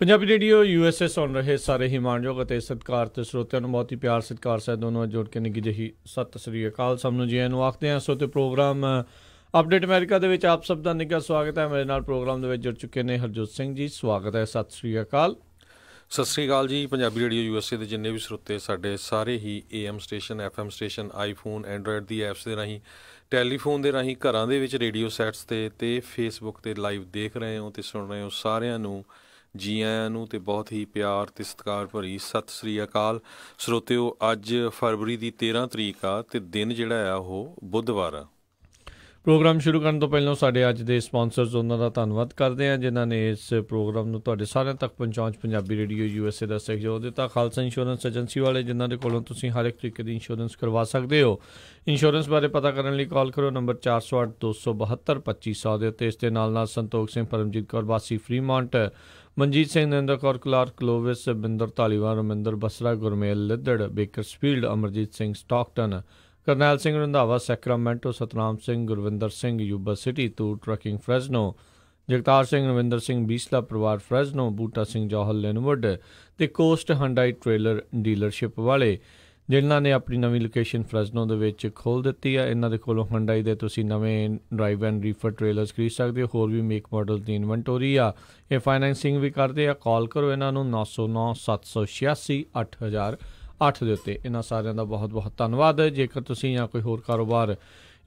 Punjabi radio USA ਸੁਣ ਰਹੇ ਸਾਰੇ ਹੀ ਮਾਣਯੋਗ ਅਤੇ ਸਤਿਕਾਰ ਤੇ ਸਰੋਤਿਆਂ ਨੂੰ ਬਹੁਤ ਹੀ ਪਿਆਰ ਸਤਿਕਾਰ ਸਹਿਤ ਦੋਨੋਂ ਜੋੜ ਕੇ ਨਿੱਘੀ ਜਿਹੀ ਸਤਿ ਸ੍ਰੀ ਅਕਾਲ ਸਭ ਨੂੰ ਜੀ ਆਇਆਂ ਨੂੰ ਆਖਦੇ ਹਾਂ। ਸੋ ਤੇ ਪ੍ਰੋਗਰਾਮ ਅਪਡੇਟ ਅਮਰੀਕਾ ਦੇ ਵਿੱਚ ਆਪ ਸਭ ਦਾ ਨਿੱਘਾ ਸਵਾਗਤ ਹੈ। ਮੇਰੇ ਨਾਲ ਪ੍ਰੋਗਰਾਮ ਦੇ ਵਿੱਚ ਜੁੜ ਚੁੱਕੇ ਨੇ ਹਰਜੋਤ ਸਿੰਘ ਜੀ, ਸਵਾਗਤ ਹੈ। ਸਤਿ ਸ੍ਰੀ ਅਕਾਲ। ਸਤਿ ਸ਼੍ਰੀ ਅਕਾਲ ਜੀ। ਪੰਜਾਬੀ ਰੇਡੀਓ USA ਦੇ ਜਿੰਨੇ ਵੀ ਸਰੋਤੇ ਸਾਡੇ ਸਾਰੇ ਹੀ AM station, FM station, iPhone, Android the apps ਦੇ ਰਾਹੀਂ, ਟੈਲੀਫੋਨ ਦੇ ਰਾਹੀਂ, ਘਰਾਂ ਦੇ ਵਿੱਚ ਰੇਡੀਓ ਸੈਟਸ 'ਤੇ ਫੇਸਬੁੱਕ 'ਤੇ ਲਾਈਵ ਦੇਖ ਰਹੇ ਹੋ ਅਤੇ ਸੁਣ ਰਹੇ ਹੋ, ਸਾਰਿਆਂ ਨੂੰ ਜੀ ਆਇਆਂ ਨੂੰ ਅਤੇ ਬਹੁਤ ਹੀ ਪਿਆਰ ਅਤੇ ਸਤਿਕਾਰ ਭਰੀ ਸਤਿ ਸ੍ਰੀ ਅਕਾਲ। ਸਰੋਤਿਓ, ਅੱਜ ਫਰਵਰੀ ਦੀ 13 ਤਰੀਕ ਆ ਅਤੇ ਦਿਨ ਜਿਹੜਾ ਆ ਉਹ ਬੁੱਧਵਾਰ ਆ। ਪ੍ਰੋਗਰਾਮ ਸ਼ੁਰੂ ਕਰਨ ਤੋਂ ਪਹਿਲਾਂ ਸਾਡੇ ਅੱਜ ਦੇ ਸਪਾਂਸਰਸ ਉਹਨਾਂ ਦਾ ਧੰਨਵਾਦ ਕਰਦੇ ਹਾਂ ਜਿਨ੍ਹਾਂ ਨੇ ਇਸ ਪ੍ਰੋਗਰਾਮ ਨੂੰ ਤੁਹਾਡੇ ਸਾਰਿਆਂ ਤੱਕ ਪਹੁੰਚਾਉਣ 'ਚ ਪੰਜਾਬੀ ਰੇਡੀਓ USA ਦਾ ਸਹਿਯੋਗ ਦਿੱਤਾ। ਖਾਲਸਾ ਇੰਸ਼ੋਰੈਂਸ ਏਜੰਸੀ ਵਾਲੇ, ਜਿਨ੍ਹਾਂ ਦੇ ਕੋਲੋਂ ਤੁਸੀਂ ਹਰ ਇੱਕ ਤਰੀਕੇ ਦੀ ਇੰਸ਼ੋਰੈਂਸ ਕਰਵਾ ਸਕਦੇ ਹੋ। ਇੰਸ਼ੋਰੈਂਸ ਬਾਰੇ ਪਤਾ ਕਰਨ ਲਈ ਕਾਲ ਕਰੋ ਨੰਬਰ 408 272 2500 ਦੇ ਉੱਤੇ। ਇਸ ਦੇ ਨਾਲ ਸੰਤੋਖ ਸਿੰਘ, ਪਰਮਜੀਤ ਕੌਰ ਵਾਸੀ Fremont, Manjit Singh, Narinder Kaur Clark Clovis, Binder Dhaliwal, Raminder Basra, Gurmel Liddar, Bakersfield, Amarjit Singh Stockton, Karnail Singh Randhawa Sacramento, Satnam Singh, Gurvinder Singh Yuba City, Toor trucking Fresno, Jagtar Singh, Ravinder Singh Beasla ਪਰਿਵਾਰ ਫਰੈਜ਼ਨੋ, ਬੂਟਾ ਸਿੰਘ ਜੌਹਲ ਲਿਨਵੁੱਡ ਅਤੇ ਕੋਸਟ ਹੰਡਾਈ ਟ੍ਰੇਲਰ ਡੀਲਰਸ਼ਿਪ ਵਾਲੇ, ਜਿਨ੍ਹਾਂ ਨੇ ਆਪਣੀ ਨਵੀਂ ਲੋਕੇਸ਼ਨ ਫਰੈਜ਼ਨੋ ਦੇ ਵਿੱਚ ਖੋਲ੍ਹ ਦਿੱਤੀ ਹੈ। ਇਹਨਾਂ ਦੇ ਕੋਲੋਂ ਹੰਡਾਈ ਦੇ ਤੁਸੀਂ ਨਵੇਂ ਡਰਾਈਵ ਐਂਡ ਰੀਫਰ ਟ੍ਰੇਲਰਸ ਖਰੀਦ ਸਕਦੇ ਹੋ। ਹੋਰ ਵੀ ਮੇਕ ਮਾਡਲ ਦੀ ਇਨਵੈਂਟੋਰੀ ਆ। ਇਹ ਫਾਈਨੈਂਸਿੰਗ ਵੀ ਕਰਦੇ ਆ। ਕਾਲ ਕਰੋ ਇਹਨਾਂ ਨੂੰ 909 786 8008 ਦੇ ਉੱਤੇ। ਇਹਨਾਂ ਸਾਰਿਆਂ ਦਾ ਬਹੁਤ ਬਹੁਤ ਧੰਨਵਾਦ। ਜੇਕਰ ਤੁਸੀਂ ਜਾਂ ਕੋਈ ਹੋਰ ਕਾਰੋਬਾਰ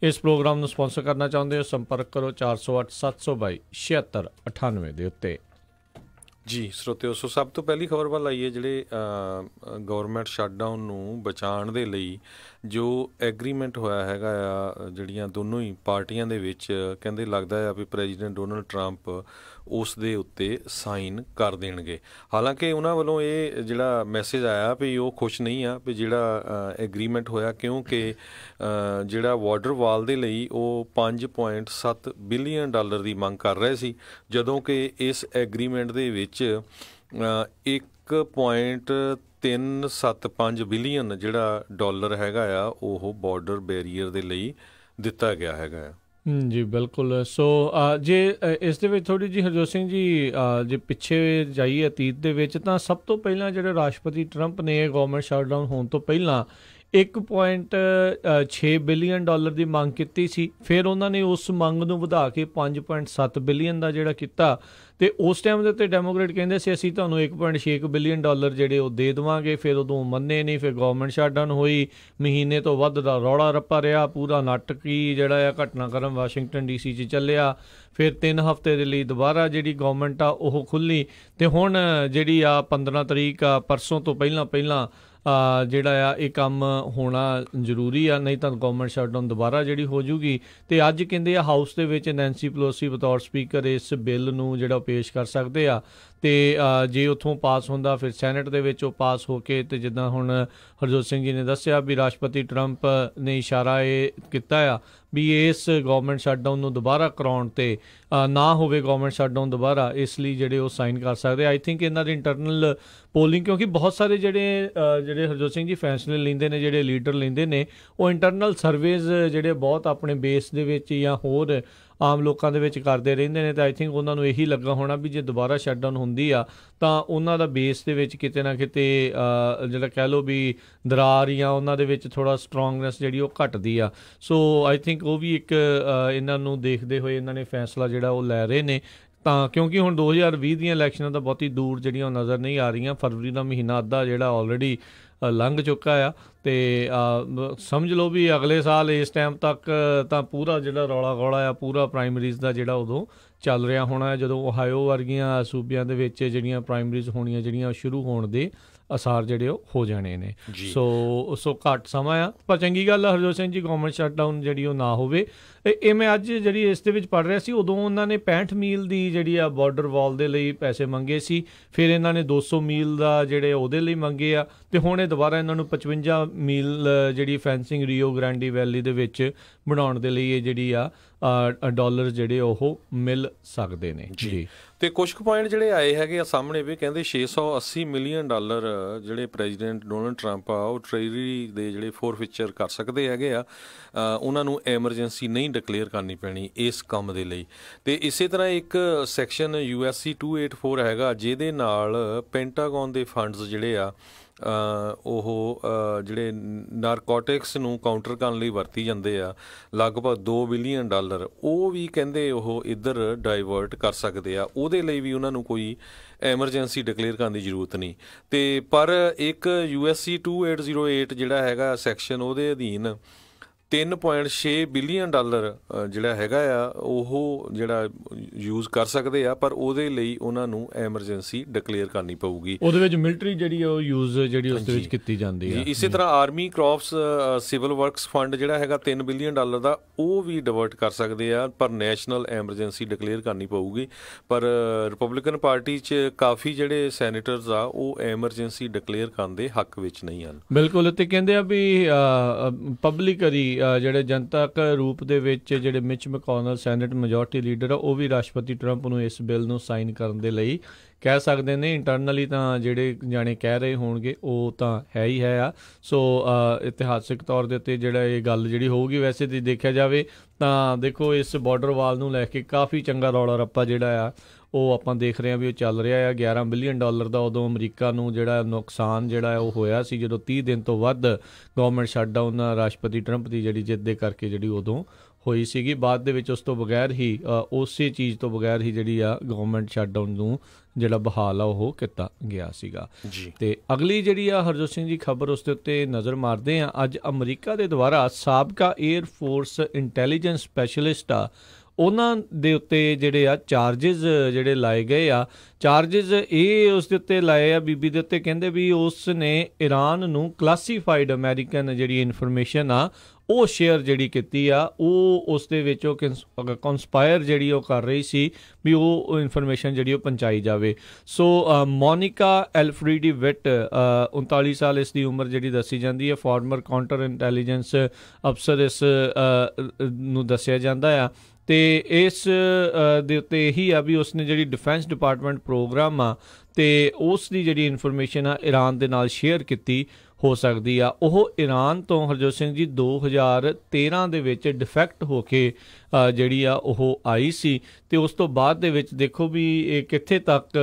ਇਸ ਪ੍ਰੋਗਰਾਮ ਨੂੰ ਸਪਾਂਸਰ ਕਰਨਾ ਚਾਹੁੰਦੇ ਹੋ, ਸੰਪਰਕ ਕਰੋ 408 722 7698 ਦੇ ਉੱਤੇ। ਜੀ ਸਰੋਤਿਓ, ਸੋ ਸਭ ਤੋਂ ਪਹਿਲੀ ਖਬਰ ਵੱਲ ਆਈਏ। ਜਿਹੜੇ ਗੌਰਮੈਂਟ ਸ਼ਟਡਾਊਨ ਨੂੰ ਬਚਾਉਣ ਦੇ ਲਈ ਜੋ ਐਗਰੀਮੈਂਟ ਹੋਇਆ ਹੈਗਾ ਆ ਜਿਹੜੀਆਂ ਦੋਨੋਂ ਹੀ ਪਾਰਟੀਆਂ ਦੇ ਵਿੱਚ, ਕਹਿੰਦੇ ਲੱਗਦਾ ਆ ਵੀ ਪ੍ਰੈਜ਼ੀਡੈਂਟ ਡੋਨਲਡ ਟਰੰਪ ਉਸ ਦੇ ਉੱਤੇ ਸਾਈਨ ਕਰ ਦੇਣਗੇ। ਹਾਲਾਂਕਿ ਉਹਨਾਂ ਵੱਲੋਂ ਇਹ ਜਿਹੜਾ ਮੈਸੇਜ ਆਇਆ ਵੀ ਉਹ ਖੁਸ਼ ਨਹੀਂ ਆ ਵੀ ਜਿਹੜਾ ਐਗਰੀਮੈਂਟ ਹੋਇਆ, ਕਿਉਂਕਿ ਜਿਹੜਾ ਵਾਟਰ ਵਾਲ ਦੇ ਲਈ ਉਹ $5.7 ਬਿਲੀਅਨ ਦੀ ਮੰਗ ਕਰ ਰਹੇ ਸੀ, ਜਦੋਂ ਕਿ ਇਸ ਐਗਰੀਮੈਂਟ ਦੇ ਵਿੱਚ 1.375 ਬਿਲੀਅਨ ਜਿਹੜਾ ਡਾਲਰ ਹੈਗਾ ਆ ਉਹ ਬਾਰਡਰ ਬੈਰੀਅਰ ਦੇ ਲਈ ਦਿੱਤਾ ਗਿਆ ਹੈਗਾ ਆ। ਜੀ ਬਿਲਕੁਲ। ਸੋ ਜੇ ਇਸ ਦੇ ਵਿੱਚ ਥੋੜ੍ਹੀ ਜਿਹੀ ਹਰਜੋਤ ਸਿੰਘ ਜੀ ਜੇ ਪਿੱਛੇ ਜਾਈਏ ਅਤੀਤ ਦੇ ਵਿੱਚ, ਤਾਂ ਸਭ ਤੋਂ ਪਹਿਲਾਂ ਜਿਹੜੇ ਰਾਸ਼ਟਰਪਤੀ ਟਰੰਪ ਨੇ ਗਵਰਨਮੈਂਟ ਸ਼ਟਡਾਊਨ ਹੋਣ ਤੋਂ ਪਹਿਲਾਂ 1.6 ਬਿਲੀਅਨ ਡਾਲਰ ਦੀ ਮੰਗ ਕੀਤੀ ਸੀ। ਫਿਰ ਉਹਨਾਂ ਨੇ ਉਸ ਮੰਗ ਨੂੰ ਵਧਾ ਕੇ 5.7 ਬਿਲੀਅਨ ਦਾ ਜਿਹੜਾ ਕੀਤਾ, ਅਤੇ ਉਸ ਟਾਈਮ ਦੇ ਉੱਤੇ ਡੈਮੋਕ੍ਰੇਟ ਕਹਿੰਦੇ ਸੀ ਅਸੀਂ ਤੁਹਾਨੂੰ 1.6 ਬਿਲੀਅਨ ਡਾਲਰ ਜਿਹੜੇ ਉਹ ਦੇ ਦੇਵਾਂਗੇ। ਫਿਰ ਉਦੋਂ ਮੰਨੇ ਨਹੀਂ। ਫਿਰ ਗਵਰਨਮੈਂਟ ਸ਼ਟਡਾਊਨ ਹੋਈ, ਮਹੀਨੇ ਤੋਂ ਵੱਧ ਦਾ ਰੌਲਾ ਰੱਪਾ ਰਿਹਾ, ਪੂਰਾ ਨਾਟਕੀ ਜਿਹੜਾ ਆ ਘਟਨਾਕ੍ਰਮ ਵਾਸ਼ਿੰਗਟਨ DC 'ਚ ਚੱਲਿਆ। ਫਿਰ 3 ਹਫ਼ਤੇ ਦੇ ਲਈ ਦੁਬਾਰਾ ਜਿਹੜੀ ਗਵਰਨਮੈਂਟ ਆ ਉਹ ਖੁੱਲ੍ਹੀ, ਅਤੇ ਹੁਣ ਜਿਹੜੀ ਆ 15 ਤਰੀਕ ਆ, ਪਰਸੋਂ ਤੋਂ ਪਹਿਲਾਂ ਜਿਹੜਾ ਆ ਇਹ ਕੰਮ ਹੋਣਾ ਜ਼ਰੂਰੀ ਆ, ਨਹੀਂ ਤਾਂ ਗਵਰਨਮੈਂਟ ਸ਼ਟਡਾਊਨ ਦੁਬਾਰਾ ਜਿਹੜੀ ਹੋ ਜੂਗੀ। ਅਤੇ ਅੱਜ ਕਹਿੰਦੇ ਆ ਹਾਊਸ ਦੇ ਵਿੱਚ ਨੈਂਸੀ ਪਲੋਸੀ ਬਤੌਰ ਸਪੀਕਰ ਇਸ ਬਿੱਲ ਨੂੰ ਜਿਹੜਾ ਪੇਸ਼ ਕਰ ਸਕਦੇ ਆ, ਅਤੇ ਜੇ ਉੱਥੋਂ ਪਾਸ ਹੁੰਦਾ ਫਿਰ ਸੈਨੇਟ ਦੇ ਵਿੱਚ ਉਹ ਪਾਸ ਹੋ ਕੇ, ਅਤੇ ਜਿੱਦਾਂ ਹੁਣ ਹਰਜੋਤ ਸਿੰਘ ਜੀ ਨੇ ਦੱਸਿਆ ਵੀ ਰਾਸ਼ਟਰਪਤੀ ਟਰੰਪ ਨੇ ਇਸ਼ਾਰਾ ਇਹ ਕੀਤਾ ਆ ਵੀ ਇਸ ਗਵਰਨਮੈਂਟ ਸ਼ਟਡਾਊਨ ਨੂੰ ਦੁਬਾਰਾ ਕਰਾਉਣ 'ਤੇ ਨਾ ਹੋਵੇ ਗਵਰਨਮੈਂਟ ਸ਼ਟਡਾਊਨ ਦੁਬਾਰਾ, ਇਸ ਲਈ ਜਿਹੜੇ ਉਹ ਸਾਈਨ ਕਰ ਸਕਦੇ। ਆਈ ਥਿੰਕ ਇਹਨਾਂ ਦੀ ਇੰਟਰਨਲ ਪੋਲਿੰਗ, ਕਿਉਂਕਿ ਬਹੁਤ ਸਾਰੇ ਜਿਹੜੇ ਹਰਜੋਤ ਸਿੰਘ ਜੀ ਫੈਸਲੇ ਲੈਂਦੇ ਨੇ, ਜਿਹੜੇ ਲੀਡਰ ਲੈਂਦੇ ਨੇ, ਉਹ ਇੰਟਰਨਲ ਸਰਵੇਜ਼ ਜਿਹੜੇ ਬਹੁਤ ਆਪਣੇ ਬੇਸ ਦੇ ਵਿੱਚ ਜਾਂ ਹੋਰ ਆਮ ਲੋਕਾਂ ਦੇ ਵਿੱਚ ਕਰਦੇ ਰਹਿੰਦੇ ਨੇ। ਤਾਂ ਆਈ ਥਿੰਕ ਉਹਨਾਂ ਨੂੰ ਇਹੀ ਲੱਗਾ ਹੋਣਾ ਵੀ ਜੇ ਦੁਬਾਰਾ ਸ਼ਟਡਾਊਨ ਹੁੰਦੀ ਆ ਤਾਂ ਉਹਨਾਂ ਦਾ ਬੇਸ ਦੇ ਵਿੱਚ ਕਿਤੇ ਨਾ ਕਿਤੇ ਜਿਹੜਾ ਕਹਿ ਲਓ ਵੀ ਦਰਾਰ ਜਾਂ ਉਹਨਾਂ ਦੇ ਵਿੱਚ ਥੋੜ੍ਹਾ ਸਟਰੋਂਗਨੈਸ ਜਿਹੜੀ ਉਹ ਘਟਦੀ ਆ। ਸੋ ਆਈ ਥਿੰਕ ਉਹ ਵੀ ਇੱਕ ਇਹਨਾਂ ਨੂੰ ਦੇਖਦੇ ਹੋਏ ਇਹਨਾਂ ਨੇ ਫੈਸਲਾ ਜਿਹੜਾ ਉਹ ਲੈ ਰਹੇ ਨੇ। ਤਾਂ ਕਿਉਂਕਿ ਹੁਣ 2020 ਦੀਆਂ ਇਲੈਕਸ਼ਨਾਂ ਤਾਂ ਬਹੁਤੀ ਦੂਰ ਜਿਹੜੀਆਂ ਉਹ ਨਜ਼ਰ ਨਹੀਂ ਆ ਰਹੀਆਂ। ਫਰਵਰੀ ਦਾ ਮਹੀਨਾ ਅੱਧਾ ਜਿਹੜਾ ਆਲਰੇਡੀ ਲੰਘ ਚੁੱਕਾ ਆ, ਅਤੇ ਸਮਝ ਲਓ ਵੀ ਅਗਲੇ ਸਾਲ ਇਸ ਟਾਈਮ ਤੱਕ ਤਾਂ ਪੂਰਾ ਜਿਹੜਾ ਰੌਲਾ ਗੌਲਾ ਆ ਪੂਰਾ ਪ੍ਰਾਇਮਰੀਜ਼ ਦਾ ਜਿਹੜਾ ਉਦੋਂ ਚੱਲ ਰਿਹਾ ਹੋਣਾ, ਜਦੋਂ ਓਹਾਇਓ ਵਰਗੀਆਂ ਸੂਬਿਆਂ ਦੇ ਵਿੱਚ ਜਿਹੜੀਆਂ ਪ੍ਰਾਇਮਰੀਜ਼ ਹੋਣੀਆਂ, ਜਿਹੜੀਆਂ ਸ਼ੁਰੂ ਹੋਣ ਦੇ ਅਸਾਰ ਜਿਹੜੇ ਉਹ ਹੋ ਜਾਣੇ ਨੇ। ਸੋ ਘੱਟ ਸਮਾਂ ਆ, ਪਰ ਚੰਗੀ ਗੱਲ ਆ ਹਰਜੋਤ ਸਿੰਘ ਜੀ ਗਵਰਨਮੈਂਟ ਸ਼ਟਡਾਊਨ ਜਿਹੜੀ ਉਹ ਨਾ ਹੋਵੇ। ਇਹ ਮੈਂ ਅੱਜ ਜਿਹੜੀ ਇਸ ਦੇ ਵਿੱਚ ਪੜ੍ਹ ਰਿਹਾ ਸੀ, ਉਦੋਂ ਉਹਨਾਂ ਨੇ 65 ਮੀਲ ਦੀ ਜਿਹੜੀ ਆ ਬਾਰਡਰ ਵਾਲ ਦੇ ਲਈ ਪੈਸੇ ਮੰਗੇ ਸੀ, ਫਿਰ ਇਹਨਾਂ ਨੇ 200 ਮੀਲ ਦਾ ਜਿਹੜੇ ਉਹਦੇ ਲਈ ਮੰਗੇ ਆ, ਅਤੇ ਹੁਣ ਇਹ ਦੁਬਾਰਾ ਇਹਨਾਂ ਨੂੰ 55 ਮੀਲ ਜਿਹੜੀ ਫੈਂਸਿੰਗ ਰੀਓ ਗ੍ਰੈਂਡੀ ਵੈਲੀ ਦੇ ਵਿੱਚ ਬਣਾਉਣ ਦੇ ਲਈ ਇਹ ਜਿਹੜੀ ਆ ਡਾਲਰ ਜਿਹੜੇ ਉਹ ਮਿਲ ਸਕਦੇ ਨੇ ਜੀ। ਤੇ ਕੁਝ ਕੁ ਪੁਆਇੰਟ ਜਿਹੜੇ ਆਏ ਹੈਗੇ ਆ ਸਾਹਮਣੇ ਵੀ ਕਹਿੰਦੇ 680 ਮਿਲੀਅਨ ਡਾਲਰ ਜਿਹੜੇ ਪ੍ਰੈਜ਼ੀਡੈਂਟ ਡੋਨਲਡ ਟਰੰਪ ਆ ਉਹ ਟ੍ਰੇਜਰੀ ਦੇ ਜਿਹੜੇ ਫੋਰਫੀਚਰ ਕਰ ਸਕਦੇ ਹੈਗੇ ਆ, ਉਹਨਾਂ ਨੂੰ ਐਮਰਜੈਂਸੀ ਨਹੀਂ ਡਿਕਲੇਅਰ ਕਰਨੀ ਪੈਣੀ ਇਸ ਕੰਮ ਦੇ ਲਈ। ਤੇ ਇਸੇ ਤਰ੍ਹਾਂ ਇੱਕ ਸੈਕਸ਼ਨ USC 284 ਹੈਗਾ ਜਿਹਦੇ ਨਾਲ ਪੈਂਟਾਗਨ ਦੇ ਫੰਡਸ ਜਿਹੜੇ ਆ ਉਹ ਜਿਹੜੇ ਨਾਰਕੋਟਿਕਸ ਨੂੰ ਕਾਊਂਟਰ ਕਰਨ ਲਈ ਵਰਤੀ ਜਾਂਦੇ ਆ, ਲਗਭਗ $2 ਬਿਲੀਅਨ, ਉਹ ਵੀ ਕਹਿੰਦੇ ਉਹ ਇੱਧਰ ਡਾਈਵਰਟ ਕਰ ਸਕਦੇ ਆ। ਉਹਦੇ ਲਈ ਵੀ ਉਹਨਾਂ ਨੂੰ ਕੋਈ ਐਮਰਜੈਂਸੀ ਡਿਕਲੇਅਰ ਕਰਨ ਦੀ ਜ਼ਰੂਰਤ ਨਹੀਂ। ਤੇ ਪਰ ਇੱਕ USC 2808 ਜਿਹੜਾ ਹੈਗਾ ਸੈਕਸ਼ਨ, ਉਹਦੇ ਅਧੀਨ $3.6 ਬਿਲੀਅਨ ਜਿਹੜਾ ਹੈਗਾ ਆ ਉਹ ਜਿਹੜਾ ਯੂਜ਼ ਕਰ ਸਕਦੇ ਆ, ਪਰ ਉਹਦੇ ਲਈ ਉਹਨਾਂ ਨੂੰ ਐਮਰਜੈਂਸੀ ਡਿਕਲੇਅਰ ਕਰਨੀ ਪਊਗੀ। ਉਹਦੇ ਵਿੱਚ ਮਿਲਟਰੀ ਜਿਹੜੀ ਉਹ ਯੂਜ਼ ਜਿਹੜੀ ਉਸ ਦੇ ਵਿੱਚ ਕੀਤੀ ਜਾਂਦੀ ਹੈ। ਇਸੇ ਤਰ੍ਹਾਂ army crops civil works fund ਜਿਹੜਾ ਹੈਗਾ $3 ਬਿਲੀਅਨ ਦਾ, ਉਹ ਵੀ ਡਿਵਰਟ ਕਰ ਸਕਦੇ ਆ, ਪਰ ਨੈਸ਼ਨਲ ਐਮਰਜੈਂਸੀ ਡਿਕਲੇਅਰ ਕਰਨੀ ਪਊਗੀ। ਪਰ ਰਿਪਬਲਿਕਨ ਪਾਰਟੀ 'ਚ ਕਾਫੀ ਜਿਹੜੇ ਸੈਨੇਟਰਸ ਆ ਉਹ ਐਮਰਜੈਂਸੀ ਡਿਕਲੇਅਰ ਕਰਨ ਦੇ ਹੱਕ ਵਿੱਚ ਨਹੀਂ ਹਨ। ਬਿਲਕੁਲ। ਤੇ ਕਹਿੰਦੇ ਆ ਵੀ ਪਬਲਿਕਰੀ ਜਿਹੜੇ ਜਨਤਕ ਰੂਪ ਦੇ ਵਿੱਚ ਜਿਹੜੇ ਮਿਚ ਮੈਕੋਨਲ ਸੈਨੇਟ ਮੈਜੋਰਟੀ ਲੀਡਰ ਆ, ਉਹ ਵੀ ਰਾਸ਼ਟਰਪਤੀ ਟਰੰਪ ਨੂੰ ਇਸ ਬਿੱਲ ਨੂੰ ਸਾਈਨ ਕਰਨ ਦੇ ਲਈ ਕਹਿ ਸਕਦੇ ਨੇ। ਇੰਟਰਨਲੀ ਤਾਂ ਜਿਹੜੇ ਜਾਣੇ ਕਹਿ ਰਹੇ ਹੋਣਗੇ ਉਹ ਤਾਂ ਹੈ ਹੀ ਹੈ ਆ। ਸੋ ਇਤਿਹਾਸਿਕ ਤੌਰ ਦੇ ਉੱਤੇ ਜਿਹੜਾ ਇਹ ਗੱਲ ਜਿਹੜੀ ਹੋਊਗੀ, ਵੈਸੇ ਤੇ ਦੇਖਿਆ ਜਾਵੇ ਤਾਂ ਦੇਖੋ ਇਸ ਬਾਰਡਰ ਵਾਲ ਨੂੰ ਲੈ ਕੇ ਕਾਫੀ ਚੰਗਾ ਰੌਲਾ ਰੱਪਾ ਜਿਹੜਾ ਆ ਉਹ ਆਪਾਂ ਦੇਖ ਰਹੇ ਹਾਂ ਵੀ ਉਹ ਚੱਲ ਰਿਹਾ ਆ। $11 ਬਿਲੀਅਨ ਦਾ ਉਦੋਂ ਅਮਰੀਕਾ ਨੂੰ ਜਿਹੜਾ ਨੁਕਸਾਨ ਜਿਹੜਾ ਉਹ ਹੋਇਆ ਸੀ, ਜਦੋਂ 30 ਦਿਨ ਤੋਂ ਵੱਧ ਗਵਰਨਮੈਂਟ ਸ਼ਟਡਾਊਨ ਰਾਸ਼ਟਰਪਤੀ ਟਰੰਪ ਦੀ ਜਿਹੜੀ ਜਿੱਦ ਦੇ ਕਰਕੇ ਜਿਹੜੀ ਉਦੋਂ ਹੋਈ ਸੀਗੀ। ਬਾਅਦ ਦੇ ਵਿੱਚ ਉਸ ਤੋਂ ਬਗੈਰ ਹੀ ਉਸੇ ਚੀਜ਼ ਤੋਂ ਬਗੈਰ ਹੀ ਜਿਹੜੀ ਆ ਗਵਰਨਮੈਂਟ ਸ਼ਟਡਾਊਨ ਨੂੰ ਜਿਹੜਾ ਬਹਾਲ ਆ ਉਹ ਕੀਤਾ ਗਿਆ ਸੀਗਾ ਜੀ। ਤੇ ਅਗਲੀ ਜਿਹੜੀ ਆ ਹਰਜੋਤ ਸਿੰਘ ਜੀ ਖਬਰ, ਉਸ ਦੇ ਉੱਤੇ ਨਜ਼ਰ ਮਾਰਦੇ ਆ। ਅੱਜ ਅਮਰੀਕਾ ਦੇ ਦੁਆਰਾ ਸਾਬਕਾ ਏਅਰ ਫੋਰਸ ਇੰਟੈਲੀਜੈਂਸ ਸਪੈਸ਼ਲਿਸਟ ਆ, ਉਹਨਾਂ ਦੇ ਉੱਤੇ ਜਿਹੜੇ ਆ ਚਾਰਜਿਸ ਜਿਹੜੇ ਲਾਏ ਗਏ ਆ। ਚਾਰਜਿਸ ਇਹ ਉਸ ਦੇ ਉੱਤੇ ਲਾਏ ਆ ਬੀਬੀ ਦੇ ਉੱਤੇ, ਕਹਿੰਦੇ ਵੀ ਉਸ ਨੇ ਈਰਾਨ ਨੂੰ ਕਲਾਸੀਫਾਈਡ ਅਮਰੀਕਨ ਜਿਹੜੀ ਇਨਫੋਰਮੇਸ਼ਨ ਆ ਉਹ ਸ਼ੇਅਰ ਜਿਹੜੀ ਕੀਤੀ ਆ, ਉਹ ਉਸ ਦੇ ਵਿੱਚ ਉਹ ਕੰਸਪਾਇਰ ਜਿਹੜੀ ਉਹ ਕਰ ਰਹੀ ਸੀ ਵੀ ਉਹ ਇਨਫੋਰਮੇਸ਼ਨ ਜਿਹੜੀ ਉਹ ਪਹੁੰਚਾਈ ਜਾਵੇ। ਸੋ ਮੋਨਿਕਾ ਐਲਫਰੀਡੀ ਵਿਟ 39 ਸਾਲ ਇਸ ਦੀ ਉਮਰ ਜਿਹੜੀ ਦੱਸੀ ਜਾਂਦੀ ਹੈ, ਫਾਰਮਰ ਕਾਊਂਟਰ ਇੰਟੈਲੀਜੈਂਸ ਅਫਸਰ ਇਸ ਨੂੰ ਦੱਸਿਆ ਜਾਂਦਾ ਆ। ਤੇ ਇਸ ਦੇ ਉੱਤੇ ਇਹੀ ਆ ਵੀ ਉਸਨੇ ਜਿਹੜੀ ਡਿਫੈਂਸ ਡਿਪਾਰਟਮੈਂਟ ਪ੍ਰੋਗਰਾਮ ਆ ਤੇ ਉਸ ਦੀ ਜਿਹੜੀ ਇਨਫੋਰਮੇਸ਼ਨ ਆ ਈਰਾਨ ਦੇ ਨਾਲ ਸ਼ੇਅਰ ਕੀਤੀ ਹੋ ਸਕਦੀ ਆ। ਉਹ ਈਰਾਨ ਤੋਂ ਹਰਜੋਤ ਸਿੰਘ ਜੀ 2013 ਦੇ ਵਿੱਚ ਡਿਫੈਕਟ ਹੋ ਕੇ ਜਿਹੜੀ ਆ ਉਹ ਆਈ ਸੀ, ਤੇ ਉਸ ਤੋਂ ਬਾਅਦ ਦੇ ਵਿੱਚ ਦੇਖੋ ਵੀ ਇਹ ਕਿੱਥੇ ਤੱਕ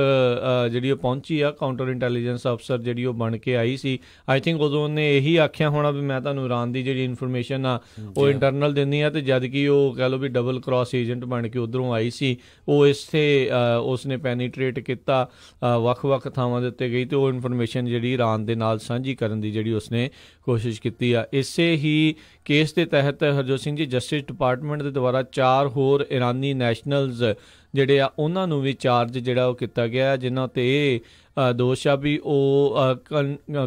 ਜਿਹੜੀ ਉਹ ਪਹੁੰਚੀ ਆ। ਕਾਊਂਟਰ ਇੰਟੈਲੀਜੈਂਸ ਅਫਸਰ ਜਿਹੜੀ ਉਹ ਬਣ ਕੇ ਆਈ ਸੀ। ਆਈ ਥਿੰਕ ਉਦੋਂ ਉਹਨੇ ਇਹੀ ਆਖਿਆ ਹੋਣਾ ਵੀ ਮੈਂ ਤੁਹਾਨੂੰ ਈਰਾਨ ਦੀ ਜਿਹੜੀ ਇਨਫੋਰਮੇਸ਼ਨ ਆ ਉਹ ਇੰਟਰਨਲ ਦਿੰਦੀ ਆ, ਤੇ ਜਦ ਕਿ ਉਹ ਕਹਿ ਲਓ ਵੀ ਡਬਲ ਕ੍ਰਾਸ ਏਜੰਟ ਬਣ ਕੇ ਉੱਧਰੋਂ ਆਈ ਸੀ। ਉਹ ਇੱਥੇ ਉਸਨੇ ਪੈਨੀਟਰੇਟ ਕੀਤਾ, ਵੱਖ-ਵੱਖ ਥਾਵਾਂ ਦੇ ਉੱਤੇ ਗਈ ਤੇ ਉਹ ਇਨਫੋਰਮੇਸ਼ਨ ਜਿਹੜੀ ਈਰਾਨ ਦੇ ਨਾਲ ਸਾਂਝੀ ਕਰਨ ਦੀ ਜਿਹੜੀ ਉਸਨੇ ਕੋਸ਼ਿਸ਼ ਕੀਤੀ ਆ। ਇਸੇ ਹੀ ਕੇਸ ਦੇ ਤਹਿਤ ਹਰਜੋਤ ਸਿੰਘ ਜੀ ਜਸਟਿਸ ਡਿਪਾਰਟਮੈਂਟ ਦੇ ਦੁਆਰਾ 4 ਹੋਰ ਇਰਾਨੀ ਨੈਸ਼ਨਲਜ਼ ਜਿਹੜੇ ਆ ਉਹਨਾਂ ਨੂੰ ਵੀ ਚਾਰਜ ਜਿਹੜਾ ਉਹ ਕੀਤਾ ਗਿਆ, ਜਿਨ੍ਹਾਂ 'ਤੇ ਇਹ ਦੋਸ਼ ਆ ਵੀ ਉਹ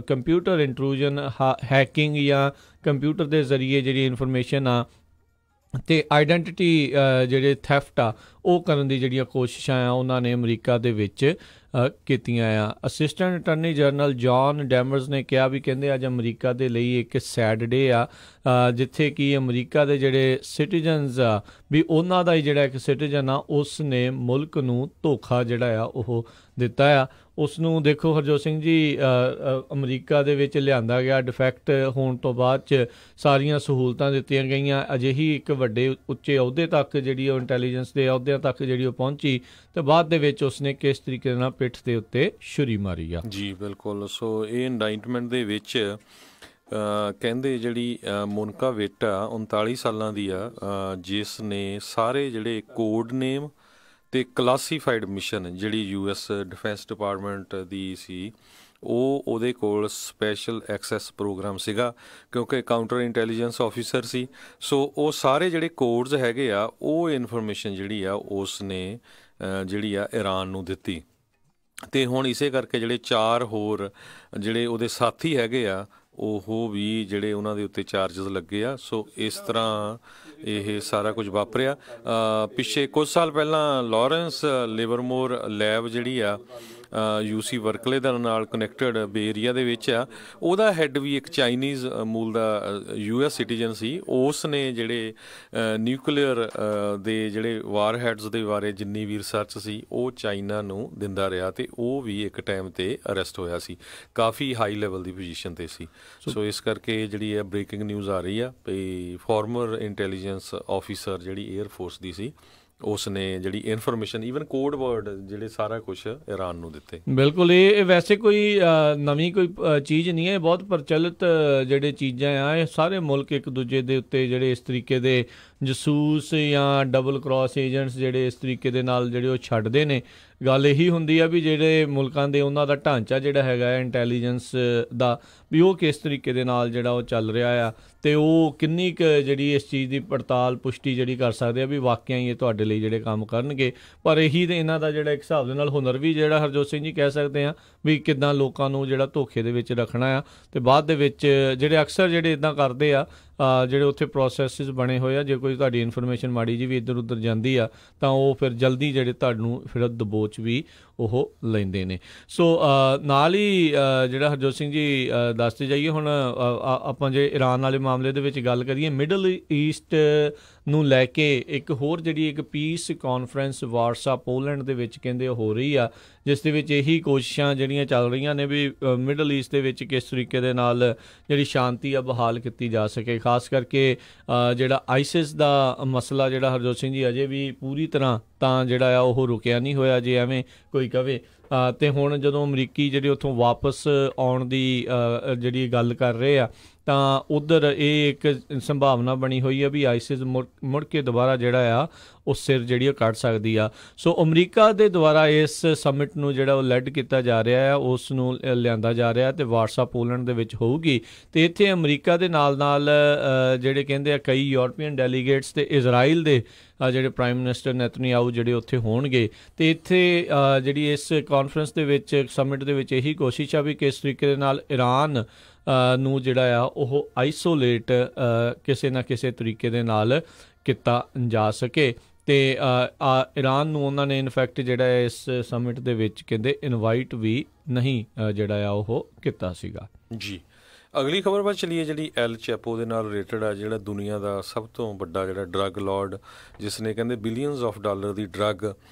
ਕੰਪਿਊਟਰ ਇੰਟਰੂਜਨ, ਹੈਕਿੰਗ ਜਾਂ ਕੰਪਿਊਟਰ ਦੇ ਜ਼ਰੀਏ ਜਿਹੜੀ ਇਨਫੋਰਮੇਸ਼ਨ ਆ ਅਤੇ ਆਈਡੈਂਟਿਟੀ ਜਿਹੜੇ ਥੈਫਟ ਆ ਉਹ ਕਰਨ ਦੀ ਜਿਹੜੀਆਂ ਕੋਸ਼ਿਸ਼ਾਂ ਆ ਉਹਨਾਂ ਨੇ ਅਮਰੀਕਾ ਦੇ ਵਿੱਚ ਕੀਤੀਆਂ ਆ। ਅਸਿਸਟੈਂਟ ਅਟਾਰਨੀ ਜਨਰਲ ਜੌਨ ਡੈਮਰਜ਼ ਨੇ ਕਿਹਾ ਵੀ ਕਹਿੰਦੇ ਅੱਜ ਅਮਰੀਕਾ ਦੇ ਲਈ ਇੱਕ ਸੈਡ ਡੇ ਆ, ਜਿੱਥੇ ਕਿ ਅਮਰੀਕਾ ਦੇ ਜਿਹੜੇ ਸਿਟੀਜ਼ਨਸ ਆ ਵੀ ਉਹਨਾਂ ਦਾ ਹੀ ਜਿਹੜਾ ਇੱਕ ਸਿਟੀਜ਼ਨ ਆ ਉਸ ਨੇ ਮੁਲਕ ਨੂੰ ਧੋਖਾ ਜਿਹੜਾ ਆ ਉਹ ਦਿੱਤਾ ਆ। ਉਸ ਨੂੰ ਦੇਖੋ ਹਰਜੋਤ ਸਿੰਘ ਜੀ ਅਮਰੀਕਾ ਦੇ ਵਿੱਚ ਲਿਆਂਦਾ ਗਿਆ, ਡਿਫੈਕਟ ਹੋਣ ਤੋਂ ਬਾਅਦ 'ਚ ਸਾਰੀਆਂ ਸਹੂਲਤਾਂ ਦਿੱਤੀਆਂ ਗਈਆਂ, ਅਜਿਹੀ ਇੱਕ ਵੱਡੇ ਉੱਚੇ ਅਹੁਦੇ ਤੱਕ ਜਿਹੜੀ ਉਹ ਇੰਟੈਲੀਜੈਂਸ ਦੇ ਅਹੁਦਿਆਂ ਤੱਕ ਜਿਹੜੀ ਉਹ ਪਹੁੰਚੀ, ਤੇ ਬਾਅਦ ਦੇ ਵਿੱਚ ਉਸਨੇ ਕਿਸ ਤਰੀਕੇ ਨਾਲ ਪਿੱਠ ਦੇ ਉੱਤੇ ਛੁਰੀ ਮਾਰੀ ਆ। ਜੀ ਬਿਲਕੁਲ। ਸੋ ਇਹ ਇੰਡਾਈਟਮੈਂਟ ਦੇ ਵਿੱਚ ਕਹਿੰਦੇ ਜਿਹੜੀ ਮੋਨਿਕਾ ਵਿਟ ਆ 39 ਸਾਲਾਂ ਦੀ ਆ, ਜਿਸ ਨੇ ਸਾਰੇ ਜਿਹੜੇ ਕੋਡ ਨੇਮ ਅਤੇ ਕਲਾਸੀਫਾਈਡ ਮਿਸ਼ਨ ਜਿਹੜੀ US ਡਿਫੈਂਸ ਡਿਪਾਰਟਮੈਂਟ ਦੀ ਸੀ, ਉਹਦੇ ਕੋਲ ਸਪੈਸ਼ਲ ਐਕਸੈਸ ਪ੍ਰੋਗਰਾਮ ਸੀਗਾ ਕਿਉਂਕਿ ਕਾਊਂਟਰ ਇੰਟੈਲੀਜੈਂਸ ਆਫਿਸਰ ਸੀ। ਸੋ ਉਹ ਸਾਰੇ ਜਿਹੜੇ ਕੋਡਸ ਹੈਗੇ ਆ ਉਹ ਇਨਫੋਰਮੇਸ਼ਨ ਜਿਹੜੀ ਆ ਉਸ ਨੇ ਜਿਹੜੀ ਆ ਈਰਾਨ ਨੂੰ ਦਿੱਤੀ, ਅਤੇ ਹੁਣ ਇਸੇ ਕਰਕੇ ਜਿਹੜੇ 4 ਹੋਰ ਜਿਹੜੇ ਉਹਦੇ ਸਾਥੀ ਹੈਗੇ ਆ ਉਹ ਵੀ ਜਿਹੜੇ ਉਹਨਾਂ ਦੇ ਉੱਤੇ ਚਾਰਜਸ ਲੱਗੇ ਆ। ਸੋ ਇਸ ਤਰ੍ਹਾਂ ਇਹ ਸਾਰਾ ਕੁਝ ਵਾਪਰਿਆ। ਪਿੱਛੇ ਕੁਝ ਸਾਲ ਪਹਿਲਾਂ ਲਾਰੈਂਸ ਲਿਵਰਮੋਰ ਲੈਬ ਜਿਹੜੀ ਆ UC ਬਰਕਲੇ ਦੇ ਨਾਲ ਕਨੈਕਟਡ ਬੇ ਏਰੀਆ ਦੇ ਵਿੱਚ ਆ, ਉਹਦਾ ਹੈੱਡ ਵੀ ਇੱਕ ਚਾਈਨੀਜ਼ ਮੂਲ ਦਾ US ਸਿਟੀਜ਼ਨ ਸੀ। ਉਸ ਨੇ ਜਿਹੜੇ ਨਿਊਕਲੀਅਰ ਦੇ ਜਿਹੜੇ ਵਾਰ ਹੈਡਸ ਦੇ ਬਾਰੇ ਜਿੰਨੀ ਵੀ ਰਿਸਰਚ ਸੀ ਉਹ ਚਾਈਨਾ ਨੂੰ ਦਿੰਦਾ ਰਿਹਾ, ਅਤੇ ਉਹ ਵੀ ਇੱਕ ਟਾਈਮ 'ਤੇ ਅਰੈਸਟ ਹੋਇਆ ਸੀ, ਕਾਫੀ ਹਾਈ ਲੈਵਲ ਦੀ ਪੋਜੀਸ਼ਨ 'ਤੇ ਸੀ। ਸੋ ਇਸ ਕਰਕੇ ਜਿਹੜੀ ਹੈ ਬ੍ਰੇਕਿੰਗ ਨਿਊਜ਼ ਆ ਰਹੀ ਆ ਵੀ ਫਾਰਮਰ ਇੰਟੈਲੀਜੈਂਸ ਆਫਿਸਰ ਜਿਹੜੀ ਏਅਰ ਫੋਰਸ ਦੀ ਸੀ, ਉਸ ਨੇ ਜਿਹੜੀ ਇਨਫੋਰਮੇਸ਼ਨ ਈਵਨ ਕੋਡ ਵਰਡ ਜਿਹੜੇ ਸਾਰਾ ਕੁਝ ਈਰਾਨ ਨੂੰ ਦਿੱਤੇ। ਬਿਲਕੁਲ, ਇਹ ਵੈਸੇ ਕੋਈ ਨਵੀਂ ਕੋਈ ਚੀਜ਼ ਨਹੀਂ ਹੈ, ਬਹੁਤ ਪ੍ਰਚਲਿਤ ਜਿਹੜੇ ਚੀਜ਼ਾਂ ਆ, ਇਹ ਸਾਰੇ ਮੁਲਕ ਇੱਕ ਦੂਜੇ ਦੇ ਉੱਤੇ ਜਿਹੜੇ ਇਸ ਤਰੀਕੇ ਦੇ ਜਸੂਸ ਜਾਂ ਡਬਲ ਕ੍ਰਾਸ ਏਜੰਟਸ ਜਿਹੜੇ ਇਸ ਤਰੀਕੇ ਦੇ ਨਾਲ ਜਿਹੜੇ ਉਹ ਛੱਡਦੇ ਨੇ। ਗੱਲ ਇਹੀ ਹੁੰਦੀ ਆ ਵੀ ਜਿਹੜੇ ਮੁਲਕਾਂ ਦੇ ਉਹਨਾਂ ਦਾ ਢਾਂਚਾ ਜਿਹੜਾ ਹੈਗਾ ਹੈ ਇੰਟੈਲੀਜੈਂਸ ਦਾ, ਵੀ ਉਹ ਕਿਸ ਤਰੀਕੇ ਦੇ ਨਾਲ ਜਿਹੜਾ ਉਹ ਚੱਲ ਰਿਹਾ ਆ, ਅਤੇ ਉਹ ਕਿੰਨੀ ਕੁ ਜਿਹੜੀ ਇਸ ਚੀਜ਼ ਦੀ ਪੜਤਾਲ ਪੁਸ਼ਟੀ ਜਿਹੜੀ ਕਰ ਸਕਦੇ ਆ ਵੀ ਵਾਕਿਆ ਹੀ ਇਹ ਤੁਹਾਡੇ ਲਈ ਜਿਹੜੇ ਕੰਮ ਕਰਨਗੇ। ਪਰ ਇਹੀ ਤੇ ਇਹਨਾਂ ਦਾ ਜਿਹੜਾ ਇੱਕ ਹਿਸਾਬ ਦੇ ਨਾਲ ਹੁਨਰ ਵੀ ਜਿਹੜਾ ਹਰਜੋਤ ਸਿੰਘ ਜੀ ਕਹਿ ਸਕਦੇ ਆ ਵੀ ਕਿੱਦਾਂ ਲੋਕਾਂ ਨੂੰ ਜਿਹੜਾ ਧੋਖੇ ਦੇ ਵਿੱਚ ਰੱਖਣਾ ਆ, ਅਤੇ ਬਾਅਦ ਦੇ ਵਿੱਚ ਜਿਹੜੇ ਅਕਸਰ ਜਿਹੜੇ ਇੱਦਾਂ ਕਰਦੇ ਆ, ਜਿਹੜੇ ਉੱਥੇ ਪ੍ਰੋਸੈਸਿਸ ਬਣੇ ਹੋਏ ਆ, ਜੇ ਕੋਈ ਤੁਹਾਡੀ ਇਨਫੋਰਮੇਸ਼ਨ ਮਾੜੀ ਜੀ ਵੀ ਇੱਧਰ ਉੱਧਰ ਜਾਂਦੀ ਆ ਤਾਂ ਉਹ ਫਿਰ ਜਲਦੀ ਜਿਹੜੇ ਤੁਹਾਨੂੰ ਫਿਰ ਦਬੋਚ ਵੀ ਉਹ ਲੈਂਦੇ ਨੇ। ਸੋ ਨਾਲ ਹੀ ਜਿਹੜਾ ਹਰਜੋਤ ਸਿੰਘ ਜੀ ਦੱਸਦੇ ਜਾਈਏ, ਹੁਣ ਆਪਾਂ ਜੇ ਈਰਾਨ ਵਾਲੇ ਮਾਮਲੇ ਦੇ ਵਿੱਚ ਗੱਲ ਕਰੀਏ, ਮਿਡਲ ਈਸਟ ਨੂੰ ਲੈ ਕੇ ਇੱਕ ਹੋਰ ਜਿਹੜੀ ਇੱਕ ਪੀਸ ਕਾਨਫਰੰਸ ਵਾਰਸਾ ਪੋਲੈਂਡ ਦੇ ਵਿੱਚ ਕਹਿੰਦੇ ਹੋ ਰਹੀ ਆ, ਜਿਸ ਦੇ ਵਿੱਚ ਇਹੀ ਕੋਸ਼ਿਸ਼ਾਂ ਜਿਹੜੀਆਂ ਚੱਲ ਰਹੀਆਂ ਨੇ ਵੀ ਮਿਡਲ ਈਸਟ ਦੇ ਵਿੱਚ ਕਿਸ ਤਰੀਕੇ ਦੇ ਨਾਲ ਜਿਹੜੀ ਸ਼ਾਂਤੀ ਆ ਬਹਾਲ ਕੀਤੀ ਜਾ ਸਕੇ। ਖਾਸ ਕਰਕੇ ਜਿਹੜਾ ਆਈਸਿਸ ਦਾ ਮਸਲਾ ਜਿਹੜਾ ਹਰਜੋਤ ਸਿੰਘ ਜੀ ਅਜੇ ਵੀ ਪੂਰੀ ਤਰ੍ਹਾਂ ਤਾਂ ਜਿਹੜਾ ਆ ਉਹ ਰੁਕਿਆ ਨਹੀਂ ਹੋਇਆ, ਜੇ ਐਵੇਂ ਕੋਈ ਕਵੇ। ਅਤੇ ਹੁਣ ਜਦੋਂ ਅਮਰੀਕੀ ਜਿਹੜੇ ਉੱਥੋਂ ਵਾਪਸ ਆਉਣ ਦੀ ਜਿਹੜੀ ਗੱਲ ਕਰ ਰਹੇ ਆ, ਤਾਂ ਉੱਧਰ ਇਹ ਇੱਕ ਸੰਭਾਵਨਾ ਬਣੀ ਹੋਈ ਆ ਵੀ ਆਈਸਿਸ ਮੁੜ ਕੇ ਦੁਬਾਰਾ ਜਿਹੜਾ ਆ ਉਹ ਸਿਰ ਜਿਹੜੀ ਉਹ ਕੱਢ ਸਕਦੀ ਆ। ਸੋ ਅਮਰੀਕਾ ਦੇ ਦੁਆਰਾ ਇਸ ਸਮਿਟ ਨੂੰ ਜਿਹੜਾ ਉਹ ਲੈਡ ਕੀਤਾ ਜਾ ਰਿਹਾ ਆ, ਉਸ ਨੂੰ ਲਿਆਂਦਾ ਜਾ ਰਿਹਾ, ਅਤੇ ਵਾਰਸਾ ਪੋਲੈਂਡ ਦੇ ਵਿੱਚ ਹੋਊਗੀ। ਅਤੇ ਇੱਥੇ ਅਮਰੀਕਾ ਦੇ ਨਾਲ ਨਾਲ ਜਿਹੜੇ ਕਹਿੰਦੇ ਆ ਕਈ ਯੂਰਪੀਅਨ ਡੈਲੀਗੇਟਸ ਅਤੇ ਇਜ਼ਰਾਈਲ ਦੇ ਜਿਹੜੇ ਪ੍ਰਾਈਮ ਮਿਨਿਸਟਰ ਨੈਤਨਯਾਹੂ ਜਿਹੜੇ ਉੱਥੇ ਹੋਣਗੇ। ਅਤੇ ਇੱਥੇ ਜਿਹੜੀ ਇਸ ਕਾਨਫਰੰਸ ਦੇ ਵਿੱਚ ਸਮਿਟ ਦੇ ਵਿੱਚ ਇਹੀ ਕੋਸ਼ਿਸ਼ ਆ ਵੀ ਕਿਸ ਤਰੀਕੇ ਦੇ ਨਾਲ ਈਰਾਨ ਨੂੰ ਜਿਹੜਾ ਆ ਉਹ ਆਈਸੋਲੇਟ ਕਿਸੇ ਨਾ ਕਿਸੇ ਤਰੀਕੇ ਦੇ ਨਾਲ ਕੀਤਾ ਜਾ ਸਕੇ। ਅਤੇ ਈਰਾਨ ਨੂੰ ਉਹਨਾਂ ਨੇ ਇਨਫੈਕਟ ਜਿਹੜਾ ਇਸ ਸਮਿਟ ਦੇ ਵਿੱਚ ਕਹਿੰਦੇ ਇਨਵਾਈਟ ਵੀ ਨਹੀਂ ਜਿਹੜਾ ਆ ਉਹ ਕੀਤਾ ਸੀਗਾ। ਜੀ, ਅਗਲੀ ਖਬਰ ਵੱਲ ਚਲੀਏ, ਜਿਹੜੀ ਐਲ ਚੈਪੋ ਦੇ ਨਾਲ ਰਿਲੇਟਡ ਆ, ਜਿਹੜਾ ਦੁਨੀਆ ਦਾ ਸਭ ਤੋਂ ਵੱਡਾ ਜਿਹੜਾ ਡਰੱਗ ਲਾਰਡ, ਜਿਸ ਨੇ ਕਹਿੰਦੇ billions of dollar the drug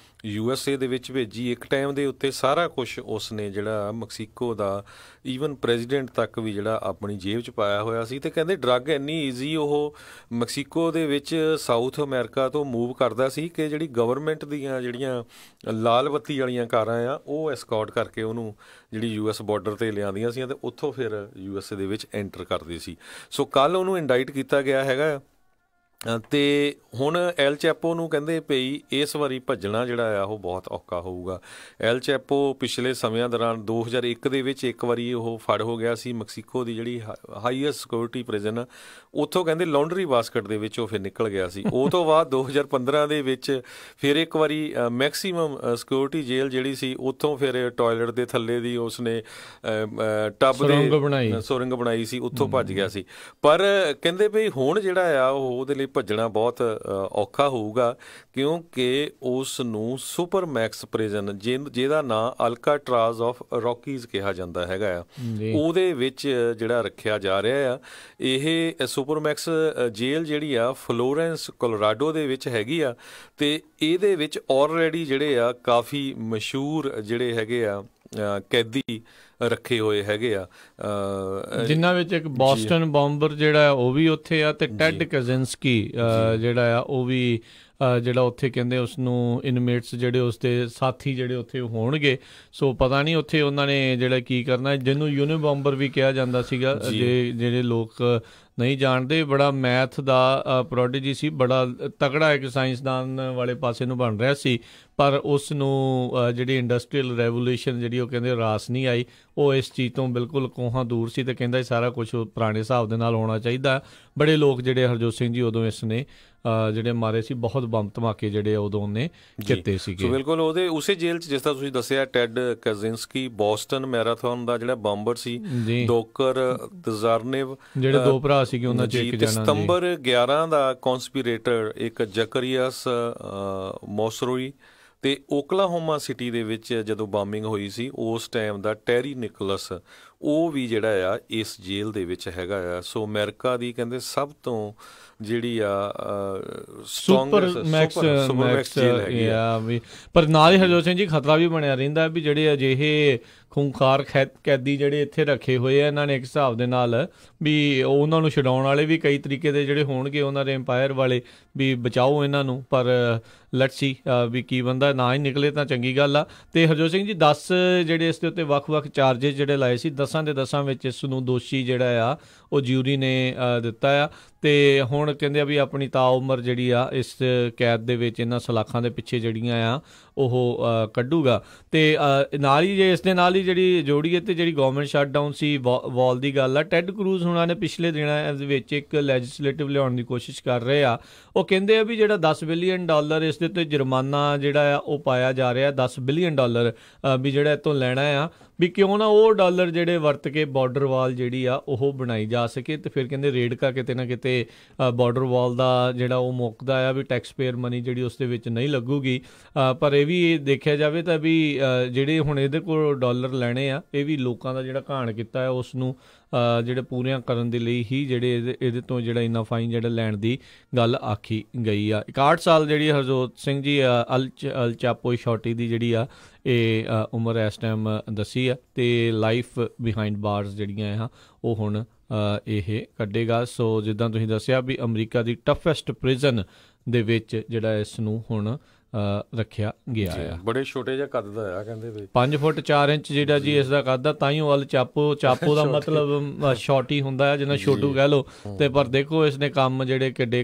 USA ਦੇ ਵਿੱਚ ਭੇਜੀ ਇੱਕ ਟਾਈਮ ਦੇ ਉੱਤੇ, ਸਾਰਾ ਕੁਛ ਉਸ ਨੇ ਜਿਹੜਾ ਮੈਕਸੀਕੋ ਦਾ ਈਵਨ ਪ੍ਰੈਜ਼ੀਡੈਂਟ ਤੱਕ ਵੀ ਜਿਹੜਾ ਆਪਣੀ ਜੇਬ 'ਚ ਪਾਇਆ ਹੋਇਆ ਸੀ। ਅਤੇ ਕਹਿੰਦੇ ਡਰੱਗ ਇੰਨੀ ਈਜ਼ੀ ਉਹ ਮੈਕਸੀਕੋ ਦੇ ਵਿੱਚ ਸਾਊਥ ਅਮਰੀਕਾ ਤੋਂ ਮੂਵ ਕਰਦਾ ਸੀ ਕਿ ਜਿਹੜੀ ਗਵਰਨਮੈਂਟ ਦੀਆਂ ਜਿਹੜੀਆਂ ਲਾਲ ਬੱਤੀ ਵਾਲੀਆਂ ਕਾਰਾਂ ਆ ਉਹ ਐਸਕੌਰਟ ਕਰਕੇ ਉਹਨੂੰ ਜਿਹੜੀ US ਬਾਰਡਰ 'ਤੇ ਲਿਆਉਂਦੀਆਂ ਸੀ ਅਤੇ ਉੱਥੋਂ ਫਿਰ USA ਦੇ ਵਿੱਚ ਐਂਟਰ ਕਰਦੀ ਸੀ। ਸੋ ਕੱਲ੍ਹ ਉਹਨੂੰ ਇੰਡਾਈਟ ਕੀਤਾ ਗਿਆ ਹੈਗਾ, ਅਤੇ ਹੁਣ ਐਲ ਚੈਪੋ ਨੂੰ ਕਹਿੰਦੇ ਪਈ ਇਸ ਵਾਰੀ ਭੱਜਣਾ ਜਿਹੜਾ ਆ ਉਹ ਬਹੁਤ ਔਖਾ ਹੋਊਗਾ। ਐਲ ਚੈਪੋ ਪਿਛਲੇ ਸਮਿਆਂ ਦੌਰਾਨ 2001 ਦੇ ਵਿੱਚ ਇੱਕ ਵਾਰੀ ਉਹ ਫੜ ਹੋ ਗਿਆ ਸੀ ਮੈਕਸੀਕੋ ਦੀ ਜਿਹੜੀ ਹਾਈਐਸਟ ਸਿਕਿਉਰਿਟੀ ਪ੍ਰਿਜ਼ਨ, ਉੱਥੋਂ ਕਹਿੰਦੇ ਲਾਂਡਰੀ ਬਾਸਕਟ ਦੇ ਵਿੱਚ ਉਹ ਫਿਰ ਨਿਕਲ ਗਿਆ ਸੀ। ਉਹ ਤੋਂ ਬਾਅਦ 2015 ਦੇ ਵਿੱਚ ਫਿਰ ਇੱਕ ਵਾਰੀ ਮੈਕਸੀਮਮ ਸਿਕਿਉਰਿਟੀ ਜੇਲ੍ਹ ਜਿਹੜੀ ਸੀ ਉੱਥੋਂ ਫਿਰ ਟੋਇਲਟ ਦੇ ਥੱਲੇ ਦੀ ਉਸਨੇ ਟੱਬ ਦੇ ਸੁਰੰਗ ਬਣਾਈ ਸੀ, ਉੱਥੋਂ ਭੱਜ ਗਿਆ ਸੀ। ਪਰ ਕਹਿੰਦੇ ਵੀ ਹੁਣ ਜਿਹੜਾ ਆ ਉਹ ਉਹਦੇ ਲਈ ਭੱਜਣਾ ਬਹੁਤ ਔਖਾ ਹੋਊਗਾ, ਕਿਉਂਕਿ ਉਸ ਨੂੰ ਸੁਪਰ ਮੈਕਸ ਪ੍ਰਿਜ਼ਨ ਜਿਹਦਾ ਨਾਂ ਅਲਕਾਟਰਾਜ਼ ਆਫ ਰੌਕੀਜ਼ ਕਿਹਾ ਜਾਂਦਾ ਹੈਗਾ ਆ, ਉਹਦੇ ਵਿੱਚ ਜਿਹੜਾ ਰੱਖਿਆ ਜਾ ਰਿਹਾ ਆ। ਇਹ ਸੁਪਰ ਮੈਕਸ ਜੇਲ੍ਹ ਜਿਹੜੀ ਆ ਫਲੋਰੈਂਸ ਕੋਲੋਰਾਡੋ ਦੇ ਵਿੱਚ ਹੈਗੀ ਆ, ਅਤੇ ਇਹਦੇ ਵਿੱਚ ਆਲਰੇਡੀ ਜਿਹੜੇ ਆ ਕਾਫੀ ਮਸ਼ਹੂਰ ਜਿਹੜੇ ਹੈਗੇ ਆ ਕੈਦੀ ਰੱਖੇ ਹੋਏ ਹੈਗੇ ਆ, ਜਿਨ੍ਹਾਂ ਵਿੱਚ ਇੱਕ ਬੋਸਟਨ ਬੰਬਰ ਜਿਹੜਾ ਉਹ ਵੀ ਉੱਥੇ ਆ, ਅਤੇ ਟੈਡ ਕਜ਼ਿੰਸਕੀ ਜਿਹੜਾ ਆ ਉਹ ਵੀ ਜਿਹੜਾ ਉੱਥੇ ਕਹਿੰਦੇ ਉਸ ਨੂੰ ਇਨਮੇਟਸ ਜਿਹੜੇ ਉਸਦੇ ਸਾਥੀ ਜਿਹੜੇ ਉੱਥੇ ਹੋਣਗੇ। ਸੋ ਪਤਾ ਨਹੀਂ ਉੱਥੇ ਉਹਨਾਂ ਨੇ ਜਿਹੜਾ ਕੀ ਕਰਨਾ, ਜਿਹਨੂੰ ਯੂਨੀਬੰਬਰ ਵੀ ਕਿਹਾ ਜਾਂਦਾ ਸੀਗਾ। ਜਿਹੜੇ ਲੋਕ ਨਹੀਂ ਜਾਣਦੇ, ਬੜਾ ਮੈਥ ਦਾ ਪ੍ਰੋਡਿਜੀ ਸੀ, ਬੜਾ ਤਕੜਾ ਇੱਕ ਸਾਇੰਸਦਾਨ ਵਾਲੇ ਪਾਸੇ ਨੂੰ ਬਣ ਰਿਹਾ ਸੀ, ਪਰ ਉਸ ਨੂੰ ਜਿਹੜੀ ਇੰਡਸਟਰੀਅਲ ਰੈਵੋਲੂਸ਼ਨ ਜਿਹੜੀ ਉਹ ਕਹਿੰਦੇ ਰਾਸ ਨਹੀਂ ਆਈ, ਉਹ ਇਸ ਚੀਜ਼ ਤੋਂ ਬਿਲਕੁਲ ਕੋਹਾਂ ਦੂਰ ਸੀ, ਅਤੇ ਕਹਿੰਦਾ ਸਾਰਾ ਕੁਛ ਪੁਰਾਣੇ ਹਿਸਾਬ ਦੇ ਨਾਲ ਹੋਣਾ ਚਾਹੀਦਾ। ਬੜੇ ਲੋਕ ਜਿਹੜੇ ਹਰਜੋਤ ਸਿੰਘ ਜੀ ਉਦੋਂ ਇਸ ਨੇ ਜਿਹੜੇ ਮਾਰੇ ਸੀ, ਬਹੁਤ ਬੰਬ ਧਮਾਕੇ ਜਿਹੜੇ ਉਦੋਂ ਉਹਨੇ ਕੀਤੇ ਸੀਗੇ। ਬਿਲਕੁਲ, ਉਹਦੇ ਉਸੇ ਜੇਲ੍ਹ 'ਚ ਜਿਸ ਤਰ੍ਹਾਂ ਤੁਸੀਂ ਦੱਸਿਆ ਟੈਡ ਕਜ਼ਿੰਸਕੀ ਬੋਸਟਨ ਮੈਰਾਥਨ ਦਾ ਜਿਹੜਾ ਬੰਬਰ ਸੀ, ਡੋਕਰ ਤਜ਼ਾਰਨੇਵ ਜਿਹੜੇ ਦੋ ਭਰਾ ਸੀਗੇ ਉਹਨਾਂ 'ਚ ਇੱਕ ਜਣਾ। ਸਤੰਬਰ 11 ਦਾ ਕੌਂਸਪੀਰੇਟਰ ਇੱਕ ਜ਼ਕਰੀਆਸ ਮੋਸਰੋਈ, ਤੇ ਓਕਲਾਹੋਮਾ ਸਿਟੀ ਦੇ ਵਿੱਚ ਜਦੋਂ ਬੰਬਿੰਗ ਹੋਈ ਸੀ ਉਸ ਟਾਈਮ ਦਾ ਟੈਰੀ ਨਿਕੋਲਸ ਉਹ ਵੀ ਜਿਹੜਾ ਆ ਇਸ ਜੇਲ੍ਹ ਦੇ ਵਿੱਚ ਹੈਗਾ ਆ। ਸੋ ਅਮਰੀਕਾ ਦੀ ਕਹਿੰਦੇ ਸਭ ਤੋਂ ਜਿਹੜੀ ਆ ਸੁਪਰਮੈਕਸ ਜੇਲ੍ਹ ਹੈਗੀ ਆ ਵੀ। ਪਰ ਨਾਲ ਹੀ ਹਰਜੋਤ ਸਿੰਘ ਜੀ ਖਤਰਾ ਵੀ ਬਣਿਆ ਰਹਿੰਦਾ ਵੀ ਜਿਹੜੇ ਅਜਿਹੇ ਖੂੰਖਾਰ ਕੈਦੀ ਜਿਹੜੇ ਇੱਥੇ ਰੱਖੇ ਹੋਏ ਆ ਇਹਨਾਂ ਨੇ ਇੱਕ ਹਿਸਾਬ ਦੇ ਨਾਲ ਵੀ ਉਹਨਾਂ ਨੂੰ ਛਡਾਉਣ ਵਾਲੇ ਵੀ ਕਈ ਤਰੀਕੇ ਦੇ ਜਿਹੜੇ ਹੋਣਗੇ ਉਹਨਾਂ ਦੇ ਐਮਪਾਇਰ ਵਾਲੇ ਵੀ ਬਚਾਓ ਇਹਨਾਂ ਨੂੰ। ਪਰ ਲੈਟਸ ਸੀ ਵੀ ਕੀ ਬੰਦਾ ਨਾ ਹੀ ਨਿਕਲੇ ਤਾਂ ਚੰਗੀ ਗੱਲ ਆ। ਤੇ ਹਰਜੋਤ ਸਿੰਘ ਜੀ 10 ਜਿਹੜੇ ਇਸ ਦੇ ਉੱਤੇ ਵੱਖ-ਵੱਖ ਚਾਰਜਿਸ ਜਿਹੜੇ ਲਾਏ ਸੀ 10 ਦੇ 10 ਵਿੱਚ ਇਸ ਨੂੰ ਦੋਸ਼ੀ ਜਿਹੜਾ ਆ ਉਹ ਜਿਊਰੀ ਨੇ ਦਿੱਤਾ ਆ। ਤੇ ਹੁਣ ਕਹਿੰਦੇ ਆ ਵੀ ਆਪਣੀ ਤਾਉਮਰ ਜਿਹੜੀ ਆ ਇਸ ਕੈਦ ਦੇ ਵਿੱਚ ਇਹਨਾਂ ਸਲਾਖਾਂ ਦੇ ਪਿੱਛੇ ਜਿਹੜੀਆਂ ਆ ਉਹ ਕੱਢੂਗਾ। ਤੇ ਨਾਲ ਹੀ ਜੇ ਇਸ ਦੇ ਨਾਲ ਹੀ ਜਿਹੜੀ ਜੋੜੀਏ ਤੇ ਜਿਹੜੀ ਗਵਰਨਮੈਂਟ ਸ਼ਟਡਾਊਨ ਸੀ ਵਾਲ ਦੀ ਗੱਲ ਆ, ਟੈਡ ਕਰੂਜ਼ ਹੁਣਾਂ ਨੇ ਪਿਛਲੇ ਦਿਨਾਂ ਦੇ ਵਿੱਚ ਇੱਕ ਲੈਜਿਸਲੇਟਿਵ ਲਿਆਉਣ ਦੀ ਕੋਸ਼ਿਸ਼ ਕਰ ਰਹੇ ਆ। ਉਹ ਕਹਿੰਦੇ ਆ ਵੀ ਜਿਹੜਾ $10 ਬਿਲੀਅਨ ਇਸ ਦੇ ਉੱਤੇ ਜੁਰਮਾਨਾ ਜਿਹੜਾ ਆ ਉਹ ਪਾਇਆ ਜਾ ਰਿਹਾ $10 ਬਿਲੀਅਨ ਵੀ ਜਿਹੜਾ ਇਹ ਤੋਂ ਲੈਣਾ ਆ ਵੀ ਕਿਉਂ ਨਾ ਉਹ ਡਾਲਰ ਜਿਹੜੇ ਵਰਤ ਕੇ ਬਾਰਡਰ ਵਾਲ ਜਿਹੜੀ ਆ ਉਹ ਬਣਾਈ ਜਾ ਸਕੇ। ਤੇ ਫਿਰ ਕਹਿੰਦੇ ਰੇਡਕਾ ਕਿਤੇ ਨਾ ਕਿਤੇ ਬਾਰਡਰ ਵਾਲ ਦਾ ਜਿਹੜਾ ਉਹ ਮੁੱਕਦਾ ਆ ਵੀ ਟੈਕਸ ਪੇਅਰ ਮਨੀ ਜਿਹੜੀ ਉਸ ਦੇ ਵਿੱਚ ਨਹੀਂ ਲੱਗੂਗੀ। ਪਰ ਇਹ ਵੀ ਦੇਖਿਆ ਜਾਵੇ ਤਾਂ ਵੀ ਜਿਹੜੇ ਹੁਣ ਇਹਦੇ ਕੋਲ ਡਾਲਰ ਲੈਣੇ ਆ ਇਹ ਵੀ ਲੋਕਾਂ ਦਾ ਜਿਹੜਾ ਘਾਣ ਕੀਤਾ ਹੈ ਉਸ ਨੂੰ ਜਿਹੜੇ ਪੂਰੀਆਂ ਕਰਨ ਦੇ ਲਈ ਹੀ ਜਿਹੜੇ ਇਹਦੇ ਤੋਂ ਜਿਹੜਾ ਇੰਨਾ ਫਾਈਨ ਜਿਹੜਾ ਲੈਣ ਦੀ ਗੱਲ ਆਖੀ ਗਈ ਆ। 61 ਸਾਲ ਜਿਹੜੀ ਹਰਜੋਤ ਸਿੰਘ ਜੀ ਅਲ ਚਾਪੋ ਸ਼ੌਟੀ ਦੀ ਜਿਹੜੀ ਆ ਇਹ ਉਮਰ ਇਸ ਟਾਈਮ ਦੱਸੀ ਆ। ਤੇ ਲਾਈਫ ਬਿਹਾਈਂਡ ਬਾਰਸ ਜਿਹੜੀਆਂ ਆ ਉਹ ਹੁਣ ਇਹ ਕੱਢੇਗਾ। ਸੋ ਜਿੱਦਾਂ ਤੁਸੀਂ ਦੱਸਿਆ ਵੀ ਅਮਰੀਕਾ ਦੀ ਟਫੈਸਟ ਪ੍ਰਿਜ਼ਨ ਦੇ ਵਿੱਚ ਜਿਹੜਾ ਇਸ ਨੂੰ ਹੁਣ ਰੱਖਿਆ ਗਿਆ ਆ। ਬੜੇ ਛੋਟੇ ਜਿਹੇ ਕੱਦ ਦਾ ਆ ਕਹਿੰਦੇ 5 ਫੁੱਟ 4 ਇੰਚ ਜਿਹੜਾ ਜੀ ਇਸ ਦਾ ਕੱਦ ਆ। ਤਾਂ ਹੀ ਉਹ ਚਾਪੋ ਦਾ ਮਤਲਬ ਸ਼ਾਰਟੀ ਹੁੰਦਾ ਹੈ ਜਿਹਨਾਂ ਛੋਟੂ ਕਹਿ ਲਓ। ਤੇ ਪਰ ਦੇਖੋ ਇਸਨੇ ਕੰਮ ਜਿਹੜੇ ਕਿੱਡੇ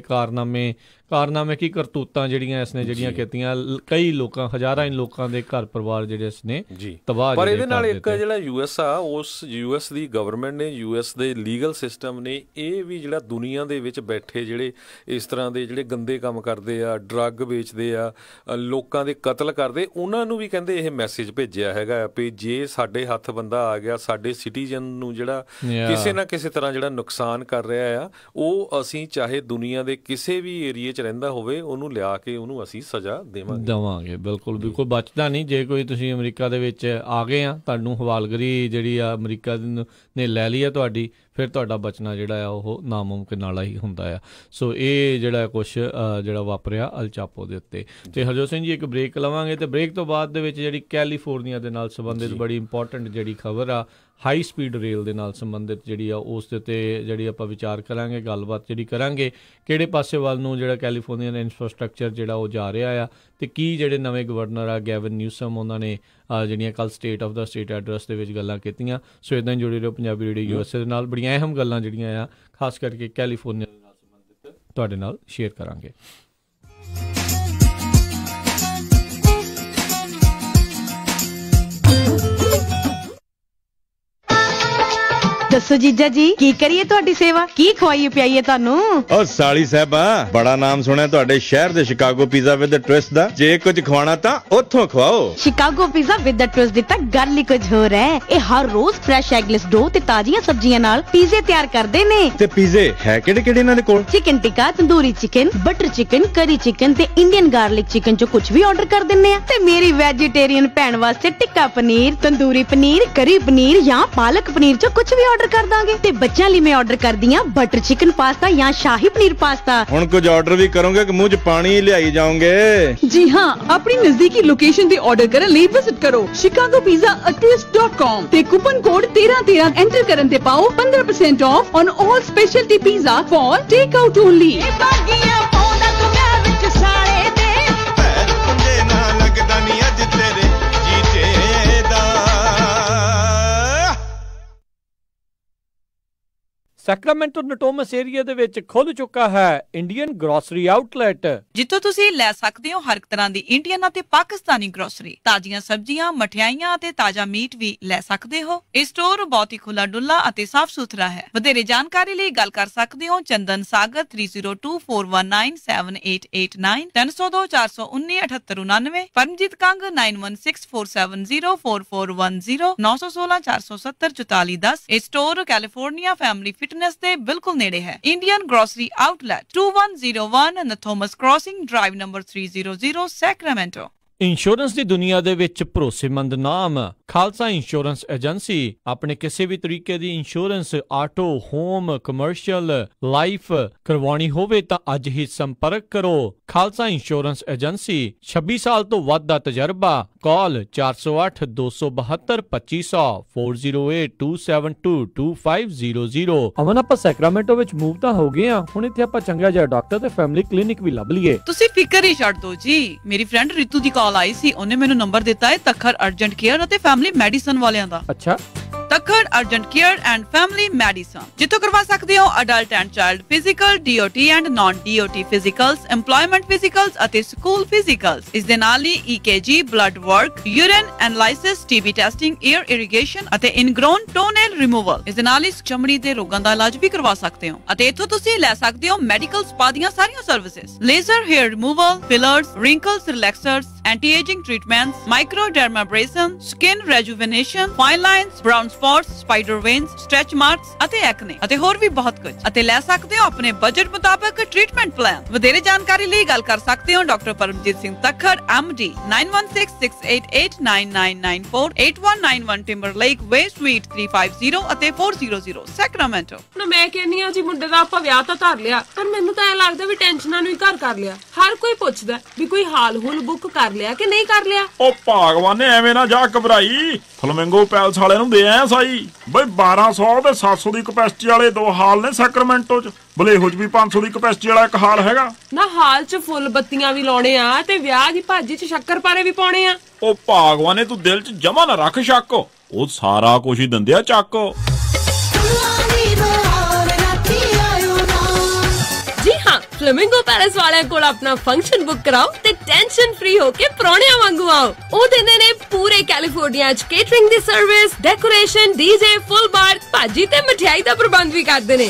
ਕਾਰਨਾਮੇ ਕੀ ਕਰਤੂਤਾਂ ਜਿਹੜੀਆਂ ਇਸਨੇ ਜਿਹੜੀਆਂ ਕੀਤੀਆਂ ਕਈ ਲੋਕਾਂ ਹਜ਼ਾਰਾਂ ਹੀ ਲੋਕਾਂ ਦੇ ਘਰ ਪਰਿਵਾਰ ਜਿਹੜੇ ਇਸਨੇ ਤਬਾਹ। ਪਰ ਇਹਦੇ ਨਾਲ ਇੱਕ ਜਿਹੜਾ ਯੂਐਸ ਆ ਉਸ ਯੂਐਸ ਦੀ ਗਵਰਨਮੈਂਟ ਨੇ ਯੂਐਸ ਦੇ ਲੀਗਲ ਸਿਸਟਮ ਨੇ ਇਹ ਵੀ ਜਿਹੜਾ ਦੁਨੀਆ ਦੇ ਵਿੱਚ ਬੈਠੇ ਜਿਹੜੇ ਇਸ ਤਰ੍ਹਾਂ ਦੇ ਜਿਹੜੇ ਗੰਦੇ ਕੰਮ ਕਰਦੇ ਆ ਡਰੱਗ ਵੇਚਦੇ ਆ ਲੋਕਾਂ ਦੇ ਕਤਲ ਕਰਦੇ ਉਹਨਾਂ ਨੂੰ ਵੀ ਕਹਿੰਦੇ ਇਹ ਮੈਸੇਜ ਭੇਜਿਆ ਹੈਗਾ ਵੀ ਜੇ ਸਾਡੇ ਹੱਥ ਬੰਦਾ ਆ ਗਿਆ ਸਾਡੇ ਸਿਟੀਜ਼ਨ ਨੂੰ ਜਿਹੜਾ ਕਿਸੇ ਨਾ ਕਿਸੇ ਤਰ੍ਹਾਂ ਜਿਹੜਾ ਨੁਕਸਾਨ ਕਰ ਰਿਹਾ ਆ ਉਹ ਅਸੀਂ ਚਾਹੇ ਦੁਨੀਆ ਦੇ ਕਿਸੇ ਵੀ ਏਰੀਏ ਰਹਿੰਦਾ ਹੋਵੇ ਉਹਨੂੰ ਲਿਆ ਕੇ ਉਹਨੂੰ ਅਸੀਂ ਸਜ਼ਾ ਦੇਵਾਂਗੇ। ਬਿਲਕੁਲ ਬਚਦਾ ਨਹੀਂ। ਜੇ ਕੋਈ ਤੁਸੀਂ ਅਮਰੀਕਾ ਦੇ ਵਿੱਚ ਆ ਗਏ ਆ ਤੁਹਾਨੂੰ ਹਵਾਲਗਰੀ ਜਿਹੜੀ ਆ ਅਮਰੀਕਾ ਨੇ ਲੈ ਲਈ ਆ ਤੁਹਾਡੀ ਫਿਰ ਤੁਹਾਡਾ ਬਚਣਾ ਜਿਹੜਾ ਆ ਉਹ ਨਾਮੁਮਕਿਨ ਵਾਲਾ ਹੀ ਹੁੰਦਾ ਆ। ਸੋ ਇਹ ਜਿਹੜਾ ਕੁਛ ਜਿਹੜਾ ਵਾਪਰਿਆ ਅਲ ਚਾਪੋ ਦੇ ਉੱਤੇ। ਤੇ ਹਰਜੋਤ ਸਿੰਘ ਜੀ ਇੱਕ ਬ੍ਰੇਕ ਲਵਾਂਗੇ ਤੇ ਬ੍ਰੇਕ ਤੋਂ ਬਾਅਦ ਦੇ ਵਿੱਚ ਜਿਹੜੀ ਕੈਲੀਫੋਰਨੀਆ ਦੇ ਨਾਲ ਸੰਬੰਧਿਤ ਬੜੀ ਇੰਪੋਰਟੈਂਟ ਜਿਹੜੀ ਖਬਰ ਆ ਹਾਈ ਸਪੀਡ ਰੇਲ ਦੇ ਨਾਲ ਸੰਬੰਧਿਤ ਜਿਹੜੀ ਆ ਉਸ ਦੇ ਉੱਤੇ ਜਿਹੜੀ ਆਪਾਂ ਵਿਚਾਰ ਕਰਾਂਗੇ ਗੱਲਬਾਤ ਜਿਹੜੀ ਕਰਾਂਗੇ ਕਿਹੜੇ ਪਾਸੇ ਵੱਲ ਨੂੰ ਜਿਹੜਾ ਕੈਲੀਫੋਰਨੀਆ ਦਾ ਇਨਫਰਾਸਟਰਕਚਰ ਜਿਹੜਾ ਉਹ ਜਾ ਰਿਹਾ ਆ ਤੇ ਕੀ ਜਿਹੜੇ ਨਵੇਂ ਗਵਰਨਰ ਆ ਗੈਵਨ ਨਿਊਸਮ ਉਹਨਾਂ ਨੇ ਜਿਹੜੀਆਂ ਕੱਲ੍ਹ state of the state address ਦੇ ਵਿੱਚ ਗੱਲਾਂ ਕੀਤੀਆਂ। ਸੋ ਇੱਦਾਂ ਹੀ ਜੁੜੇ ਰਹੋ ਪੰਜਾਬੀ ਰੇਡੀਓ USA ਦੇ ਨਾਲ। ਬੜੀਆਂ ਅਹਿਮ ਗੱਲਾਂ ਜਿਹੜੀਆਂ ਆ ਖਾਸ ਕਰਕੇ ਕੈਲੀਫੋਰਨੀਆ ਦੇ ਨਾਲ ਸੰਬੰਧਿਤ ਤੁਹਾਡੇ ਨਾਲ ਸ਼ੇਅਰ ਕਰਾਂਗੇ। ਦੱਸੋ ਜੀਜਾ ਜੀ ਕੀ ਕਰੀਏ ਤੁਹਾਡੀ ਸੇਵਾ ਕੀ ਖਵਾਈਏ ਪਿਆਈਏ ਤੁਹਾਨੂੰ। ਓ ਸਾਲੀ ਸਾਹਿਬਾ ਬੜਾ ਨਾਮ ਸੁਣਿਆ ਤੁਹਾਡੇ ਸ਼ਹਿਰ ਦੇ ਸ਼ਿਕਾਗੋ ਪੀਜ਼ਾ ਵਿਦ ਟਵਿਸਟ ਦਾ। ਜੇ ਕੁਝ ਖਵਾਣਾ ਤਾਂ ਉੱਥੋਂ ਖਵਾਓ। ਸ਼ਿਕਾਗੋ ਪੀਜ਼ਾ ਵਿਦ ਟਵਿਸਟ ਦੀ ਤਾਂ ਗੱਲ ਹੀ ਕੁਝ ਹੋਰ ਹੈ। ਇਹ ਹਰ ਰੋਜ਼ ਫਰੈਸ਼ ਐਗਲੈਸ ਡੋ ਤੇ ਤਾਜ਼ੀਆਂ ਸਬਜ਼ੀਆਂ ਨਾਲ ਪੀਜ਼ੇ ਤਿਆਰ ਕਰਦੇ ਨੇ। ਤੇ ਪੀਜ਼ੇ ਹੈ ਕਿਹੜੇ ਇਹਨਾਂ ਦੇ ਕੋਲ? ਚਿਕਨ ਟਿੱਕਾ ਤੰਦੂਰੀ ਚਿਕਨ ਬਟਰ ਚਿਕਨ ਕਰੀ ਚਿਕਨ ਤੇ ਇੰਡੀਅਨ ਗਾਰਲਿਕ ਚਿਕਨ ਚੋਂ ਕੁਝ ਵੀ ਆਰਡਰ ਕਰ ਦਿੰਨੇ ਆ। ਤੇ ਮੇਰੀ ਵੈਜੀਟੇਰੀਅਨ ਭੈਣ ਵਾਸਤੇ ਟਿੱਕਾ ਪਨੀਰ ਤੰਦੂਰੀ ਪਨੀਰ ਕਰੀ ਪਨੀਰ ਜਾਂ ਪਾਲਕ ਪਨੀਰ ਚੋਂ ਕੁਝ ਵੀ ਆਰਡਰ ਕਰ ਦਾਂਗੇ। ਤੇ ਬੱਚਿਆਂ ਲਈ ਮੈਂ ਆਰਡਰ ਕਰਦੀ ਆ ਬਟਰ ਚਿਕਨ ਪਾਸਤਾ ਜਾਂ ਸ਼ਾਹੀ ਪਨੀਰ ਪਾਸਤਾ। ਹੁਣ ਕੁਝ ਆਰਡਰ ਵੀ ਕਰੋਗੇ ਕਿ ਮੂੰਹ 'ਚ ਪਾਣੀ ਲਿਆਈ ਜਾਓਗੇ? ਜੀ ਹਾਂ ਆਪਣੀ ਨਜ਼ਦੀਕੀ ਲੋਕੇਸ਼ਨ ਤੇ ਆਰਡਰ ਕਰਨ ਲਈ ਵਿਜ਼ਿਟ ਕਰੋ chicagopizza@twist.com ਤੇ ਕੂਪਨ ਕੋਡ 1313 ਐਂਟਰ ਕਰਨ ਤੇ ਪਾਓ 15% off on all specialty pizza for take out only. Sacramento Natomas area ਦੇ ਵਿੱਚ ਖੁੱਲ ਚੁੱਕਾ ਹੈ ਇੰਡੀਅਨ ਗਰੋਸਰੀ ਆਊਟਲੈਟ ਜਿੱਥੋਂ ਤੁਸੀਂ ਲੈ ਸਕਦੇ ਹੋ ਹਰ ਤਰ੍ਹਾਂ ਦੀ ਇੰਡੀਅਨ ਅਤੇ ਪਾਕਿਸਤਾਨੀ ਗਰੋਸਰੀ ਤਾਜ਼ੀਆਂ ਸਬਜ਼ੀਆਂ ਮਠਿਆਈਆਂ ਅਤੇ ਤਾਜ਼ਾ ਮੀਟ ਵੀ ਲੈ ਸਕਦੇ ਹੋ। ਇਹ ਸਟੋਰ ਬਹੁਤ ਹੀ ਖੁੱਲਾ ਡੁੱਲਾ ਅਤੇ ਸਾਫ਼ ਸੁਥਰਾ ਹੈ। ਵਧੇਰੇ ਜਾਣਕਾਰੀ ਲਈ ਗੱਲ ਕਰ ਸਕਦੇ ਹੋ ਚੰਦਨ ਸਾਗਰ 3024197889 302 419 7899 ਪਰਮਜੀਤ ਕੰਗ 9164704410 916 470 4410। ਇਹ ਸਟੋਰ ਕੈਲੀਫੋਰਨੀਆ ਫੈਮਿਲੀ ਫਿਟਨੈਸ ਦੇ ਬਿਲਕੁਲ ਨੇੜੇ ਹੈ। Indian grocery outlet 2101 Natomas crossing drive number 300 Sacramento. Insurance ਦੀ ਦੁਨੀਆ ਦੇ ਵਿੱਚ ਭਰੋਸੇਮੰਦ ਨਾਮ ਖਾਲਸਾ ਇੰਸ਼ੋਰੈਂਸ ਏਜੰਸੀ। ਆਪਣੇ ਕਿਸੇ ਵੀ ਤਰੀਕੇ ਦੀ insurance auto, home, commercial, life ਕਰਵਾਉਣੀ ਹੋਵੇ ਤਾਂ ਅੱਜ ਹੀ ਸੰਪਰਕ ਕਰੋ। ਖਾਲਸਾ ਇੰਸ਼ੋਰੈਂਸ ਏਜੰਸੀ, 26 ਸਾਲ ਤੋਂ ਵੱਧ ਦਾ ਤਜਰਬਾ। ਕਾਲ 408 272 2500 4082722500। ਅਮਨ, ਆਪਾਂ ਸੈਕਰਾਮੈਂਟੋ ਵਿੱਚ ਮੂਵ ਤਾਂ ਹੋ ਗਏ ਆ, ਹੁਣ ਇੱਥੇ ਆਪਾਂ ਚੰਗਾ ਜਿਹਾ ਡਾਕਟਰ ਤੇ ਫੈਮਿਲੀ ਕਲੀਨਿਕ ਵੀ ਲੱਭ ਲਈਏ। ਤੁਸੀਂ ਫਿਕਰ ਹੀ ਛੱਡ ਦਿਓ ਜੀ। ਮੇਰੀ ਫਰੈਂਡ ਰਿਤੂ ਦੀ ਕਾਲ ਆਈ ਸੀ, ਉਹਨੇ ਮੈਨੂੰ ਨੰਬਰ ਦਿੱਤਾ ਹੈ ਤੱਖਰ ਅਰਜੈਂਟ ਕੇਅਰ ਅਤੇ ਫੈਮਿਲੀ ਮੈਡੀਸਨ ਵਾਲਿਆਂ ਦਾ। ਅੱਛਾ, Takhar urgent care and family medicine, ਜਿੱਥੋਂ ਕਰਵਾ ਸਕਦੇ ਹੋ adult and child physical, DOT and naan DOT ਫਿਜ਼ੀਕਲਸ, EMPLOYMENT ਫਿਜ਼ੀਕਲਸ ਅਤੇ ਸਕੂਲ ਫਿਜ਼ੀਕਲਸ। ਇਸ ਦੇ ਨਾਲ ਹੀ EKG, blood work, urine analysis, TB testing, year irrigation ਅਤੇ ਇਨਗ੍ਰੋਨ ਟੋਨੇਲ ਰਿਮੂਵਲ। ਇਸ ਦੇ ਨਾਲ ਹੀ ਚਮੜੀ ਦੇ ਰੋਗਾਂ ਦਾ ਇਲਾਜ ਵੀ ਕਰਵਾ ਸਕਦੇ ਹੋ ਅਤੇ ਇੱਥੋਂ ਤੁਸੀਂ ਲੈ ਸਕਦੇ ਹੋ ਮੈਡੀਕਲ ਸਪਾ ਦੀਆਂ ਸਾਰੀਆਂ services, laser hair removal, fillers, wrinkles relaxers, anti ageing treatments, microdermabrasion, skin rejuvenation, fine lines, brown spots, spider veins, stretch marks ਅਤੇ ਐਕਨੇ ਅਤੇ ਹੋਰ ਵੀ ਬਹੁਤ ਕੁਝ। ਅਤੇ ਲੈ ਸਕਦੇ ਹੋ ਆਪਣੇ ਬਜਟ ਮੁਤਾਬਕ ਟ੍ਰੀਟਮੈਂਟ ਪਲਾਨ। ਵਧੇਰੇ ਜਾਣਕਾਰੀ ਲਈ ਗੱਲ ਕਰ ਸਕਦੇ ਹੋ ਡਾਕਟਰ ਪਰਮਜੀਤ ਸਿੰਘ ਤੱਖਰ MD 9166889994 8191 ਟਿੰਬਰਲੇਕ ਵੇ ਸਵੀਟ 350 ਅਤੇ 400 ਸੈਕਰਾਮੈਂਟੋ। ਨਾ ਮੈਂ ਕਹਿੰਨੀ ਆ ਜੀ ਮੁੰਡੇ ਦਾ ਆਪਾਂ ਵਿਆਹ ਤਾਂ ਧਰ ਲਿਆ, ਪਰ ਮੈਨੂੰ ਤਾਂ ਐ ਲੱਗਦਾ ਵੀ ਟੈਨਸ਼ਨਾਂ ਨੂੰ ਹੀ ਘਰ ਕਰ ਲਿਆ। ਹਰ ਕੋਈ ਪੁੱਛਦਾ ਵੀ ਕੋਈ ਹਾਲ ਹੁਲ ਬੁੱਕ ਕਰ ਲਿਆ ਕਿ ਨਹੀਂ ਕਰ ਲਿਆ। ਉਹ ਭਾਗਵਾਨੇ ਐਵੇਂ ਨਾ ਜਾ ਘਬਰਾਈ, ਫਲਮਿੰਗੋ ਪੈਲਸ ਵਾਲਿਆਂ ਨੂੰ ਦੇ ਆਇਆ ਸਾਈ ਬਈ 1200 ਤੇ 700 ਦੀ ਕਪੈਸਿਟੀ ਵਾਲੇ 2 ਹਾਲ ਨੇ ਸੈਕਰਾਮੈਂਟੋ ਚ। ਬਲੇਹੋ ਚ ਵੀ 500 ਦੀ ਕਪੈਸਿਟੀ ਵਾਲਾ 1 ਹਾਲ ਹੈਗਾ। ਨਾ ਹਾਲ ਚ ਫੁੱਲ ਬੱਤੀਆਂ ਵੀ ਲਾਉਣੇ ਆ ਤੇ ਵਿਆਹ ਦੀ ਭਾਜੀ ਚ ਸ਼ੱਕਰ ਪਾਰੇ ਵੀ ਪਾਉਣੇ ਆ। ਉਹ ਭਾਗਵਾਨੇ ਤੂੰ ਦਿਲ ਚ ਜਮਾ ਨਾ ਰੱਖ ਸ਼ੱਕ, ਉਹ ਸਾਰਾ ਕੁਝ ਹੀ ਦਿੰਦੇ ਆ ਚੱਕ। ਜੀ ਹਾਂ, ਫਲੇਮਿੰਗੋ ਪੈਲੇਸ ਵਾਲਿਆਂ ਕੋਲ ਆਪਣਾ ਫੰਕਸ਼ਨ ਬੁੱਕ ਕਰਾਓ ਤੇ ਟੈਨਸ਼ਨ ਫ੍ਰੀ ਹੋ ਕੇ ਪਰੌਣਿਆਂ ਵਾਂਗੂ ਆਓ। ਉਹ ਦਿੰਦੇ ਨੇ ਪੂਰੇ ਕੈਲੀਫੋਰਨੀਆ ਚ ਕੇਟਰਿੰਗ ਦੀ ਸਰਵਿਸ, ਡੈਕੋਰੇਸ਼ਨ, DJ, ਫੁੱਲ ਬਾਰ, ਭਾਜੀ ਤੇ ਮਠਿਆਈ ਦਾ ਪ੍ਰਬੰਧ ਵੀ ਕਰਦੇ ਨੇ।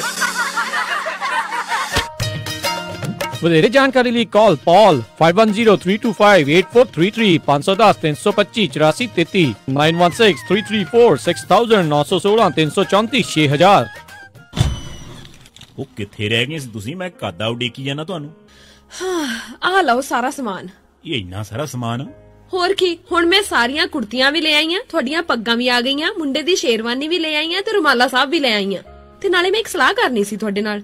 ਵਧੇਰੇ ਜਾਣਕਾਰੀ ਲਈ ਕਾਲ ਪੌਲ 5103258433 510 325 8433 916 334 6000 916 334 6000। ਉਹ ਕਿੱਥੇ ਰਹਿ ਗਏ ਸੀ ਤੁਸੀਂ? ਮੈਂ ਕਾਦਾ ਉਡੀਕੀ ਜਾਣਾ ਤੁਹਾਨੂੰ। ਆ ਲਓ ਸਾਰਾ ਸਮਾਨ। ਇਹ ਇੰਨਾ ਸਾਰਾ ਸਮਾਨ? ਹੋਰ ਕੀ, ਹੁਣ ਮੈਂ ਸਾਰੀਆਂ ਕੁੜਤੀਆਂ ਵੀ ਲੈ ਆਈਆਂ, ਤੁਹਾਡੀਆਂ ਪੱਗਾਂ ਵੀ ਆ ਗਈਆਂ, ਮੁੰਡੇ ਦੀ ਸ਼ੇਰਵਾਨੀ ਵੀ ਲੈ ਆਈਆਂ ਤੇ ਰੁਮਾਲਾ ਸਾਹਿਬ ਵੀ ਲੈ ਆਈਆਂ। ਤੇ ਨਾਲੇ ਮੈਂ ਇੱਕ ਸਲਾਹ ਕਰਨੀ ਸੀ ਤੁਹਾਡੇ ਨਾਲ।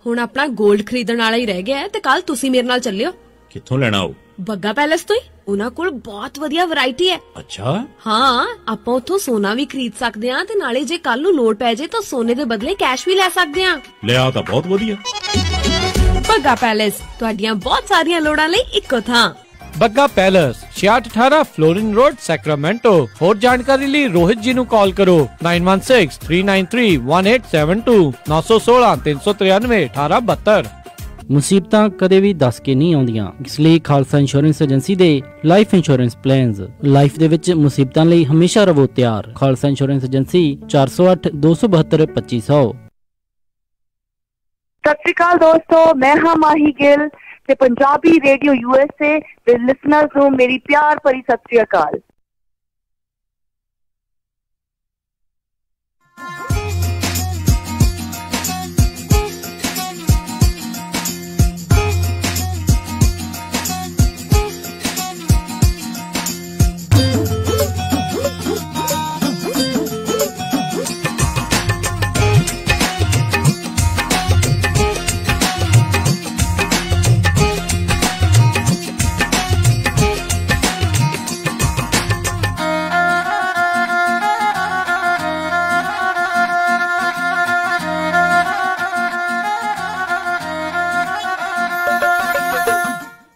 ਹੁਣ ਆਪਣਾ 골ਡ ਖਰੀਦਣ ਵਾਲਾ ਹੀ ਰਹਿ ਗਿਆ ਤੇ ਕੱਲ ਤੁਸੀਂ ਮੇਰੇ ਨਾਲ ਚੱਲਿਓ। ਕਿੱਥੋਂ ਲੈਣਾ ਉਹ? ਬੱਗਾ ਪੈਲੇਸ ਤੋਂ ਹੀ। ਉਹਨਾਂ ਕੋਲ ਬਹੁਤ ਵਧੀਆ ਵੈਰਾਈਟੀ ਹੈ। ਅੱਛਾ, ਹਾਂ, ਆਪਾਂ ਉੱਥੋਂ ਸੋਨਾ ਵੀ ਖਰੀਦ ਸਕਦੇ ਆਂ ਤੇ ਨਾਲੇ ਜੇ ਕੱਲ ਨੂੰ ਲੋੜ ਪੈ ਜੇ ਤਾਂ ਸੋਨੇ ਦੇ ਬਦਲੇ ਕੈਸ਼ ਵੀ ਲੈ ਸਕਦੇ ਆਂ। ਲਿਆ ਤਾਂ ਬਹੁਤ ਵਧੀਆ। ਬੱਗਾ ਪੈਲੇਸ, ਤੁਹਾਡੀਆਂ ਬਹੁਤ ਸਾਰੀਆਂ ਲੋੜਾਂ ਲਈ ਇੱਕੋ ਥਾਂ। Bagga palace, 6618 Florin road, Sacramento. ਹੋਰ ਜਾਣਕਾਰੀ ਲਈ ਰੋਹਿਤ ਜੀ ਨੂੰ ਕਾਲ ਕਰੋ 9163931872 916 393 1872। ਮੁਸੀਬਤਾਂ ਕਦੇ ਵੀ ਦੱਸ ਕੇ ਨਹੀਂ ਆਉਂਦੀਆਂ, ਇਸ ਲਈ ਖਾਲਸਾ ਇੰਸ਼ੋਰੈਂਸ ਏਜੰਸੀ ਦੇ ਲਾਈਫ ਇੰਸ਼ੋਰੈਂਸ ਪਲਾਨਸ ਲਾਈਫ ਦੇ ਵਿੱਚ ਮੁਸੀਬਤਾਂ ਲਈ ਹਮੇਸ਼ਾ ਰਹੋ ਤਿਆਰ। Khalsa insurance agency 408 272 2500। ਸਤਿ ਸ਼੍ਰੀ ਅਕਾਲ ਦੋਸਤੋ, ਮੈਂ ਹਾਂ ਮਾਹੀ ਗਿੱਲ ਤੇ ਪੰਜਾਬੀ ਰੇਡੀਓ USA ਦੇ ਲਿਸਨਰਸ ਨੂੰ ਮੇਰੀ ਪਿਆਰ ਭਰੀ ਸਤਿ ਸ਼੍ਰੀ ਅਕਾਲ।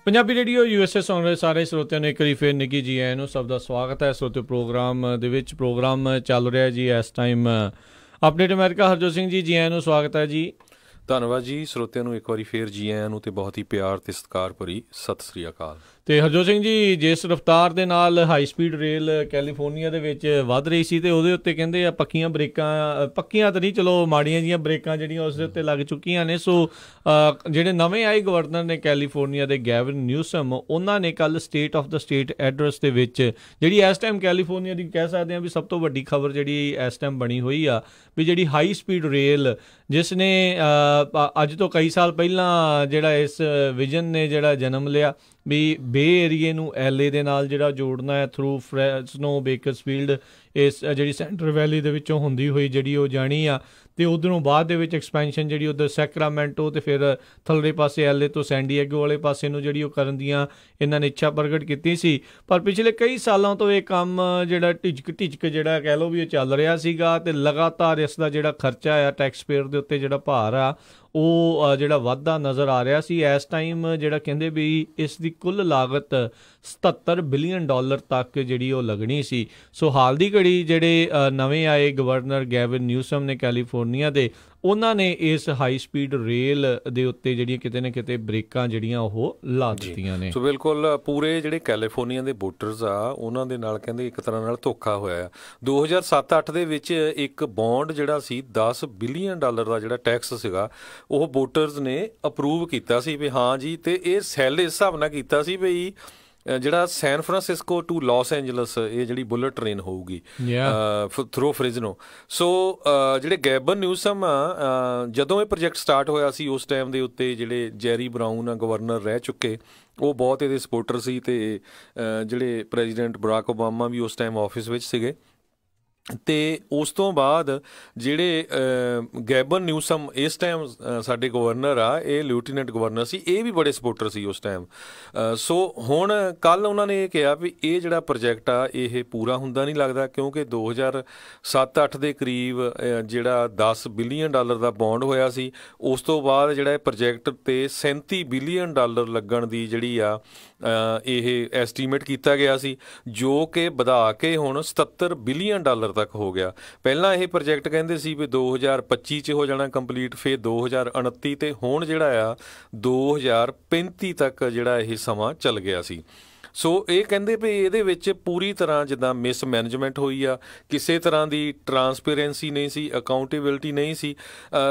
ਪੰਜਾਬੀ ਰੇਡੀਓ USA ਸੁਣ ਰਹੇ ਸਾਰੇ ਸਰੋਤਿਆਂ ਨੂੰ ਇੱਕ ਵਾਰੀ ਫੇਰ ਨਿੱਘੀ ਜੀ ਆਇਆਂ ਨੂੰ, ਸਭ ਦਾ ਸਵਾਗਤ ਹੈ ਸਰੋਤੇ ਪ੍ਰੋਗਰਾਮ ਦੇ ਵਿੱਚ। ਪ੍ਰੋਗਰਾਮ ਚੱਲ ਰਿਹਾ ਜੀ ਇਸ time update America. Harjot Singh ji, ਜੀ ਆਇਆਂ ਨੂੰ, ਸਵਾਗਤ ਹੈ ਜੀ। ਧੰਨਵਾਦ ਜੀ, ਸਰੋਤਿਆਂ ਨੂੰ ਇੱਕ ਵਾਰੀ ਫੇਰ ਜੀ ਆਇਆਂ ਨੂੰ ਤੇ ਬਹੁਤ ਹੀ ਪਿਆਰ ਤੇ ਸਤਿਕਾਰ ਭਰੀ ਸਤਿ ਸ੍ਰੀ ਅਕਾਲ। ਤੇ ਹਰਜੋਤ ਸਿੰਘ ਜੀ, ਜਿਸ ਰਫ਼ਤਾਰ ਦੇ ਨਾਲ ਹਾਈ ਸਪੀਡ ਰੇਲ ਕੈਲੀਫੋਰਨੀਆ ਦੇ ਵਿੱਚ ਵੱਧ ਰਹੀ ਸੀ ਤੇ ਉਹਦੇ ਉੱਤੇ ਕਹਿੰਦੇ ਆ ਪੱਕੀਆਂ ਬ੍ਰੇਕਾਂ, ਪੱਕੀਆਂ ਤਾਂ ਨਹੀਂ, ਚਲੋ ਮਾੜੀਆਂ ਜੀਆਂ ਬ੍ਰੇਕਾਂ ਜਿਹੜੀਆਂ ਉਸ ਦੇ ਉੱਤੇ ਲੱਗ ਚੁੱਕੀਆਂ ਨੇ। ਸੋ ਜਿਹੜੇ ਨਵੇਂ ਆਏ ਗਵਰਨਰ ਨੇ ਕੈਲੀਫੋਰਨੀਆ ਦੇ ਗੈਵਿਨ ਨਿਊਸਮ, ਉਹਨਾਂ ਨੇ ਕੱਲ state of the state address ਦੇ ਵਿੱਚ ਜਿਹੜੀ ਇਸ ਟਾਈਮ ਕੈਲੀਫੋਰਨੀਆ ਦੀ ਕਹਿ ਸਕਦੇ ਹਾਂ ਵੀ ਸਭ ਤੋਂ ਵੱਡੀ ਖਬਰ ਜਿਹੜੀ ਇਸ ਟਾਈਮ ਬਣੀ ਹੋਈ ਆ ਵੀ ਜਿਹੜੀ ਹਾਈ ਸਪੀਡ ਰੇਲ ਜਿਸ ਨੇ ਅੱਜ ਤੋਂ ਕਈ ਸਾਲ ਪਹਿਲਾਂ ਜਿਹੜਾ ਇਸ ਵਿਜ਼ਨ ਨੇ ਜਿਹੜਾ ਜਨਮ ਲਿਆ, ਵੀ ਬੇ ਏਰੀਏ ਨੂੰ LA ਦੇ ਨਾਲ ਜਿਹੜਾ ਜੋੜਨਾ ਹੈ ਥਰੂ ਫ੍ਰੈਸਨੋ, ਬੇਕਰਸਫੀਲਡ, ਇਸ ਜਿਹੜੀ ਸੈਂਟਰ ਵੈਲੀ ਦੇ ਵਿੱਚੋਂ ਹੁੰਦੀ ਹੋਈ ਜਿਹੜੀ ਉਹ ਜਾਣੀ ਆ, ਅਤੇ ਉੱਧਰੋਂ ਬਾਅਦ ਦੇ ਵਿੱਚ ਐਕਸਪੈਂਸ਼ਨ ਜਿਹੜੀ ਉੱਧਰ ਸੈਕਰਾਮੈਂਟੋ ਅਤੇ ਫਿਰ ਥੱਲੜੇ ਪਾਸੇ LA ਤੋਂ ਸੈਨ ਡਿਏਗੋ ਵਾਲੇ ਪਾਸੇ ਨੂੰ ਜਿਹੜੀ ਉਹ ਕਰਨ ਦੀਆਂ ਇਹਨਾਂ ਨੇ ਇੱਛਾ ਪ੍ਰਗਟ ਕੀਤੀ ਸੀ। ਪਰ ਪਿਛਲੇ ਕਈ ਸਾਲਾਂ ਤੋਂ ਇਹ ਕੰਮ ਜਿਹੜਾ ਢਿਚਕ ਜਿਹੜਾ ਕਹਿ ਲਓ ਵੀ ਉਹ ਚੱਲ ਰਿਹਾ ਸੀਗਾ, ਅਤੇ ਲਗਾਤਾਰ ਇਸ ਦਾ ਜਿਹੜਾ ਖਰਚਾ ਆ ਟੈਕਸ ਪੇਅਰ ਦੇ ਉੱਤੇ ਜਿਹੜਾ ਭਾਰ ਆ ਉਹ ਜਿਹੜਾ ਵੱਧਦਾ ਨਜ਼ਰ ਆ ਰਿਹਾ ਸੀ। ਇਸ ਟਾਈਮ ਜਿਹੜਾ ਕਹਿੰਦੇ ਵੀ ਇਸ ਦੀ ਕੁੱਲ ਲਾਗਤ $77 ਬਿਲੀਅਨ ਤੱਕ ਜਿਹੜੀ ਉਹ ਲੱਗਣੀ ਸੀ। ਸੋ ਹਾਲ ਦੀ ਘੜੀ ਜਿਹੜੇ ਨਵੇਂ ਆਏ ਗਵਰਨਰ ਗੈਵਿਨ ਨਿਊਸਮ ਨੇ ਕੈਲੀਫੋਰਨੀਆ ਦੇ, ਉਹਨਾਂ ਨੇ ਇਸ ਹਾਈ ਸਪੀਡ ਰੇਲ ਦੇ ਉੱਤੇ ਜਿਹੜੀਆਂ ਕਿਤੇ ਨਾ ਕਿਤੇ ਬ੍ਰੇਕਾਂ ਜਿਹੜੀਆਂ ਉਹ ਲਾ ਦਿੱਤੀਆਂ ਨੇ। ਸੋ ਬਿਲਕੁਲ ਪੂਰੇ ਜਿਹੜੇ ਕੈਲੀਫੋਰਨੀਆ ਦੇ ਵੋਟਰਸ ਆ ਉਹਨਾਂ ਦੇ ਨਾਲ ਕਹਿੰਦੇ ਇੱਕ ਤਰ੍ਹਾਂ ਨਾਲ ਧੋਖਾ ਹੋਇਆ ਆ। 2007-8 ਦੇ ਵਿੱਚ ਇੱਕ ਬੌਂਡ ਜਿਹੜਾ ਸੀ $10 ਬਿਲੀਅਨ ਦਾ ਜਿਹੜਾ ਟੈਕਸ ਸੀਗਾ ਉਹ ਵੋਟਰਸ ਨੇ ਅਪਰੂਵ ਕੀਤਾ ਸੀ ਵੀ ਹਾਂ ਜੀ, ਅਤੇ ਇਹ ਸੈੱਲ ਇਸ ਹਿਸਾਬ ਨਾਲ ਕੀਤਾ ਸੀ ਵੀ ਜਿਹੜਾ San Francisco to Los Angeles ਇਹ ਜਿਹੜੀ ਬੁਲਟ ਟ੍ਰੇਨ ਹੋਊਗੀ ਥਰੂ ਫ੍ਰਿਜ਼ਨੋ। ਸੋ ਜਿਹੜੇ ਗੈਬਨ ਨਿਊਸਮ ਆ ਜਦੋਂ ਇਹ ਪ੍ਰੋਜੈਕਟ ਸਟਾਰਟ ਹੋਇਆ ਸੀ ਉਸ ਟਾਈਮ ਦੇ ਉੱਤੇ ਜਿਹੜੇ ਜੈਰੀ ਬਰਾਊਨ ਆ ਗਵਰਨਰ ਰਹਿ ਚੁੱਕੇ, ਉਹ ਬਹੁਤ ਇਹਦੇ ਸਪੋਰਟਰ ਸੀ, ਅਤੇ ਜਿਹੜੇ ਪ੍ਰੈਜ਼ੀਡੈਂਟ ਬਰਾਕ ਓਬਾਮਾ ਵੀ ਉਸ ਟਾਈਮ ਆਫਿਸ ਵਿੱਚ ਸੀਗੇ। ਅਤੇ ਉਸ ਤੋਂ ਬਾਅਦ ਜਿਹੜੇ ਗੈਬਨ ਨਿਊਸਮ ਇਸ ਟਾਈਮ ਸਾਡੇ ਗਵਰਨਰ ਆ, ਇਹ ਲੈਫਟੀਨੈਂਟ ਗਵਰਨਰ ਸੀ, ਇਹ ਵੀ ਬੜੇ ਸਪੋਰਟਰ ਸੀ ਉਸ ਟਾਈਮ। ਸੋ ਹੁਣ ਕੱਲ੍ਹ ਉਹਨਾਂ ਨੇ ਇਹ ਕਿਹਾ ਵੀ ਇਹ ਜਿਹੜਾ ਪ੍ਰੋਜੈਕਟ ਆ ਇਹ ਪੂਰਾ ਹੁੰਦਾ ਨਹੀਂ ਲੱਗਦਾ, ਕਿਉਂਕਿ 2007-8 ਦੇ ਕਰੀਬ ਜਿਹੜਾ $10 ਬਿਲੀਅਨ ਦਾ ਬੌਂਡ ਹੋਇਆ ਸੀ, ਉਸ ਤੋਂ ਬਾਅਦ ਜਿਹੜਾ ਇਹ ਪ੍ਰੋਜੈਕਟ 'ਤੇ $37 ਬਿਲੀਅਨ ਲੱਗਣ ਦੀ ਜਿਹੜੀ ਆ ਇਹ ਐਸਟੀਮੇਟ ਕੀਤਾ ਗਿਆ ਸੀ, ਜੋ ਕਿ ਵਧਾ ਕੇ ਹੁਣ $77 ਬਿਲੀਅਨ ਤੱਕ ਹੋ ਗਿਆ। ਪਹਿਲਾਂ ਇਹ ਪ੍ਰੋਜੈਕਟ ਕਹਿੰਦੇ ਸੀ ਵੀ 2025 'ਚ ਹੋ ਜਾਣਾ ਕੰਪਲੀਟ, ਫਿਰ 2029, ਅਤੇ ਹੁਣ ਜਿਹੜਾ ਆ 2035 ਤੱਕ ਜਿਹੜਾ ਇਹ ਸਮਾਂ ਚੱਲ ਗਿਆ ਸੀ। ਸੋ ਇਹ ਕਹਿੰਦੇ ਵੀ ਇਹਦੇ ਵਿੱਚ ਪੂਰੀ ਤਰ੍ਹਾਂ ਜਿੱਦਾਂ ਮਿਸ ਮੈਨੇਜਮੈਂਟ ਹੋਈ ਆ, ਕਿਸੇ ਤਰ੍ਹਾਂ ਦੀ ਟਰਾਂਸਪੇਰੈਂਸੀ ਨਹੀਂ ਸੀ, ਅਕਾਊਂਟੇਬਿਲਿਟੀ ਨਹੀਂ ਸੀ,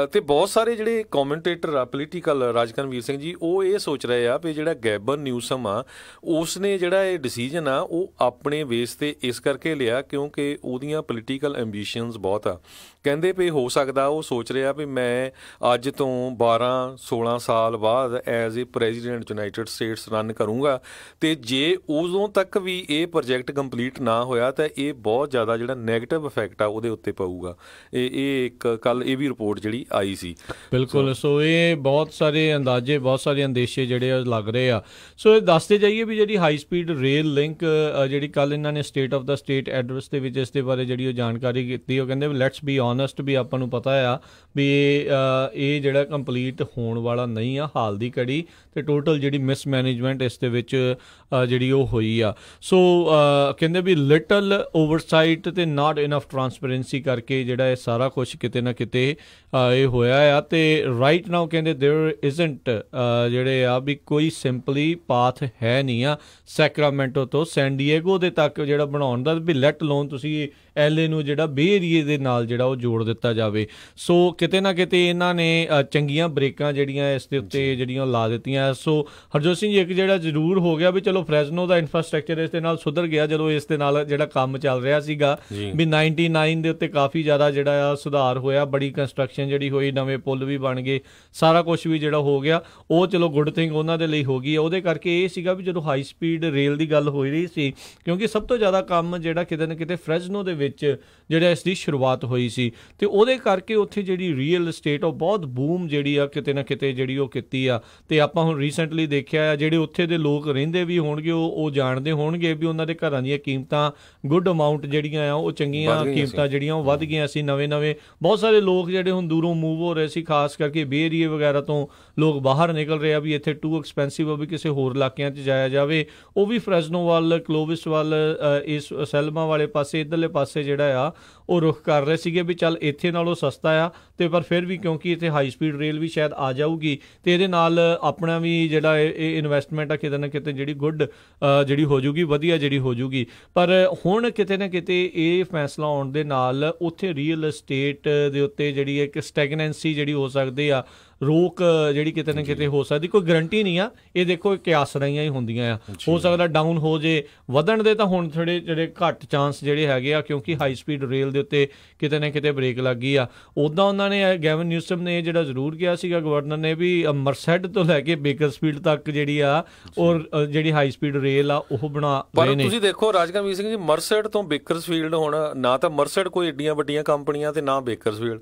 ਅਤੇ ਬਹੁਤ ਸਾਰੇ ਜਿਹੜੇ ਕੋਮੈਂਟੇਟਰ ਆ ਪੋਲੀਟੀਕਲ, ਰਾਜਕਨਵੀਰ ਸਿੰਘ ਜੀ, ਉਹ ਇਹ ਸੋਚ ਰਹੇ ਆ ਵੀ ਜਿਹੜਾ ਗੈਬਨ ਨਿਊਸਮ ਆ ਉਸ ਨੇ ਜਿਹੜਾ ਇਹ ਡਿਸੀਜਨ ਆ ਉਹ ਆਪਣੇ ਬੇਸ 'ਤੇ ਇਸ ਕਰਕੇ ਲਿਆ ਕਿਉਂਕਿ ਉਹਦੀਆਂ ਪੋਲੀਟੀਕਲ ਐਂਬੀਸ਼ਨਸ ਬਹੁਤ ਆ। ਕਹਿੰਦੇ ਵੀ ਹੋ ਸਕਦਾ ਉਹ ਸੋਚ ਰਿਹਾ ਵੀ ਮੈਂ ਅੱਜ ਤੋਂ 12-16 ਸਾਲ ਬਾਅਦ as a president United States run ਕਰੂੰਗਾ, ਅਤੇ ਜੇ ਉਦੋਂ ਤੱਕ ਵੀ ਇਹ ਪ੍ਰੋਜੈਕਟ ਕੰਪਲੀਟ ਨਾ ਹੋਇਆ ਤਾਂ ਇਹ ਬਹੁਤ ਜ਼ਿਆਦਾ ਜਿਹੜਾ ਨੈਗੇਟਿਵ ਇਫੈਕਟ ਆ ਉਹਦੇ ਉੱਤੇ ਪਊਗਾ। ਇਹ ਇੱਕ ਕੱਲ੍ਹ ਇਹ ਵੀ ਰਿਪੋਰਟ ਜਿਹੜੀ ਆਈ ਸੀ। ਬਿਲਕੁਲ, ਸੋ ਇਹ ਬਹੁਤ ਸਾਰੇ ਅੰਦਾਜ਼ੇ, ਬਹੁਤ ਸਾਰੇ ਅੰਦੇਸ਼ੇ ਜਿਹੜੇ ਲੱਗ ਰਹੇ ਆ। ਸੋ ਇਹ ਦੱਸਦੇ ਜਾਈਏ ਵੀ ਜਿਹੜੀ ਹਾਈ ਸਪੀਡ ਰੇਲ ਲਿੰਕ ਜਿਹੜੀ ਕੱਲ੍ਹ ਇਹਨਾਂ ਨੇ state of the state address ਦੇ ਵਿੱਚ ਇਸ ਦੇ ਬਾਰੇ ਜਿਹੜੀ ਉਹ ਜਾਣਕਾਰੀ ਕੀਤੀ, ਉਹ ਕਹਿੰਦੇ ਲੈਟਸ ਬੀ ਓਨੈਸਟ ਵੀ ਆਪਾਂ ਨੂੰ ਪਤਾ ਆ ਵੀ ਇਹ ਜਿਹੜਾ ਕੰਪਲੀਟ ਹੋਣ ਵਾਲਾ ਨਹੀਂ ਆ ਹਾਲ ਦੀ ਘੜੀ, ਅਤੇ ਟੋਟਲ ਜਿਹੜੀ ਮਿਸਮੈਨੇਜਮੈਂਟ ਇਸ ਦੇ ਵਿੱਚ ਜਿਹੜੀ ਉਹ ਹੋਈ ਆ। ਸੋ ਕਹਿੰਦੇ ਵੀ ਲਿਟਲ ਓਵਰਸਾਈਟ ਅਤੇ ਨਾਟ ਇਨਫ ਟਰਾਂਸਪੇਰੈਂਸੀ ਕਰਕੇ ਜਿਹੜਾ ਇਹ ਸਾਰਾ ਕੁਛ ਕਿਤੇ ਨਾ ਕਿਤੇ ਇਹ ਹੋਇਆ ਆ। ਅਤੇ ਰਾਈਟ ਨਾਓ ਕਹਿੰਦੇ ਦੇਅਰ ਇਜ਼ਨਟ ਜਿਹੜੇ ਆ ਵੀ ਕੋਈ ਸਿੰਪਲੀ ਪਾਥ ਹੈ ਨਹੀਂ ਆ ਸੈਕਰਾਮੈਂਟੋ ਤੋਂ ਸੈਨ ਡਿਏਗੋ ਦੇ ਤੱਕ ਜਿਹੜਾ ਬਣਾਉਣ ਦਾ, ਵੀ ਲੈਟ ਲੋਨ ਤੁਸੀਂ LA ਨੂੰ ਜਿਹੜਾ ਬੇ ਏਰੀਏ ਦੇ ਨਾਲ ਜਿਹੜਾ ਉਹ ਜੋੜ ਦਿੱਤਾ ਜਾਵੇ। ਸੋ ਕਿਤੇ ਨਾ ਕਿਤੇ ਇਹਨਾਂ ਨੇ ਚੰਗੀਆਂ ਬ੍ਰੇਕਾਂ ਜਿਹੜੀਆਂ ਇਸ ਦੇ ਉੱਤੇ ਜਿਹੜੀਆਂ ਲਾ ਦਿੱਤੀਆਂ। ਸੋ ਹਰਜੋਤ ਸਿੰਘ ਜੀ, ਇੱਕ ਜਿਹੜਾ ਜ਼ਰੂਰ ਹੋ ਗਿਆ ਵੀ ਚਲੋ ਫ੍ਰੈਜ਼ਨੋ ਦਾ ਇਨਫਰਾਸਟਰਕਚਰ ਇਸ ਦੇ ਨਾਲ ਸੁਧਰ ਗਿਆ ਜਦੋਂ ਇਸ ਦੇ ਨਾਲ ਜਿਹੜਾ ਕੰਮ ਚੱਲ ਰਿਹਾ ਸੀਗਾ, ਵੀ 99 ਦੇ ਉੱਤੇ ਕਾਫੀ ਜ਼ਿਆਦਾ ਜਿਹੜਾ ਆ ਸੁਧਾਰ ਹੋਇਆ, ਬੜੀ ਕੰਸਟਰਕਸ਼ਨ ਜਿਹੜੀ ਹੋਈ, ਨਵੇਂ ਪੁੱਲ ਵੀ ਬਣ ਗਏ, ਸਾਰਾ ਕੁਛ ਵੀ ਜਿਹੜਾ ਹੋ ਗਿਆ, ਉਹ ਚਲੋ ਗੁੱਡ ਥਿੰਗ ਉਹਨਾਂ ਦੇ ਲਈ ਹੋ ਗਈ। ਉਹਦੇ ਕਰਕੇ ਇਹ ਸੀਗਾ ਵੀ ਜਦੋਂ ਹਾਈ ਸਪੀਡ ਰੇਲ ਦੀ ਗੱਲ ਹੋ ਰਹੀ ਸੀ, ਕਿਉਂਕਿ ਸਭ ਤੋਂ ਜ਼ਿਆਦਾ ਕੰਮ ਜਿਹੜਾ ਕਿਤੇ ਨਾ ਕਿਤੇ ਫ੍ਰੈਜ਼ਨੋ ਦੇ ਵਿੱਚ ਜਿਹੜਾ ਇਸ ਦੀ ਸ਼ੁਰੂਆਤ ਹੋਈ ਸੀ, ਅਤੇ ਉਹਦੇ ਕਰਕੇ ਉੱਥੇ ਜਿਹੜੀ ਰੀਅਲ estate ਉਹ ਬਹੁਤ ਬੂਮ ਜਿਹੜੀ ਆ ਕਿਤੇ ਨਾ ਕਿਤੇ ਜਿਹੜੀ ਉਹ ਕੀਤੀ ਆ। ਅਤੇ ਆਪਾਂ ਹੁਣ ਰੀਸੈਂਟਲੀ ਦੇਖਿਆ ਆ ਜਿਹੜੇ ਉੱਥੇ ਦੇ ਲੋਕ ਰਹਿੰਦੇ ਵੀ ਹੋਣਗੇ ਉਹ ਜਾਣਦੇ ਹੋਣਗੇ ਵੀ ਉਹਨਾਂ ਦੇ ਘਰਾਂ ਦੀਆਂ ਕੀਮਤਾਂ ਗੁੱਡ ਅਮਾਊਂਟ ਜਿਹੜੀਆਂ ਆ ਉਹ ਚੰਗੀਆਂ ਕੀਮਤਾਂ ਜਿਹੜੀਆਂ ਉਹ ਵੱਧ ਗਈਆਂ ਸੀ। ਨਵੇਂ ਬਹੁਤ ਸਾਰੇ ਲੋਕ ਜਿਹੜੇ ਹੁਣ ਦੂਰੋਂ ਮੂਵ ਹੋ ਰਹੇ ਸੀ, ਖਾਸ ਕਰਕੇ ਬੇ ਏਰੀਏ ਵਗੈਰਾ ਤੋਂ ਲੋਕ ਬਾਹਰ ਨਿਕਲ ਰਹੇ ਆ ਵੀ ਇੱਥੇ ਟੂ ਐਕਸਪੈਂਸਿਵ ਆ ਵੀ ਕਿਸੇ ਹੋਰ ਇਲਾਕਿਆਂ 'ਚ ਜਾਇਆ ਜਾਵੇ। ਉਹ ਵੀ ਫ੍ਰੈਜ਼ਨੋ ਵੱਲ, ਕਲੋਵਿਸ ਵੱਲ, ਇਸ ਸੈਲਮਾ ਵਾਲੇ ਪਾਸੇ, ਇੱਧਰਲੇ ਪਾਸੇ ਜਿਹੜਾ ਆ ਉਹ ਰੁਖ ਕਰ ਰਹੇ ਸੀਗੇ ਵੀ ਚੱਲ ਇੱਥੇ ਨਾਲੋਂ ਸਸਤਾ ਆ, ਅਤੇ ਪਰ ਫਿਰ ਵੀ ਕਿਉਂਕਿ ਇੱਥੇ ਹਾਈ ਸਪੀਡ ਰੇਲ ਵੀ ਸ਼ਾਇਦ ਆ ਜਾਊਗੀ ਅਤੇ ਇਹਦੇ ਨਾਲ ਆਪਣਾ ਵੀ ਜਿਹੜਾ ਇਹ ਇਨਵੈਸਟਮੈਂਟ ਆ ਕਿਤੇ ਨਾ ਕਿਤੇ ਜਿਹੜੀ ਗੁੱਡ ਜਿਹੜੀ ਹੋ ਜੂਗੀ, ਵਧੀਆ ਜਿਹੜੀ ਹੋ ਜੂਗੀ। ਪਰ ਹੁਣ ਕਿਤੇ ਨਾ ਕਿਤੇ ਇਹ ਫੈਸਲਾ ਆਉਣ ਦੇ ਨਾਲ ਉੱਥੇ ਰੀਅਲ estate ਦੇ ਉੱਤੇ ਜਿਹੜੀ ਇੱਕ ਸਟੈਗਨੈਂਸੀ ਜਿਹੜੀ ਹੋ ਸਕਦੀ ਆ, ਰੋਕ ਜਿਹੜੀ ਕਿਤੇ ਨਾ ਕਿਤੇ ਹੋ ਸਕਦੀ, ਕੋਈ ਗਰੰਟੀ ਨਹੀਂ ਆ। ਇਹ ਦੇਖੋ ਕਿਆਸਰਾਈਆਂ ਹੀ ਹੁੰਦੀਆਂ ਆ, ਹੋ ਸਕਦਾ ਡਾਊਨ ਹੋ ਜੇ। ਵਧਣ ਦੇ ਤਾਂ ਹੁਣ ਥੋੜੇ ਜਿਹੜੇ ਘੱਟ ਚਾਂਸ ਜਿਹੜੇ ਹੈਗੇ ਆ, ਕਿਉਂਕਿ ਹਾਈ ਸਪੀਡ ਰੇਲ ਦੇ ਉੱਤੇ ਕਿਤੇ ਨਾ ਕਿਤੇ ਬ੍ਰੇਕ ਲੱਗ ਗਈ ਆ। ਉੱਦਾਂ ਉਹਨਾਂ ਨੇ ਗੈਵਨ ਨਿਊਸਮ ਨੇ ਜਿਹੜਾ ਜ਼ਰੂਰ ਕਿਹਾ ਸੀਗਾ ਗਵਰਨਰ ਨੇ ਵੀ ਮਰਸੈਡ ਤੋਂ ਲੈ ਕੇ ਬੇਕਰਸਫੀਲਡ ਤੱਕ ਜਿਹੜੀ ਆ ਔਰ ਜਿਹੜੀ ਹਾਈ ਸਪੀਡ ਰੇਲ ਆ ਉਹ ਬਣਾ ਰਹੇ ਨੇ। ਪਰ ਤੁਸੀਂ ਦੇਖੋ ਰਾਜਕਰਮਜੀਤ ਸਿੰਘ ਜੀ, ਮਰਸੈਡ ਤੋਂ ਬੇਕਰਸਫੀਲਡ ਹੁਣ ਨਾ ਤਾਂ ਮਰਸੈਡ ਕੋਈ ਏਡੀਆਂ ਵੱਡੀਆਂ ਕੰਪਨੀਆਂ ਤੇ ਨਾ ਬੇਕਰਸਫੀਲਡ,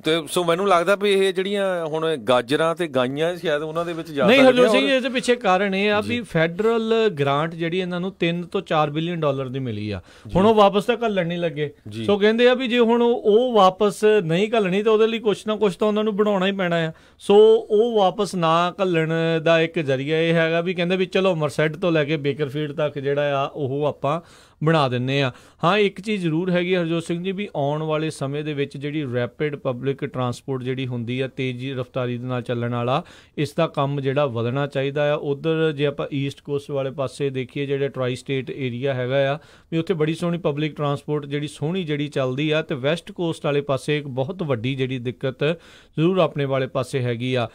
ਤੇ ਸੋ ਮੈਨੂੰ ਲੱਗਦਾ ਵੀ ਇਹ ਜਿਹੜੀਆਂ ਹੁਣ ਗਾਜਰਾਂ ਤੇ ਗਾਈਆਂ ਸ਼ਾਇਦ ਉਹਨਾਂ ਦੇ ਵਿੱਚ ਜ਼ਿਆਦਾ ਨਹੀਂ। ਹਰਜੋਤ ਸਿੰਘ ਇਹਦੇ ਪਿੱਛੇ ਕਾਰਨ ਇਹ ਆ ਵੀ ਫੈਡਰਲ ਗ੍ਰਾਂਟ ਜਿਹੜੀ ਇਹਨਾਂ ਨੂੰ 3 ਤੋਂ 4 ਬਿਲੀਅਨ ਡਾਲਰ ਦੀ ਮਿਲੀ ਆ, ਹੁਣ ਉਹ ਵਾਪਸ ਤਾਂ ਘੱਲਣ ਨਹੀਂ ਲੱਗੇ। ਸੋ ਕਹਿੰਦੇ ਆ ਵੀ ਜੇ ਹੁਣ ਉਹ ਵਾਪਸ ਨਹੀਂ ਘੱਲਣੀ ਤਾਂ ਉਹਦੇ ਲਈ ਕੁਛ ਨਾ ਕੁਛ ਤਾਂ ਉਹਨਾਂ ਨੂੰ ਬਣਾਉਣਾ ਹੀ ਪੈਣਾ ਆ। ਸੋ ਉਹ ਵਾਪਸ ਨਾ ਘੱਲਣ ਦਾ ਇੱਕ ਜ਼ਰੀਆ ਇਹ ਹੈਗਾ ਵੀ ਕਹਿੰਦੇ ਵੀ ਚਲੋ ਮਰਸੈਡ ਤੋਂ ਲੈ ਕੇ ਬੇਕਰਫੀਲਡ ਤੱਕ ਜਿਹੜਾ ਆ ਉਹ ਆਪਾਂ ਬਣਾ ਦਿੰਦੇ ਆ। ਹਾਂ, ਇੱਕ ਚੀਜ਼ ਜ਼ਰੂਰ ਹੈਗੀ ਹਰਜੋਤ ਸਿੰਘ ਜੀ ਵੀ ਆਉਣ ਵਾਲੇ ਸਮੇਂ ਦੇ ਵਿੱਚ ਜਿਹੜੀ ਰੈਪਿਡ ਪਬਲਿਕ ਟਰਾਂਸਪੋਰਟ ਜਿਹੜੀ ਹੁੰਦੀ ਆ, ਤੇਜ਼ੀ ਰਫ਼ਤਾਰੀ ਦੇ ਨਾਲ ਚੱਲਣ ਵਾਲਾ, ਇਸ ਦਾ ਕੰਮ ਜਿਹੜਾ ਵਧਣਾ ਚਾਹੀਦਾ ਆ। ਉੱਧਰ ਜੇ ਆਪਾਂ ਈਸਟ ਕੋਸਟ ਵਾਲੇ ਪਾਸੇ ਦੇਖੀਏ, ਜਿਹੜੇ ਟਰਾਈ ਸਟੇਟ ਏਰੀਆ ਹੈਗਾ ਆ ਵੀ ਉੱਥੇ ਬੜੀ ਸੋਹਣੀ ਪਬਲਿਕ ਟਰਾਂਸਪੋਰਟ ਜਿਹੜੀ ਸੋਹਣੀ ਜਿਹੜੀ ਚੱਲਦੀ ਆ, ਤੇ ਵੈਸਟ ਕੋਸਟ ਵਾਲੇ ਪਾਸੇ ਇੱਕ ਬਹੁਤ ਵੱਡੀ ਜਿਹੜੀ ਦਿੱਕਤ ਜ਼ਰੂਰ ਆਪਣੇ ਵਾਲੇ ਪਾਸੇ ਹੈਗੀ ਆ।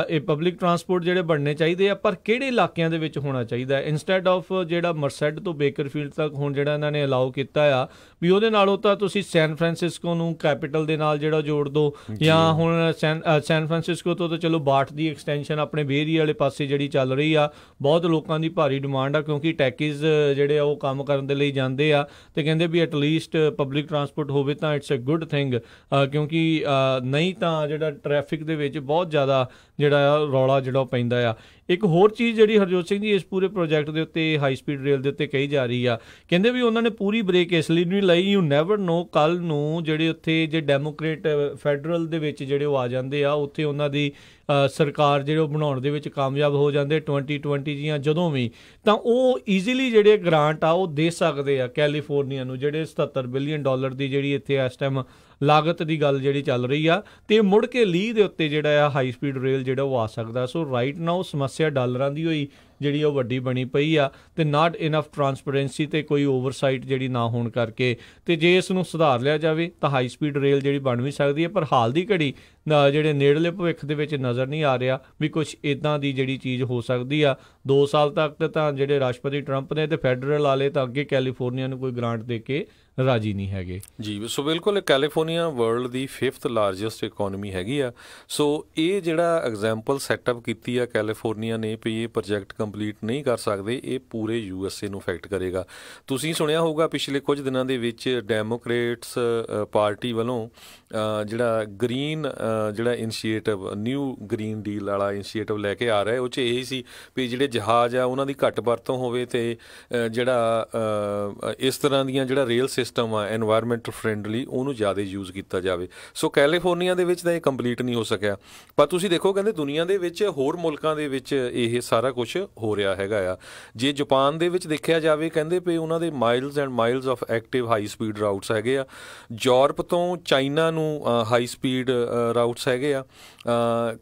ਇਹ ਪਬਲਿਕ ਟਰਾਂਸਪੋਰਟ ਜਿਹੜੇ ਬਣਨੇ ਚਾਹੀਦੇ ਆ, ਪਰ ਕਿਹੜੇ ਇਲਾਕਿਆਂ ਦੇ ਵਿੱਚ ਹੋਣਾ ਚਾਹੀਦਾ। ਇੰਸਟੈਡ ਆਫ ਜਿਹੜਾ ਮਰਸੈਡ ਤੋਂ ਬੇਕਰਫੀਲਡ ਤੱਕ ਹੁਣ ਜਿਹੜਾ ਇਹਨਾਂ ਨੇ ਅਲਾਓ ਕੀਤਾ ਆ ਵੀ ਉਹਦੇ ਨਾਲੋਂ ਤਾਂ ਤੁਸੀਂ ਸੈਨ ਫਰਾਂਸਿਸਕੋ ਨੂੰ ਕੈਪੀਟਲ ਦੇ ਨਾਲ ਜਿਹੜਾ ਜੋੜ ਦਿਓ, ਜਾਂ ਹੁਣ ਸੈਨ ਫਰਾਂਸਿਸਕੋ ਤੋਂ ਤਾਂ ਚਲੋ ਬਾਟ ਦੀ ਐਕਸਟੈਂਸ਼ਨ ਆਪਣੇ ਬੇ ਏਰੀਆ ਵਾਲੇ ਪਾਸੇ ਜਿਹੜੀ ਚੱਲ ਰਹੀ ਆ, ਬਹੁਤ ਲੋਕਾਂ ਦੀ ਭਾਰੀ ਡਿਮਾਂਡ ਆ, ਕਿਉਂਕਿ ਟੈਕੀਜ਼ ਜਿਹੜੇ ਆ ਉਹ ਕੰਮ ਕਰਨ ਦੇ ਲਈ ਜਾਂਦੇ ਆ, ਤੇ ਕਹਿੰਦੇ ਵੀ ਐਟਲੀਸਟ ਪਬਲਿਕ ਟਰਾਂਸਪੋਰਟ ਹੋਵੇ ਤਾਂ ਇਟਸ ਅ ਗੁੱਡ ਥਿੰਗ, ਕਿਉਂਕਿ ਨਹੀਂ ਤਾਂ ਜਿਹੜਾ ਟ੍ਰੈਫਿਕ ਦੇ ਵਿੱਚ ਬਹੁਤ ਜ਼ਿਆਦਾ ਜਿਹੜਾ ਆ ਰੌਲਾ ਜਿਹੜਾ ਉਹ ਪੈਂਦਾ ਆ। ਇੱਕ ਹੋਰ ਚੀਜ਼ ਜਿਹੜੀ ਹਰਜੋਤ ਸਿੰਘ ਜੀ ਇਸ ਪੂਰੇ ਪ੍ਰੋਜੈਕਟ ਦੇ ਉੱਤੇ ਹਾਈ ਸਪੀਡ ਰੇਲ ਦੇ ਉੱਤੇ ਕਹੀ ਜਾ ਰਹੀ ਆ, ਕਹਿੰਦੇ ਵੀ ਉਹਨਾਂ ਨੇ ਪੂਰੀ ਬ੍ਰੇਕ ਇਸ ਲਈ ਨਹੀਂ ਲਾਈ, ਯੂ ਨੈਵਰ ਨੋ ਕੱਲ੍ਹ ਨੂੰ ਜਿਹੜੇ ਉੱਥੇ ਜੇ ਡੈਮੋਕ੍ਰੇਟ ਫੈਡਰਲ ਦੇ ਵਿੱਚ ਜਿਹੜੇ ਉਹ ਆ ਜਾਂਦੇ ਆ, ਉੱਥੇ ਉਹਨਾਂ ਦੀ ਸਰਕਾਰ ਜਿਹੜੇ ਉਹ ਬਣਾਉਣ ਦੇ ਵਿੱਚ ਕਾਮਯਾਬ ਹੋ ਜਾਂਦੇ 2020 ਜਾਂ ਜਦੋਂ ਵੀ, ਤਾਂ ਉਹ ਈਜ਼ੀਲੀ ਜਿਹੜੇ ਗ੍ਰਾਂਟ ਆ ਉਹ ਦੇ ਸਕਦੇ ਆ ਕੈਲੀਫੋਰਨੀਆ ਨੂੰ, ਜਿਹੜੇ 77 ਬਿਲੀਅਨ ਡਾਲਰ ਦੀ ਜਿਹੜੀ ਇੱਥੇ ਇਸ ਟਾਈਮ ਲਾਗਤ ਦੀ ਗੱਲ ਜਿਹੜੀ ਚੱਲ ਰਹੀ ਆ, ਤੇ ਮੁੜ ਕੇ ਲੀਹ ਦੇ ਉੱਤੇ ਜਿਹੜਾ ਆ ਹਾਈ ਸਪੀਡ ਰੇਲ ਜਿਹੜਾ ਉਹ ਆ ਸਕਦਾ। ਸੋ ਰਾਈਟ ਨਾਓ ਸਮੱਸਿਆ ਡਾਲਰਾਂ ਦੀ ਹੋਈ ਜਿਹੜੀ ਉਹ ਵੱਡੀ ਬਣੀ ਪਈ ਆ, ਤੇ ਨਾਟ ਇਨਫ ਟਰਾਂਸਪੇਰੈਂਸੀ ਤੇ ਕੋਈ ਓਵਰਸਾਈਟ ਜਿਹੜੀ ਨਾ ਹੋਣ ਕਰਕੇ, ਤੇ ਜੇ ਇਸ ਨੂੰ ਸੁਧਾਰ ਲਿਆ ਜਾਵੇ ਤਾਂ ਹਾਈ ਸਪੀਡ ਰੇਲ ਜਿਹੜੀ ਬਣ ਵੀ ਸਕਦੀ ਹੈ। ਪਰ ਹਾਲ ਦੀ ਘੜੀ ਜਿਹੜੇ ਨੇੜਲੇ ਭਵਿੱਖ ਦੇ ਵਿੱਚ ਨਜ਼ਰ ਨਹੀਂ ਆ ਰਿਹਾ ਵੀ ਕੁਛ ਇੱਦਾਂ ਦੀ ਜਿਹੜੀ ਚੀਜ਼ ਹੋ ਸਕਦੀ ਆ। 2 ਸਾਲ ਤੱਕ ਤਾਂ ਜਿਹੜੇ ਰਾਸ਼ਟਰਪਤੀ ਟਰੰਪ ਨੇ ਤੇ ਫੈਡਰਲ ਵਾਲੇ ਤਾਂ ਅੱਗੇ ਕੈਲੀਫੋਰਨੀਆ ਨੂੰ ਕੋਈ ਗ੍ਰਾਂਟ ਦੇ ਕੇ ਰਾਜੀ ਨਹੀਂ ਹੈਗੇ ਜੀ। ਸੋ ਬਿਲਕੁਲ ਕੈਲੀਫੋਰਨੀਆ ਵਰਲਡ ਦੀ 5th ਲਾਰਜੈਸਟ ਇਕੋਨਮੀ ਹੈਗੀ ਆ। ਸੋ ਇਹ ਜਿਹੜਾ ਐਗਜ਼ਾਮਪਲ ਸੈਟਅਪ ਕੀਤੀ ਆ ਕੈਲੀਫੋਰਨੀਆ ਨੇ ਵੀ ਇਹ ਪ੍ਰੋਜੈਕਟ ਕੰਪਲੀਟ ਨਹੀਂ ਕਰ ਸਕਦੇ, ਇਹ ਪੂਰੇ USA ਨੂੰ ਇਫੈਕਟ ਕਰੇਗਾ। ਤੁਸੀਂ ਸੁਣਿਆ ਹੋਊਗਾ ਪਿਛਲੇ ਕੁਝ ਦਿਨਾਂ ਦੇ ਵਿੱਚ ਡੈਮੋਕ੍ਰੇਟਸ ਪਾਰਟੀ ਵੱਲੋਂ ਜਿਹੜਾ ਗ੍ਰੀਨ ਜਿਹੜਾ ਇਨੀਸ਼ੀਏਟਿਵ, ਨਿਊ ਗ੍ਰੀਨ ਡੀਲ ਵਾਲਾ ਇਨੀਸ਼ੀਏਟਿਵ ਲੈ ਕੇ ਆ ਰਿਹਾ, ਉਹ 'ਚ ਇਹੀ ਸੀ ਵੀ ਜਿਹੜੇ ਜਹਾਜ਼ ਆ ਉਹਨਾਂ ਦੀ ਘੱਟ ਵਰਤੋਂ ਹੋਵੇ, ਤੇ ਜਿਹੜਾ ਇਸ ਤਰ੍ਹਾਂ ਦੀਆਂ ਜਿਹੜਾ ਰੇਲ ਸਿਸਟਮ ਆ ਐਨਵਾਇਰਮੈਂਟਲ ਫਰੈਂਡਲੀ ਉਹਨੂੰ ਜ਼ਿਆਦਾ ਯੂਜ਼ ਕੀਤਾ ਜਾਵੇ। ਸੋ ਕੈਲੀਫੋਰਨੀਆ ਦੇ ਵਿੱਚ ਤਾਂ ਇਹ ਕੰਪਲੀਟ ਨਹੀਂ ਹੋ ਸਕਿਆ, ਪਰ ਤੁਸੀਂ ਦੇਖੋ ਕਹਿੰਦੇ ਦੁਨੀਆ ਦੇ ਵਿੱਚ ਹੋਰ ਮੁਲਕਾਂ ਦੇ ਵਿੱਚ ਇਹ ਸਾਰਾ ਕੁਝ ਹੋ ਰਿਹਾ ਹੈਗਾ ਆ। ਜੇ ਜਾਪਾਨ ਦੇ ਵਿੱਚ ਦੇਖਿਆ ਜਾਵੇ ਕਹਿੰਦੇ ਵੀ ਉਹਨਾਂ ਦੇ miles and miles of active high speed routes ਹੈਗੇ ਆ। ਯੂਰਪ ਤੋਂ ਚਾਈਨਾ ਨੂੰ ਹਾਈ ਸਪੀਡ ਰਾਊਟਸ ਹੈਗੇ ਆ।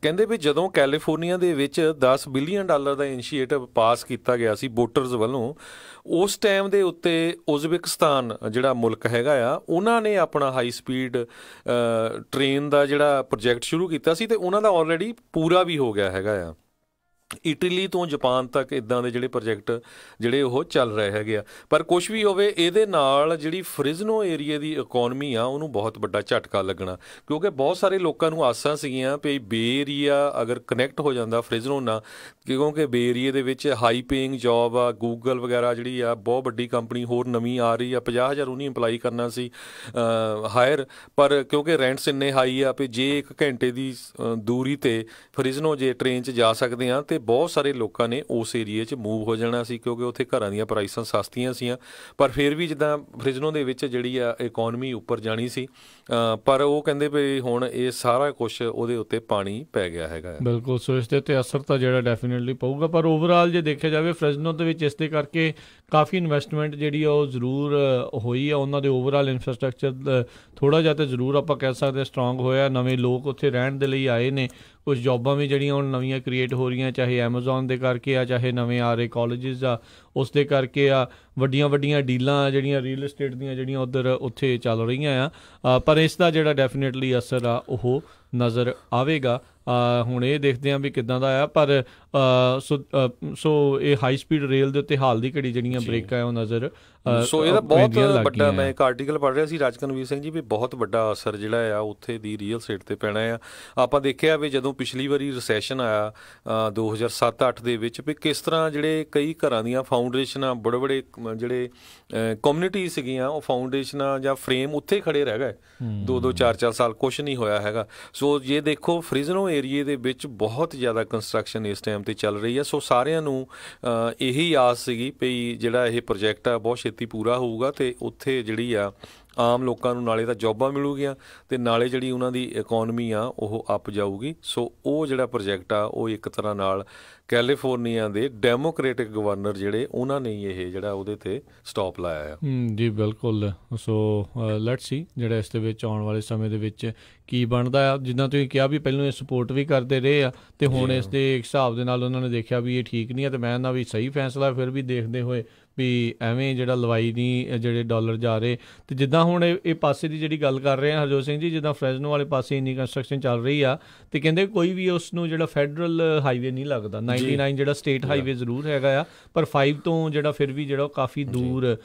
ਕਹਿੰਦੇ ਵੀ ਜਦੋਂ ਕੈਲੀਫੋਰਨੀਆ ਦੇ ਵਿੱਚ $10 ਬਿਲੀਅਨ ਦਾ ਇਨੀਸ਼ੀਏਟਿਵ ਪਾਸ ਕੀਤਾ ਗਿਆ ਸੀ ਵੋਟਰਸ ਵੱਲੋਂ, ਉਸ ਟਾਈਮ ਦੇ ਉੱਤੇ ਉਜ਼ਬੇਕਿਸਤਾਨ ਜਿਹੜਾ ਮੁਲਕ ਹੈਗਾ ਆ, ਉਹਨਾਂ ਨੇ ਆਪਣਾ ਹਾਈ ਸਪੀਡ ਟ੍ਰੇਨ ਦਾ ਜਿਹੜਾ ਪ੍ਰੋਜੈਕਟ ਸ਼ੁਰੂ ਕੀਤਾ ਸੀ, ਤੇ ਉਹਨਾਂ ਦਾ ਆਲਰੇਡੀ ਪੂਰਾ ਵੀ ਹੋ ਗਿਆ ਹੈਗਾ ਆ। ਇਟਲੀ ਤੋਂ ਜਾਪਾਨ ਤੱਕ ਇੱਦਾਂ ਦੇ ਜਿਹੜੇ ਪ੍ਰੋਜੈਕਟ ਜਿਹੜੇ ਉਹ ਚੱਲ ਰਹੇ ਹੈਗੇ ਆ। ਪਰ ਕੁਛ ਵੀ ਹੋਵੇ, ਇਹਦੇ ਨਾਲ ਜਿਹੜੀ ਫ੍ਰਿਜ਼ਨੋ ਏਰੀਏ ਦੀ ਇਕੋਨਮੀ ਆ ਉਹਨੂੰ ਬਹੁਤ ਵੱਡਾ ਝਟਕਾ ਲੱਗਣਾ, ਕਿਉਂਕਿ ਬਹੁਤ ਸਾਰੇ ਲੋਕਾਂ ਨੂੰ ਆਸਾਂ ਸੀਗੀਆਂ ਵੀ ਬੇ ਏਰੀਆ ਅਗਰ ਕਨੈਕਟ ਹੋ ਜਾਂਦਾ ਫ੍ਰਿਜ਼ਨੋ ਨਾਲ, ਕਿਉਂਕਿ ਬੇ ਏਰੀਏ ਦੇ ਵਿੱਚ ਹਾਈ ਪੇਇੰਗ ਜੋਬ ਆ, ਗੂਗਲ ਵਗੈਰਾ ਜਿਹੜੀ ਆ ਬਹੁਤ ਵੱਡੀ ਕੰਪਨੀ ਹੋਰ ਨਵੀਂ ਆ ਰਹੀ ਆ, 50,000 ਉਹਨੇ ਇੰਪਲਾਈ ਕਰਨਾ ਸੀ ਹਾਇਰ, ਪਰ ਕਿਉਂਕਿ ਰੈਂਟਸ ਇੰਨੇ ਹਾਈ ਆ ਵੀ ਜੇ 1 ਘੰਟੇ ਦੀ ਦੂਰੀ 'ਤੇ ਫ੍ਰਿਜ਼ਨੋ ਜੇ ਟ੍ਰੇਨ 'ਚ ਜਾ ਸਕਦੇ ਹਾਂ ਤੇ ਬਹੁਤ ਸਾਰੇ ਲੋਕਾਂ ਨੇ ਉਸ ਏਰੀਏ 'ਚ ਮੂਵ ਹੋ ਜਾਣਾ ਸੀ, ਕਿਉਂਕਿ ਉੱਥੇ ਘਰਾਂ ਦੀਆਂ ਪ੍ਰਾਈਸਾਂ ਸਸਤੀਆਂ ਸੀਆਂ। ਪਰ ਫਿਰ ਵੀ ਜਿੱਦਾਂ ਫ੍ਰਿਜ਼ਨੋ ਦੇ ਵਿੱਚ ਜਿਹੜੀ ਆ ਇਕੋਨਮੀ ਉੱਪਰ ਜਾਣੀ ਸੀ, ਪਰ ਉਹ ਕਹਿੰਦੇ ਵੀ ਹੁਣ ਇਹ ਸਾਰਾ ਕੁਛ ਉਹਦੇ ਉੱਤੇ ਪਾਣੀ ਪੈ ਗਿਆ ਹੈਗਾ। ਬਿਲਕੁਲ, ਸੋ ਇਸ ਦੇ ਉੱਤੇ ਅਸਰ ਤਾਂ ਜਿਹੜਾ ਡੈਫੀਨੇਟਲੀ ਪਊਗਾ, ਪਰ ਓਵਰਆਲ ਜੇ ਦੇਖਿਆ ਜਾਵੇ ਫ੍ਰਿਜ਼ਨੋ ਦੇ ਵਿੱਚ ਇਸ ਦੇ ਕਰਕੇ ਕਾਫੀ ਇਨਵੈਸਟਮੈਂਟ ਜਿਹੜੀ ਆ ਉਹ ਜ਼ਰੂਰ ਹੋਈ ਆ। ਉਹਨਾਂ ਦੇ ਓਵਰਆਲ ਇਨਫਰਾਸਟਰਕਚਰ ਥੋੜ੍ਹਾ ਜਿਹਾ ਤਾਂ ਜ਼ਰੂਰ ਆਪਾਂ ਕਹਿ ਸਕਦੇ ਸਟਰੋਂਗ ਹੋਇਆ। ਨਵੇਂ ਲੋਕ ਉੱਥੇ ਰਹਿਣ ਦੇ ਲਈ ਆਏ ਨੇ, ਕੁਛ ਜੋਬਾਂ ਵੀ ਜਿਹੜੀਆਂ ਹੁਣ ਨਵੀਆਂ ਕ੍ਰੀਏਟ ਹੋ ਰਹੀਆਂ, ਚਾਹੇ ਐਮਾਜ਼ੋਨ ਦੇ ਕਰਕੇ ਆ, ਚਾਹੇ ਨਵੇਂ ਆ ਰਹੇ ਕਾਲਜਿਸ ਆ ਉਸ ਦੇ ਕਰਕੇ ਆ, ਵੱਡੀਆਂ ਡੀਲਾਂ ਜਿਹੜੀਆਂ ਰੀਅਲ ਏਸਟੇਟ ਦੀਆਂ ਜਿਹੜੀਆਂ ਉੱਥੇ ਚੱਲ ਰਹੀਆਂ ਆ। ਪਰ ਇਸ ਦਾ ਜਿਹੜਾ ਡੈਫੀਨੇਟਲੀ ਅਸਰ ਆ ਉਹ ਨਜ਼ਰ ਆਵੇਗਾ। ਹੁਣ ਇਹ ਦੇਖਦੇ ਹਾਂ ਵੀ ਕਿੱਦਾਂ ਦਾ ਆ। ਪਰ ਸੋ ਇਹ ਹਾਈ ਸਪੀਡ ਰੇਲ ਦੇ ਉੱਤੇ ਹਾਲ ਦੀ ਘੜੀ ਜਿਹੜੀਆਂ ਬ੍ਰੇਕਾਂ ਆ ਉਹ ਨਜ਼ਰ ਸੋ ਇਹਦਾ ਬਹੁਤ ਵੱਡਾ, ਮੈਂ ਇੱਕ ਆਰਟੀਕਲ ਪੜ੍ਹ ਰਿਹਾ ਸੀ ਰਾਜਕਨਵੀਰ ਸਿੰਘ ਜੀ, ਵੀ ਬਹੁਤ ਵੱਡਾ ਅਸਰ ਜਿਹੜਾ ਆ ਉੱਥੇ ਦੀ ਰੀਅਲ ਸਟੇਟ 'ਤੇ ਪੈਣਾ ਆ। ਆਪਾਂ ਦੇਖਿਆ ਵੀ ਜਦੋਂ ਪਿਛਲੀ ਵਾਰੀ ਰਿਸੈਸ਼ਨ ਆਇਆ 2007-08 ਦੇ ਵਿੱਚ, ਵੀ ਕਿਸ ਤਰ੍ਹਾਂ ਜਿਹੜੇ ਕਈ ਘਰਾਂ ਦੀਆਂ ਫਾਊਂਡੇਸ਼ਨਾਂ, ਬੜੇ ਬੜੇ ਜਿਹੜੇ ਕਮਿਊਨਿਟੀ ਸੀਗੀਆਂ, ਉਹ ਫਾਊਂਡੇਸ਼ਨਾਂ ਜਾਂ ਫਰੇਮ ਉੱਥੇ ਖੜੇ ਰਹਿ ਗਏ 2-2 4-4 ਸਾਲ, ਕੁਛ ਨਹੀਂ ਹੋਇਆ ਹੈਗਾ। ਸੋ ਜੇ ਦੇਖੋ ਫ੍ਰਿਜ਼ਨੋ ਏਰੀਏ ਦੇ ਵਿੱਚ ਬਹੁਤ ਜ਼ਿਆਦਾ ਕੰਸਟਰਕਸ਼ਨ ਇਸ ਟਾਈਮ 'ਤੇ ਚੱਲ ਰਹੀ ਹੈ। ਸੋ ਸਾਰਿਆਂ ਨੂੰ ਇਹੀ ਆਸ ਸੀਗੀ ਵੀ ਜਿਹੜਾ ਇਹ ਪ੍ਰੋਜੈਕਟ ਆ ਬਹੁਤ ਛੇਤੀ ਪੂਰਾ ਹੋਊਗਾ ਅਤੇ ਉੱਥੇ ਜਿਹੜੀ ਆ ਆਮ ਲੋਕਾਂ ਨੂੰ ਨਾਲੇ ਤਾਂ ਜੋਬਾਂ ਮਿਲੂਗੀਆਂ ਅਤੇ ਨਾਲੇ ਜਿਹੜੀ ਉਹਨਾਂ ਦੀ ਇਕੋਨਮੀ ਆ ਉਹ ਅੱਪ ਜਾਊਗੀ। ਸੋ ਉਹ ਜਿਹੜਾ ਪ੍ਰੋਜੈਕਟ ਆ ਉਹ ਇੱਕ ਤਰ੍ਹਾਂ ਨਾਲ ਕੈਲੀਫੋਰਨੀਆ ਦੇ ਡੈਮੋਕ੍ਰੇਟਿਕ ਗਵਰਨਰ ਜਿਹੜੇ, ਉਹਨਾਂ ਨੇ ਇਹ ਜਿਹੜਾ ਉਹਦੇ 'ਤੇ ਸਟਾਪ ਲਾਇਆ ਆ। ਜੀ ਬਿਲਕੁਲ। ਸੋ ਲੈਟਸ ਸੀ ਜਿਹੜਾ ਇਸ ਦੇ ਵਿੱਚ ਆਉਣ ਵਾਲੇ ਸਮੇਂ ਦੇ ਵਿੱਚ ਕੀ ਬਣਦਾ ਆ। ਜਿੱਦਾਂ ਤੁਸੀਂ ਕਿਹਾ ਵੀ ਪਹਿਲਾਂ ਇਹ ਸਪੋਰਟ ਵੀ ਕਰਦੇ ਰਹੇ ਆ ਅਤੇ ਹੁਣ ਇਸ ਦੇ ਹਿਸਾਬ ਦੇ ਨਾਲ ਉਹਨਾਂ ਨੇ ਦੇਖਿਆ ਵੀ ਇਹ ਠੀਕ ਨਹੀਂ ਹੈ, ਅਤੇ ਮੈਂ ਨਾ ਵੀ ਸਹੀ ਫੈਸਲਾ ਫਿਰ ਵੀ ਦੇਖਦੇ ਹੋਏ ਵੀ ਐਵੇਂ ਜਿਹੜਾ ਲਵਾਈ ਨਹੀਂ ਜਿਹੜੇ ਡਾਲਰ ਜਾ ਰਹੇ। ਅਤੇ ਜਿੱਦਾਂ ਹੁਣ ਇਹ ਪਾਸੇ ਦੀ ਜਿਹੜੀ ਗੱਲ ਕਰ ਰਹੇ ਹਾਂ ਹਰਜੋਤ ਸਿੰਘ ਜੀ, ਜਿੱਦਾਂ ਫ੍ਰੈਜ਼ਨੋ ਵਾਲੇ ਪਾਸੇ ਇੰਨੀ ਕੰਸਟਰਕਸ਼ਨ ਚੱਲ ਰਹੀ ਆ ਅਤੇ ਕਹਿੰਦੇ ਕੋਈ ਵੀ ਉਸ ਨੂੰ ਜਿਹੜਾ ਫੈਡਰਲ ਹਾਈਵੇ ਨਹੀਂ ਲੱਗਦਾ। 99 ਜਿਹੜਾ ਸਟੇਟ ਹਾਈਵੇ ਜ਼ਰੂਰ ਹੈਗਾ ਆ, ਪਰ 5 ਤੋਂ ਜਿਹੜਾ ਫਿਰ ਵੀ ਜਿਹੜਾ ਉਹ ਕਾਫੀ ਦੂਰ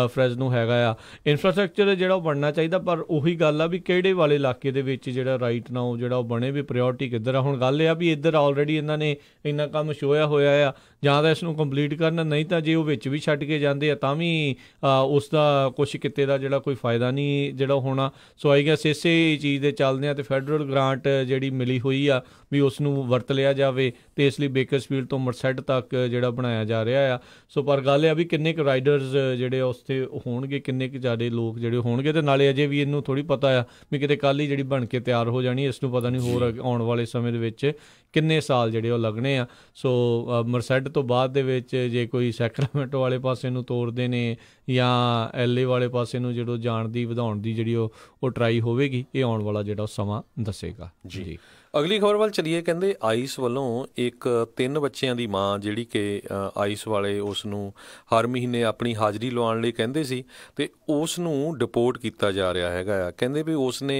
ਫ੍ਰੈਜ਼ਨੋ ਹੈਗਾ ਆ। ਇੰਫਰਾਸਟਰਕਚਰ ਜਿਹੜਾ ਉਹ ਬਣਨਾ ਚਾਹੀਦਾ, ਪਰ ਉਹੀ ਗੱਲ ਆ ਵੀ ਕਿਹੜੇ ਵਾਲੇ ਇਲਾਕੇ ਦੇ ਵਿੱਚ ਜਿਹੜਾ ਰਾਈਟ ਨਾਓ ਜਿਹੜਾ ਉਹ ਬਣੇ, ਵੀ ਪ੍ਰਾਇਓਰਟੀ ਕਿੱਧਰ ਆ। ਹੁਣ ਗੱਲ ਇਹ ਆ ਵੀ ਇੱਧਰ ਆਲਰੇਡੀ ਇਹਨਾਂ ਨੇ ਇੰਨਾ ਕੰਮ ਛੋਇਆ ਹੋਇਆ ਆ, ਜਾਂ ਤਾਂ ਇਸ ਨੂੰ ਕੰਪਲੀਟ ਕਰਨ, ਨਹੀਂ ਤਾਂ ਜੇ ਉਹ ਵਿੱਚ ਵੀ ਛੱਡ ਕੇ ਜਾਂਦੇ ਆ ਤਾਂ ਵੀ ਉਸ ਦਾ ਕੁਛ ਕਿਤੇ ਦਾ ਜਿਹੜਾ ਕੋਈ ਫਾਇਦਾ ਨਹੀਂ ਜਿਹੜਾ ਹੋਣਾ। ਸੋ ਆਈ ਗੈਸ ਇਸੇ ਚੀਜ਼ ਦੇ ਚੱਲਦੇ ਆ ਅਤੇ ਫੈਡਰਲ ਗ੍ਰਾਂਟ ਜਿਹੜੀ ਮਿਲੀ ਹੋਈ ਆ ਵੀ ਉਸ ਨੂੰ ਵਰਤ ਲਿਆ ਜਾਵੇ, ਅਤੇ ਇਸ ਲਈ ਬੇਕਰਸਫੀਲਡ ਤੋਂ ਮਰਸੈਡ ਤੱਕ ਜਿਹੜਾ ਬਣਾਇਆ ਜਾ ਰਿਹਾ ਆ। ਸੋ ਪਰ ਗੱਲ ਇਹ ਆ ਵੀ ਕਿੰਨੇ ਕੁ ਰਾਈਡਰਸ ਜਿਹੜੇ ਉਸ 'ਤੇ ਹੋਣਗੇ, ਕਿੰਨੇ ਕੁ ਜ਼ਿਆਦਾ ਲੋਕ ਜਿਹੜੇ ਹੋਣਗੇ, ਅਤੇ ਨਾਲੇ ਅਜੇ ਵੀ ਇਹਨੂੰ ਥੋੜ੍ਹੀ ਪਤਾ ਆ ਵੀ ਕਿਤੇ ਕੱਲ੍ਹ ਹੀ ਜਿਹੜੀ ਬਣ ਕੇ ਤਿਆਰ ਹੋ ਜਾਣੀ, ਇਸ ਨੂੰ ਪਤਾ ਨਹੀਂ ਹੋਰ ਆਉਣ ਵਾਲੇ ਸਮੇਂ ਦੇ ਵਿੱਚ ਕਿੰਨੇ ਸਾਲ ਜਿਹੜੇ ਉਹ ਲੱਗਣੇ ਆ। ਸੋ ਮਰਸੈਡ ਤੋਂ ਬਾਅਦ ਦੇ ਵਿੱਚ ਜੇ ਕੋਈ ਸੈਕਰਾਮੈਂਟੋ ਵਾਲੇ ਪਾਸੇ ਨੂੰ ਤੋਰਦੇ ਨੇ ਜਾਂ LA ਵਾਲੇ ਪਾਸੇ ਨੂੰ ਜਦੋਂ ਜਾਣ ਦੀ ਵਧਾਉਣ ਦੀ ਜਿਹੜੀ ਉਹ ਟਰਾਈ ਹੋਵੇਗੀ, ਇਹ ਆਉਣ ਵਾਲਾ ਜਿਹੜਾ ਸਮਾਂ ਦੱਸੇਗਾ। ਜੀ ਅਗਲੀ ਖਬਰ ਵੱਲ ਚੱਲੀਏ। ਕਹਿੰਦੇ ਆਈਸ ਵੱਲੋਂ ਇੱਕ 3 ਬੱਚਿਆਂ ਦੀ ਮਾਂ ਜਿਹੜੀ ਕਿ ਆਈਸ ਵਾਲੇ ਉਸ ਨੂੰ ਹਰ ਮਹੀਨੇ ਆਪਣੀ ਹਾਜ਼ਰੀ ਲਵਾਉਣ ਲਈ ਕਹਿੰਦੇ ਸੀ, ਅਤੇ ਉਸ ਨੂੰ ਡਿਪੋਰਟ ਕੀਤਾ ਜਾ ਰਿਹਾ ਹੈਗਾ ਆ। ਕਹਿੰਦੇ ਵੀ ਉਸ ਨੇ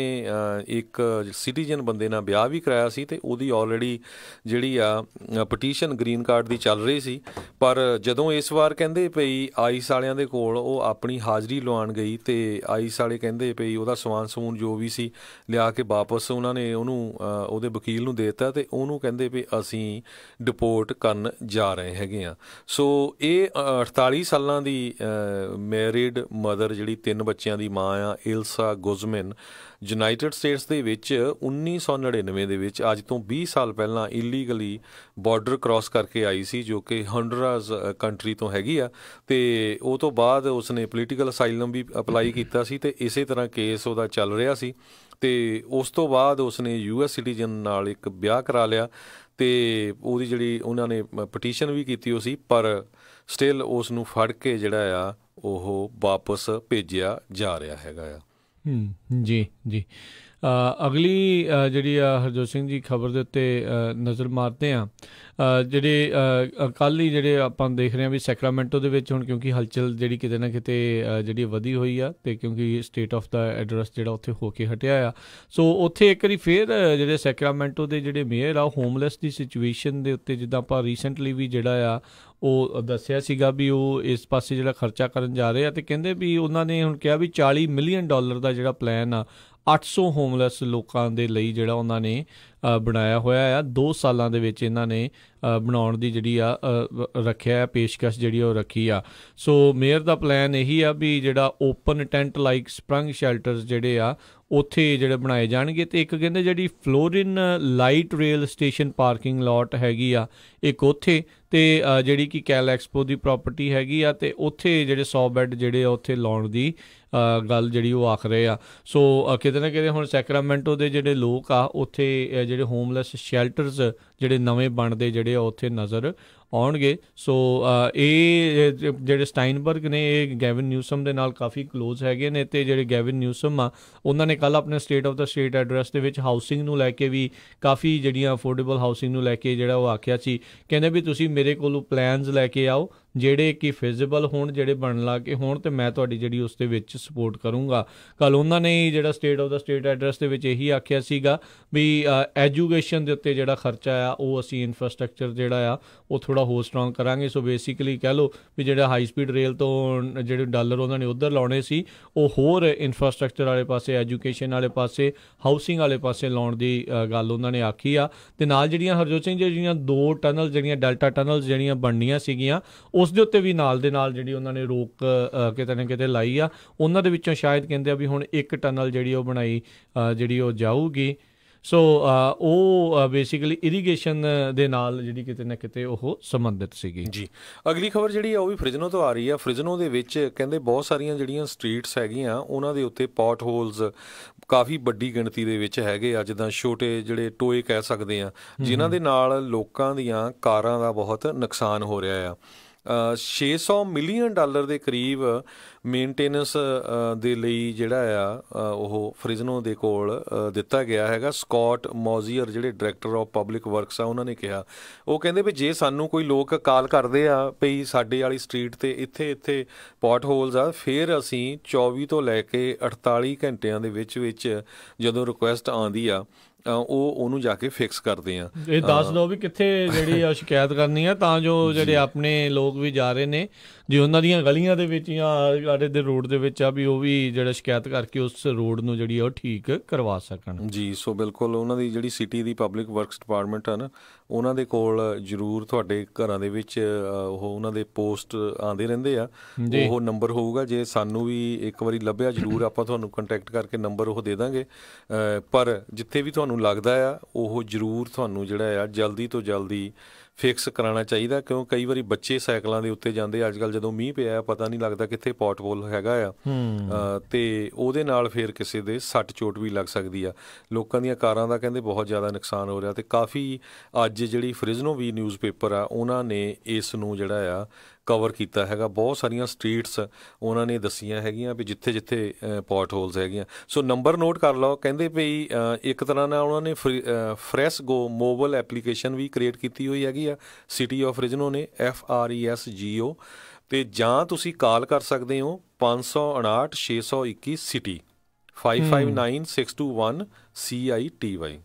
ਇੱਕ ਸਿਟੀਜ਼ਨ ਬੰਦੇ ਨਾਲ ਵਿਆਹ ਵੀ ਕਰਾਇਆ ਸੀ, ਅਤੇ ਉਹਦੀ ਆਲਰੇਡੀ ਜਿਹੜੀ ਆ ਪਟੀਸ਼ਨ ਗ੍ਰੀਨ ਕਾਰਡ ਦੀ ਚੱਲ ਰਹੀ ਸੀ। ਪਰ ਜਦੋਂ ਇਸ ਵਾਰ ਕਹਿੰਦੇ ਪਈ ਆਈਸ ਵਾਲਿਆਂ ਦੇ ਕੋਲ ਉਹ ਆਪਣੀ ਹਾਜ਼ਰੀ ਲਵਾਉਣ ਗਈ, ਅਤੇ ਆਈਸ ਵਾਲੇ ਕਹਿੰਦੇ ਪਈ ਉਹਦਾ ਸਮਾਨ ਸਮੂਨ ਜੋ ਵੀ ਸੀ ਲਿਆ ਕੇ ਵਾਪਸ ਉਹਨਾਂ ਨੇ ਉਹਨੂੰ ਦੇ ਵਕੀਲ ਨੂੰ ਦੇ ਦਿੱਤਾ, ਅਤੇ ਉਹਨੂੰ ਕਹਿੰਦੇ ਵੀ ਅਸੀਂ ਡਿਪੋਰਟ ਕਰਨ ਜਾ ਰਹੇ ਹੈਗੇ ਆ। ਸੋ ਇਹ 48 ਸਾਲਾਂ ਦੀ ਮੈਰਿਡ ਮਦਰ ਜਿਹੜੀ 3 ਬੱਚਿਆਂ ਦੀ ਮਾਂ ਆ, ਇਲਸਾ ਗੁਜ਼ਮੈਨ, ਯੂਨਾਈਟਿਡ ਸਟੇਟਸ ਦੇ ਵਿੱਚ 1999 ਦੇ ਵਿੱਚ ਅੱਜ ਤੋਂ 20 ਸਾਲ ਪਹਿਲਾਂ ਇਲੀਗਲੀ ਬਾਰਡਰ ਕ੍ਰਾਸ ਕਰਕੇ ਆਈ ਸੀ, ਜੋ ਕਿ ਹੌਂਡੂਰਾਸ ਕੰਟਰੀ ਤੋਂ ਹੈਗੀ ਆ। ਅਤੇ ਉਹ ਤੋਂ ਬਾਅਦ ਉਸਨੇ ਪੋਲੀਟੀਕਲ ਅਸਾਈਲਮ ਵੀ ਅਪਲਾਈ ਕੀਤਾ ਸੀ, ਅਤੇ ਇਸੇ ਤਰ੍ਹਾਂ ਕੇਸ ਉਹਦਾ ਚੱਲ ਰਿਹਾ ਸੀ। ਅਤੇ ਉਸ ਤੋਂ ਬਾਅਦ ਉਸਨੇ US ਸਿਟੀਜ਼ਨ ਨਾਲ ਇੱਕ ਵਿਆਹ ਕਰਾ ਲਿਆ, ਅਤੇ ਉਹਦੀ ਜਿਹੜੀ ਉਹਨਾਂ ਨੇ ਪਟੀਸ਼ਨ ਵੀ ਕੀਤੀ ਉਹ ਸੀ, ਪਰ ਸਟਿਲ ਉਸ ਨੂੰ ਫੜ ਕੇ ਜਿਹੜਾ ਆ ਉਹ ਵਾਪਸ ਭੇਜਿਆ ਜਾ ਰਿਹਾ ਹੈਗਾ ਆ। ਜੀ ਜੀ ਅਗਲੀ ਜਿਹੜੀ ਆ ਹਰਜੋਤ ਸਿੰਘ ਜੀ ਖਬਰ ਦੇ ਉੱਤੇ ਨਜ਼ਰ ਮਾਰਦੇ ਹਾਂ। ਜਿਹੜੇ ਕੱਲ੍ਹ ਹੀ ਜਿਹੜੇ ਆਪਾਂ ਦੇਖ ਰਹੇ ਹਾਂ ਵੀ ਸੈਕਰਾਮੈਂਟੋ ਦੇ ਵਿੱਚ ਹੁਣ ਕਿਉਂਕਿ ਹਲਚਲ ਜਿਹੜੀ ਕਿਤੇ ਨਾ ਕਿਤੇ ਜਿਹੜੀ ਵਧੀ ਹੋਈ ਆ, ਅਤੇ ਕਿਉਂਕਿ ਸਟੇਟ ਆਫ ਦਾ ਐਡਰੈਸ ਜਿਹੜਾ ਉੱਥੇ ਹੋ ਕੇ ਹਟਿਆ ਆ। ਸੋ ਉੱਥੇ ਇੱਕ ਵਾਰੀ ਫਿਰ ਜਿਹੜੇ ਸੈਕਰਾਮੈਂਟੋ ਦੇ ਜਿਹੜੇ ਮੇਅਰ ਆ ਹੋਮਲੈਸ ਦੀ ਸਿਚੁਏਸ਼ਨ ਦੇ ਉੱਤੇ, ਜਿੱਦਾਂ ਆਪਾਂ ਰੀਸੈਂਟਲੀ ਵੀ ਜਿਹੜਾ ਆ ਉਹ ਦੱਸਿਆ ਸੀਗਾ ਵੀ ਉਹ ਇਸ ਪਾਸੇ ਜਿਹੜਾ ਖਰਚਾ ਕਰਨ ਜਾ ਰਹੇ ਆ, ਅਤੇ ਕਹਿੰਦੇ ਵੀ ਉਹਨਾਂ ਨੇ ਹੁਣ ਕਿਹਾ ਵੀ $40 ਮਿਲੀਅਨ ਦਾ ਜਿਹੜਾ ਪਲਾਨ ਆ 800 ਹੋਮਲੈਸ ਲੋਕਾਂ ਦੇ ਲਈ ਜਿਹੜਾ ਉਹਨਾਂ ਨੇ ਬਣਾਇਆ ਹੋਇਆ ਆ। 2 ਸਾਲਾਂ ਦੇ ਵਿੱਚ ਇਹਨਾਂ ਨੇ ਬਣਾਉਣ ਦੀ ਜਿਹੜੀ ਆ ਰੱਖਿਆ ਆ, ਪੇਸ਼ਕਸ਼ ਜਿਹੜੀ ਉਹ ਰੱਖੀ ਆ। ਸੋ ਮੇਅਰ ਦਾ ਪਲਾਨ ਇਹੀ ਆ ਵੀ ਜਿਹੜਾ ਓਪਨ ਟੈਂਟ ਲਾਈਕ ਸਪ੍ਰਿੰਗ ਸ਼ੈਲਟਰਸ ਜਿਹੜੇ ਆ ਉੱਥੇ ਜਿਹੜੇ ਬਣਾਏ ਜਾਣਗੇ, ਅਤੇ ਇੱਕ ਕਹਿੰਦੇ ਜਿਹੜੀ ਫਲੋਰਿਨ light rail station parking lot ਹੈਗੀ ਆ ਇੱਕ ਉੱਥੇ, ਅਤੇ ਜਿਹੜੀ ਕਿ ਕੈਲ ਐਕਸਪੋ ਦੀ ਪ੍ਰਾਪਰਟੀ ਹੈਗੀ ਆ, ਅਤੇ ਉੱਥੇ ਜਿਹੜੇ 100 ਬੈੱਡ ਜਿਹੜੇ ਆ ਉੱਥੇ ਲਾਉਣ ਦੀ ਗੱਲ ਜਿਹੜੀ ਉਹ ਆਖ ਰਹੇ ਆ। ਸੋ ਕਿਤੇ ਨਾ ਕਿਤੇ ਹੁਣ ਸੈਕਰਾਮੈਂਟੋ ਦੇ ਜਿਹੜੇ ਲੋਕ ਆ ਉੱਥੇ ਜਿਹੜੇ ਹੋਮਲੈਸ ਸ਼ੈਲਟਰਸ ਜਿਹੜੇ ਨਵੇਂ ਬਣਦੇ ਜਿਹੜੇ ਆ ਉੱਥੇ ਨਜ਼ਰ ਆਉਣਗੇ। ਸੋ ਇਹ ਜਿਹੜੇ ਸਟਾਈਨਬਰਗ ਨੇ ਇਹ ਗੈਵਿਨ ਨਿਊਸਮ ਦੇ ਨਾਲ ਕਾਫੀ ਕਲੋਜ਼ ਹੈਗੇ ਨੇ, ਅਤੇ ਜਿਹੜੇ ਗੈਵਿਨ ਨਿਊਸਮ ਆ ਉਹਨਾਂ ਨੇ ਕੱਲ੍ਹ ਆਪਣੇ state of the state address ਦੇ ਵਿੱਚ ਹਾਊਸਿੰਗ ਨੂੰ ਲੈ ਕੇ ਵੀ ਕਾਫੀ ਜਿਹੜੀਆਂ ਅਫੋਰਡੇਬਲ ਹਾਊਸਿੰਗ ਨੂੰ ਲੈ ਕੇ ਜਿਹੜਾ ਉਹ ਆਖਿਆ ਸੀ। ਕਹਿੰਦੇ ਵੀ ਤੁਸੀਂ ਮੇਰੇ ਕੋਲੋਂ ਪਲਾਨਸ ਲੈ ਕੇ ਆਓ, ਜਿਹੜੇ ਕਿ ਫਿਜ਼ੀਬਲ ਹੋਣ, ਜਿਹੜੇ ਬਣਨ ਲੱਗ ਕੇ ਹੋਣ, ਤੇ ਮੈਂ ਤੁਹਾਡੀ ਜਿਹੜੀ ਉਸ ਦੇ ਵਿੱਚ ਸਪੋਰਟ ਕਰੂੰਗਾ। ਕੱਲ੍ਹ ਉਹਨਾਂ ਨੇ ਜਿਹੜਾ state of the state address ਦੇ ਵਿੱਚ ਇਹੀ ਆਖਿਆ ਸੀਗਾ ਵੀ ਐਜੂਕੇਸ਼ਨ ਦੇ ਉੱਤੇ ਜਿਹੜਾ ਖਰਚਾ ਆ ਉਹ ਅਸੀਂ ਇਨਫਰਾਸਟਰਕਚਰ ਜਿਹੜਾ ਆ ਉਹ ਥੋੜ੍ਹਾ ਹੋਰ ਸਟਰੋਂਗ ਕਰਾਂਗੇ। ਸੋ ਬੇਸਿਕਲੀ ਕਹਿ ਲਓ ਵੀ ਜਿਹੜਾ ਹਾਈ ਸਪੀਡ ਰੇਲ ਤੋਂ ਜਿਹੜੇ ਡਾਲਰ ਉਹਨਾਂ ਨੇ ਉੱਧਰ ਲਾਉਣੇ ਸੀ ਉਹ ਹੋਰ ਇਨਫਰਾਸਟਰਕਚਰ ਵਾਲੇ ਪਾਸੇ, ਐਜੂਕੇਸ਼ਨ ਵਾਲੇ ਪਾਸੇ, ਹਾਊਸਿੰਗ ਵਾਲੇ ਪਾਸੇ ਲਾਉਣ ਦੀ ਗੱਲ ਉਹਨਾਂ ਨੇ ਆਖੀ ਆ। ਤੇ ਨਾਲ ਜਿਹੜੀਆਂ ਹਰਜੋਤ ਸਿੰਘ ਜਿਹੜੀਆਂ 2 ਟਨਲ ਜਿਹੜੀਆਂ ਡੈਲਟਾ ਟਨਲਸ ਜਿਹੜੀਆਂ ਬਣਨੀਆਂ ਸੀਗੀਆਂ ਉਸ ਦੇ ਉੱਤੇ ਵੀ ਨਾਲ ਦੇ ਨਾਲ ਜਿਹੜੀ ਉਹਨਾਂ ਨੇ ਰੋਕ ਕਿਤੇ ਨਾ ਕਿਤੇ ਲਾਈ ਆ। ਉਹਨਾਂ ਦੇ ਵਿੱਚੋਂ ਸ਼ਾਇਦ ਕਹਿੰਦੇ ਆ ਵੀ ਹੁਣ 1 ਟਨਲ ਜਿਹੜੀ ਉਹ ਬਣਾਈ ਜਿਹੜੀ ਉਹ ਜਾਊਗੀ। ਸੋ ਉਹ ਬੇਸਿਕਲੀ ਇਰੀਗੇਸ਼ਨ ਦੇ ਨਾਲ ਜਿਹੜੀ ਕਿਤੇ ਨਾ ਕਿਤੇ ਉਹ ਸੰਬੰਧਿਤ ਸੀਗੀ। ਜੀ ਅਗਲੀ ਖਬਰ ਜਿਹੜੀ ਆ ਉਹ ਵੀ ਫ੍ਰਿਜ਼ਨੋ ਤੋਂ ਆ ਰਹੀ ਆ। ਫ੍ਰਿਜ਼ਨੋ ਦੇ ਵਿੱਚ ਕਹਿੰਦੇ ਬਹੁਤ ਸਾਰੀਆਂ ਜਿਹੜੀਆਂ ਸਟਰੀਟਸ ਹੈਗੀਆਂ ਉਹਨਾਂ ਦੇ ਉੱਤੇ ਪੋਟ ਹੋਲਸ ਕਾਫੀ ਵੱਡੀ ਗਿਣਤੀ ਦੇ ਵਿੱਚ ਹੈਗੇ ਆ, ਜਿੱਦਾਂ ਛੋਟੇ ਜਿਹੜੇ ਟੋਏ ਕਹਿ ਸਕਦੇ ਆ, ਜਿਨ੍ਹਾਂ ਦੇ ਨਾਲ ਲੋਕਾਂ ਦੀਆਂ ਕਾਰਾਂ ਦਾ ਬਹੁਤ ਨੁਕਸਾਨ ਹੋ ਰਿਹਾ ਆ। $600 ਮਿਲੀਅਨ ਦੇ ਕਰੀਬ ਮੇਨਟੇਨੈਂਸ ਦੇ ਲਈ ਜਿਹੜਾ ਆ ਉਹ ਫ੍ਰਿਜ਼ਨੋ ਦੇ ਕੋਲ ਦਿੱਤਾ ਗਿਆ ਹੈਗਾ। ਸਕਾਟ ਮੋਜ਼ੀਅਰ ਜਿਹੜੇ ਡਾਇਰੈਕਟਰ ਆਫ ਪਬਲਿਕ ਵਰਕਸ ਆ ਉਹਨਾਂ ਨੇ ਕਿਹਾ, ਉਹ ਕਹਿੰਦੇ ਵੀ ਜੇ ਸਾਨੂੰ ਕੋਈ ਲੋਕ ਕਾਲ ਕਰਦੇ ਆ ਵੀ ਸਾਡੇ ਵਾਲੀ ਸਟਰੀਟ 'ਤੇ ਇੱਥੇ ਪੋਟ ਹੋਲਸ ਆ, ਫਿਰ ਅਸੀਂ 24 ਤੋਂ ਲੈ ਕੇ 48 ਘੰਟਿਆਂ ਦੇ ਵਿੱਚ ਜਦੋਂ ਰਿਕੁਐਸਟ ਆਉਂਦੀ ਆ ਉਹਨੂੰ ਜਾ ਕੇ ਫਿਕਸ ਕਰਦੇ ਆ। ਇਹ ਦੱਸ ਦਿਓ ਵੀ ਕਿੱਥੇ ਜਿਹੜੀ ਆ ਸ਼ਿਕਾਇਤ ਕਰਨੀ ਆ, ਤਾਂ ਜੋ ਜਿਹੜੇ ਆਪਣੇ ਲੋਕ ਵੀ ਜਾ ਰਹੇ ਨੇ ਜੇ ਉਹਨਾਂ ਦੀਆਂ ਗਲੀਆਂ ਦੇ ਵਿੱਚ ਜਾਂ ਆਲੇ ਦੇ ਰੋਡ ਦੇ ਵਿੱਚ ਆ ਵੀ ਉਹ ਵੀ ਜਿਹੜਾ ਸ਼ਿਕਾਇਤ ਕਰਕੇ ਉਸ ਰੋਡ ਨੂੰ ਜਿਹੜੀ ਆ ਉਹ ਠੀਕ ਕਰਵਾ ਸਕਣ। ਜੀ ਸੋ ਬਿਲਕੁਲ ਉਹਨਾਂ ਦੀ ਜਿਹੜੀ ਸਿਟੀ ਦੀ ਪਬਲਿਕ ਵਰਕਸ ਡਿਪਾਰਟਮੈਂਟ ਆ ਨਾ, ਉਹਨਾਂ ਦੇ ਕੋਲ ਜ਼ਰੂਰ ਤੁਹਾਡੇ ਘਰਾਂ ਦੇ ਵਿੱਚ ਉਹਨਾਂ ਦੇ ਪੋਸਟ ਆਉਂਦੇ ਰਹਿੰਦੇ ਆ, ਉਹ ਨੰਬਰ ਹੋਊਗਾ। ਜੇ ਸਾਨੂੰ ਵੀ ਇੱਕ ਵਾਰੀ ਲੱਭਿਆ ਜ਼ਰੂਰ ਆਪਾਂ ਤੁਹਾਨੂੰ ਕੰਟੈਕਟ ਕਰਕੇ ਨੰਬਰ ਉਹ ਦੇ ਦਾਂਗੇ। ਪਰ ਜਿੱਥੇ ਵੀ ਤੁਹਾਨੂੰ ਲੱਗਦਾ ਆ ਉਹ ਜ਼ਰੂਰ ਤੁਹਾਨੂੰ ਜਿਹੜਾ ਆ ਜਲਦੀ ਤੋਂ ਜਲਦੀ ਫਿਕਸ ਕਰਾਉਣਾ ਚਾਹੀਦਾ, ਕਿਉਂ ਕਈ ਵਾਰੀ ਬੱਚੇ ਸਾਈਕਲਾਂ ਦੇ ਉੱਤੇ ਜਾਂਦੇ ਅੱਜ ਕੱਲ੍ਹ, ਜਦੋਂ ਮੀਂਹ ਪਿਆ ਪਤਾ ਨਹੀਂ ਲੱਗਦਾ ਕਿੱਥੇ ਪੋਟ ਹੋਲ ਹੈਗਾ ਆ, ਤੇ ਉਹਦੇ ਨਾਲ ਫਿਰ ਕਿਸੇ ਦੇ ਸੱਟ ਚੋਟ ਵੀ ਲੱਗ ਸਕਦੀ ਆ। ਲੋਕਾਂ ਦੀਆਂ ਕਾਰਾਂ ਦਾ ਕਹਿੰਦੇ ਬਹੁਤ ਜ਼ਿਆਦਾ ਨੁਕਸਾਨ ਹੋ ਰਿਹਾ, ਤੇ ਕਾਫੀ ਅੱਜ ਜਿਹੜੀ ਫ੍ਰਿਜ਼ਨੋ ਵੀ ਨਿਊਜ਼ਪੇਪਰ ਆ ਉਹਨਾਂ ਨੇ ਇਸ ਨੂੰ ਜਿਹੜਾ ਆ ਕਵਰ ਕੀਤਾ ਹੈਗਾ। ਬਹੁਤ ਸਾਰੀਆਂ ਸਟਰੀਟਸ ਉਹਨਾਂ ਨੇ ਦੱਸੀਆਂ ਹੈਗੀਆਂ ਵੀ ਜਿੱਥੇ ਪੋਟ ਹੋਲਸ ਹੈਗੀਆਂ। ਸੋ ਨੰਬਰ ਨੋਟ ਕਰ ਲਓ। ਕਹਿੰਦੇ ਵੀ ਇੱਕ ਤਰ੍ਹਾਂ ਨਾਲ ਉਹਨਾਂ ਨੇ ਫਰੈਸਗੋ ਮੋਬਾਈਲ ਐਪਲੀਕੇਸ਼ਨ ਵੀ ਕ੍ਰੀਏਟ ਕੀਤੀ ਹੋਈ ਹੈਗੀ ਆ ਸਿਟੀ ਆਫ ਫ੍ਰਿਜ਼ਨੋ ਨੇ, FRESGO, ਤੇ ਜਾਂ ਤੁਸੀਂ ਕਾਲ ਕਰ ਸਕਦੇ ਹੋ 559 621 ਸਿਟੀ 559 621 CITY।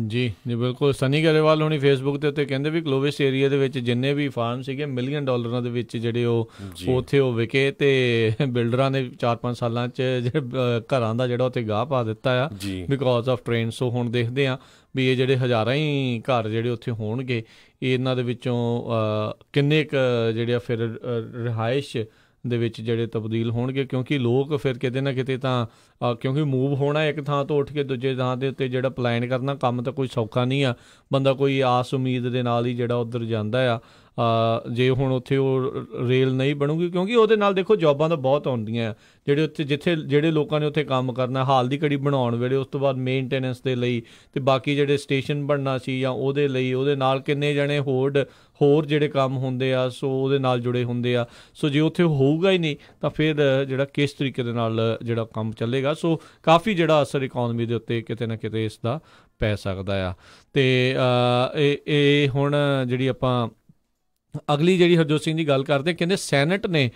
ਜੀ ਬਿਲਕੁਲ। ਸਨੀ ਗਰੇਵਾਲ ਹੋਣੀ ਫੇਸਬੁੱਕ ਦੇ ਉੱਤੇ ਕਹਿੰਦੇ ਵੀ ਕਲੋਵਿਸ ਏਰੀਆ ਦੇ ਵਿੱਚ ਜਿੰਨੇ ਵੀ ਫਾਰਮ ਸੀਗੇ $1 ਮਿਲੀਅਨ ਦੇ ਵਿੱਚ ਜਿਹੜੇ ਉਹ ਉੱਥੇ ਉਹ ਵਿਕੇ, ਤੇ ਬਿਲਡਰਾਂ ਨੇ 4-5 ਸਾਲਾਂ 'ਚ ਜਿਹੜੇ ਘਰਾਂ ਦਾ ਜਿਹੜਾ ਉੱਥੇ ਗਾਹ ਪਾ ਦਿੱਤਾ ਆ ਬਿਕੋਜ਼ ਆਫ ਟ੍ਰੇਨ। ਸੋ ਹੁਣ ਦੇਖਦੇ ਹਾਂ ਵੀ ਇਹ ਜਿਹੜੇ ਹਜ਼ਾਰਾਂ ਹੀ ਘਰ ਜਿਹੜੇ ਉੱਥੇ ਹੋਣਗੇ, ਇਹਨਾਂ ਦੇ ਵਿੱਚੋਂ ਕਿੰਨੇ ਕੁ ਜਿਹੜੇ ਆ ਫਿਰ ਰਿਹਾਇਸ਼ ਦੇ ਵਿੱਚ ਜਿਹੜੇ ਤਬਦੀਲ ਹੋਣਗੇ, ਕਿਉਂਕਿ ਲੋਕ ਫਿਰ ਕਿਤੇ ਨਾ ਕਿਤੇ ਤਾਂ ਕਿਉਂਕਿ ਮੂਵ ਹੋਣਾ ਇੱਕ ਥਾਂ ਤੋਂ ਉੱਠ ਕੇ ਦੂਜੇ ਥਾਂ ਦੇ ਉੱਤੇ ਜਿਹੜਾ ਪਲਾਨ ਕਰਨਾ ਕੰਮ ਤਾਂ ਕੋਈ ਸੌਖਾ ਨਹੀਂ ਆ। ਬੰਦਾ ਕੋਈ ਆਸ ਉਮੀਦ ਦੇ ਨਾਲ ਹੀ ਜਿਹੜਾ ਉੱਧਰ ਜਾਂਦਾ ਆ। ਜੇ ਹੁਣ ਉੱਥੇ ਉਹ ਰੇਲ ਨਹੀਂ ਬਣੂਗੀ, ਕਿਉਂਕਿ ਉਹਦੇ ਨਾਲ ਦੇਖੋ ਜੋਬਾਂ ਤਾਂ ਬਹੁਤ ਆਉਂਦੀਆਂ ਜਿਹੜੇ ਉੱਥੇ ਜਿੱਥੇ ਜਿਹੜੇ ਲੋਕਾਂ ਨੇ ਉੱਥੇ ਕੰਮ ਕਰਨਾ ਹਾਲ ਦੀ ਘੜੀ ਬਣਾਉਣ ਵੇਲੇ, ਉਸ ਤੋਂ ਬਾਅਦ ਮੇਨਟੇਨੈਂਸ ਦੇ ਲਈ, ਤੇ ਬਾਕੀ ਜਿਹੜੇ ਸਟੇਸ਼ਨ ਬਣਨਾ ਸੀ ਜਾਂ ਉਹਦੇ ਲਈ, ਉਹਦੇ ਨਾਲ ਕਿੰਨੇ ਜਣੇ ਹੋਰ ਜਿਹੜੇ ਕੰਮ ਹੁੰਦੇ ਆ, ਸੋ ਉਹਦੇ ਨਾਲ ਜੁੜੇ ਹੁੰਦੇ ਆ। ਸੋ ਜੇ ਉੱਥੇ ਹੋਊਗਾ ਹੀ ਨਹੀਂ ਤਾਂ ਫਿਰ ਜਿਹੜਾ ਕਿਸ ਤਰੀਕੇ ਦੇ ਨਾਲ ਜਿਹੜਾ ਕੰਮ ਚੱਲੇਗਾ। ਸੋ ਕਾਫੀ ਜਿਹੜਾ ਅਸਰ ਇਕੋਨਮੀ ਦੇ ਉੱਤੇ ਕਿਤੇ ਨਾ ਕਿਤੇ ਇਸ ਦਾ ਪੈ ਸਕਦਾ ਆ। ਤੇ ਇਹ ਹੁਣ ਜਿਹੜੀ ਆਪਾਂ ਅਗਲੀ ਜਿਹੜੀ ਹਰਜੋਤ ਸਿੰਘ ਦੀ ਗੱਲ ਕਰਦੇ, ਕਹਿੰਦੇ ਸੈਨੇਟ ਨੇ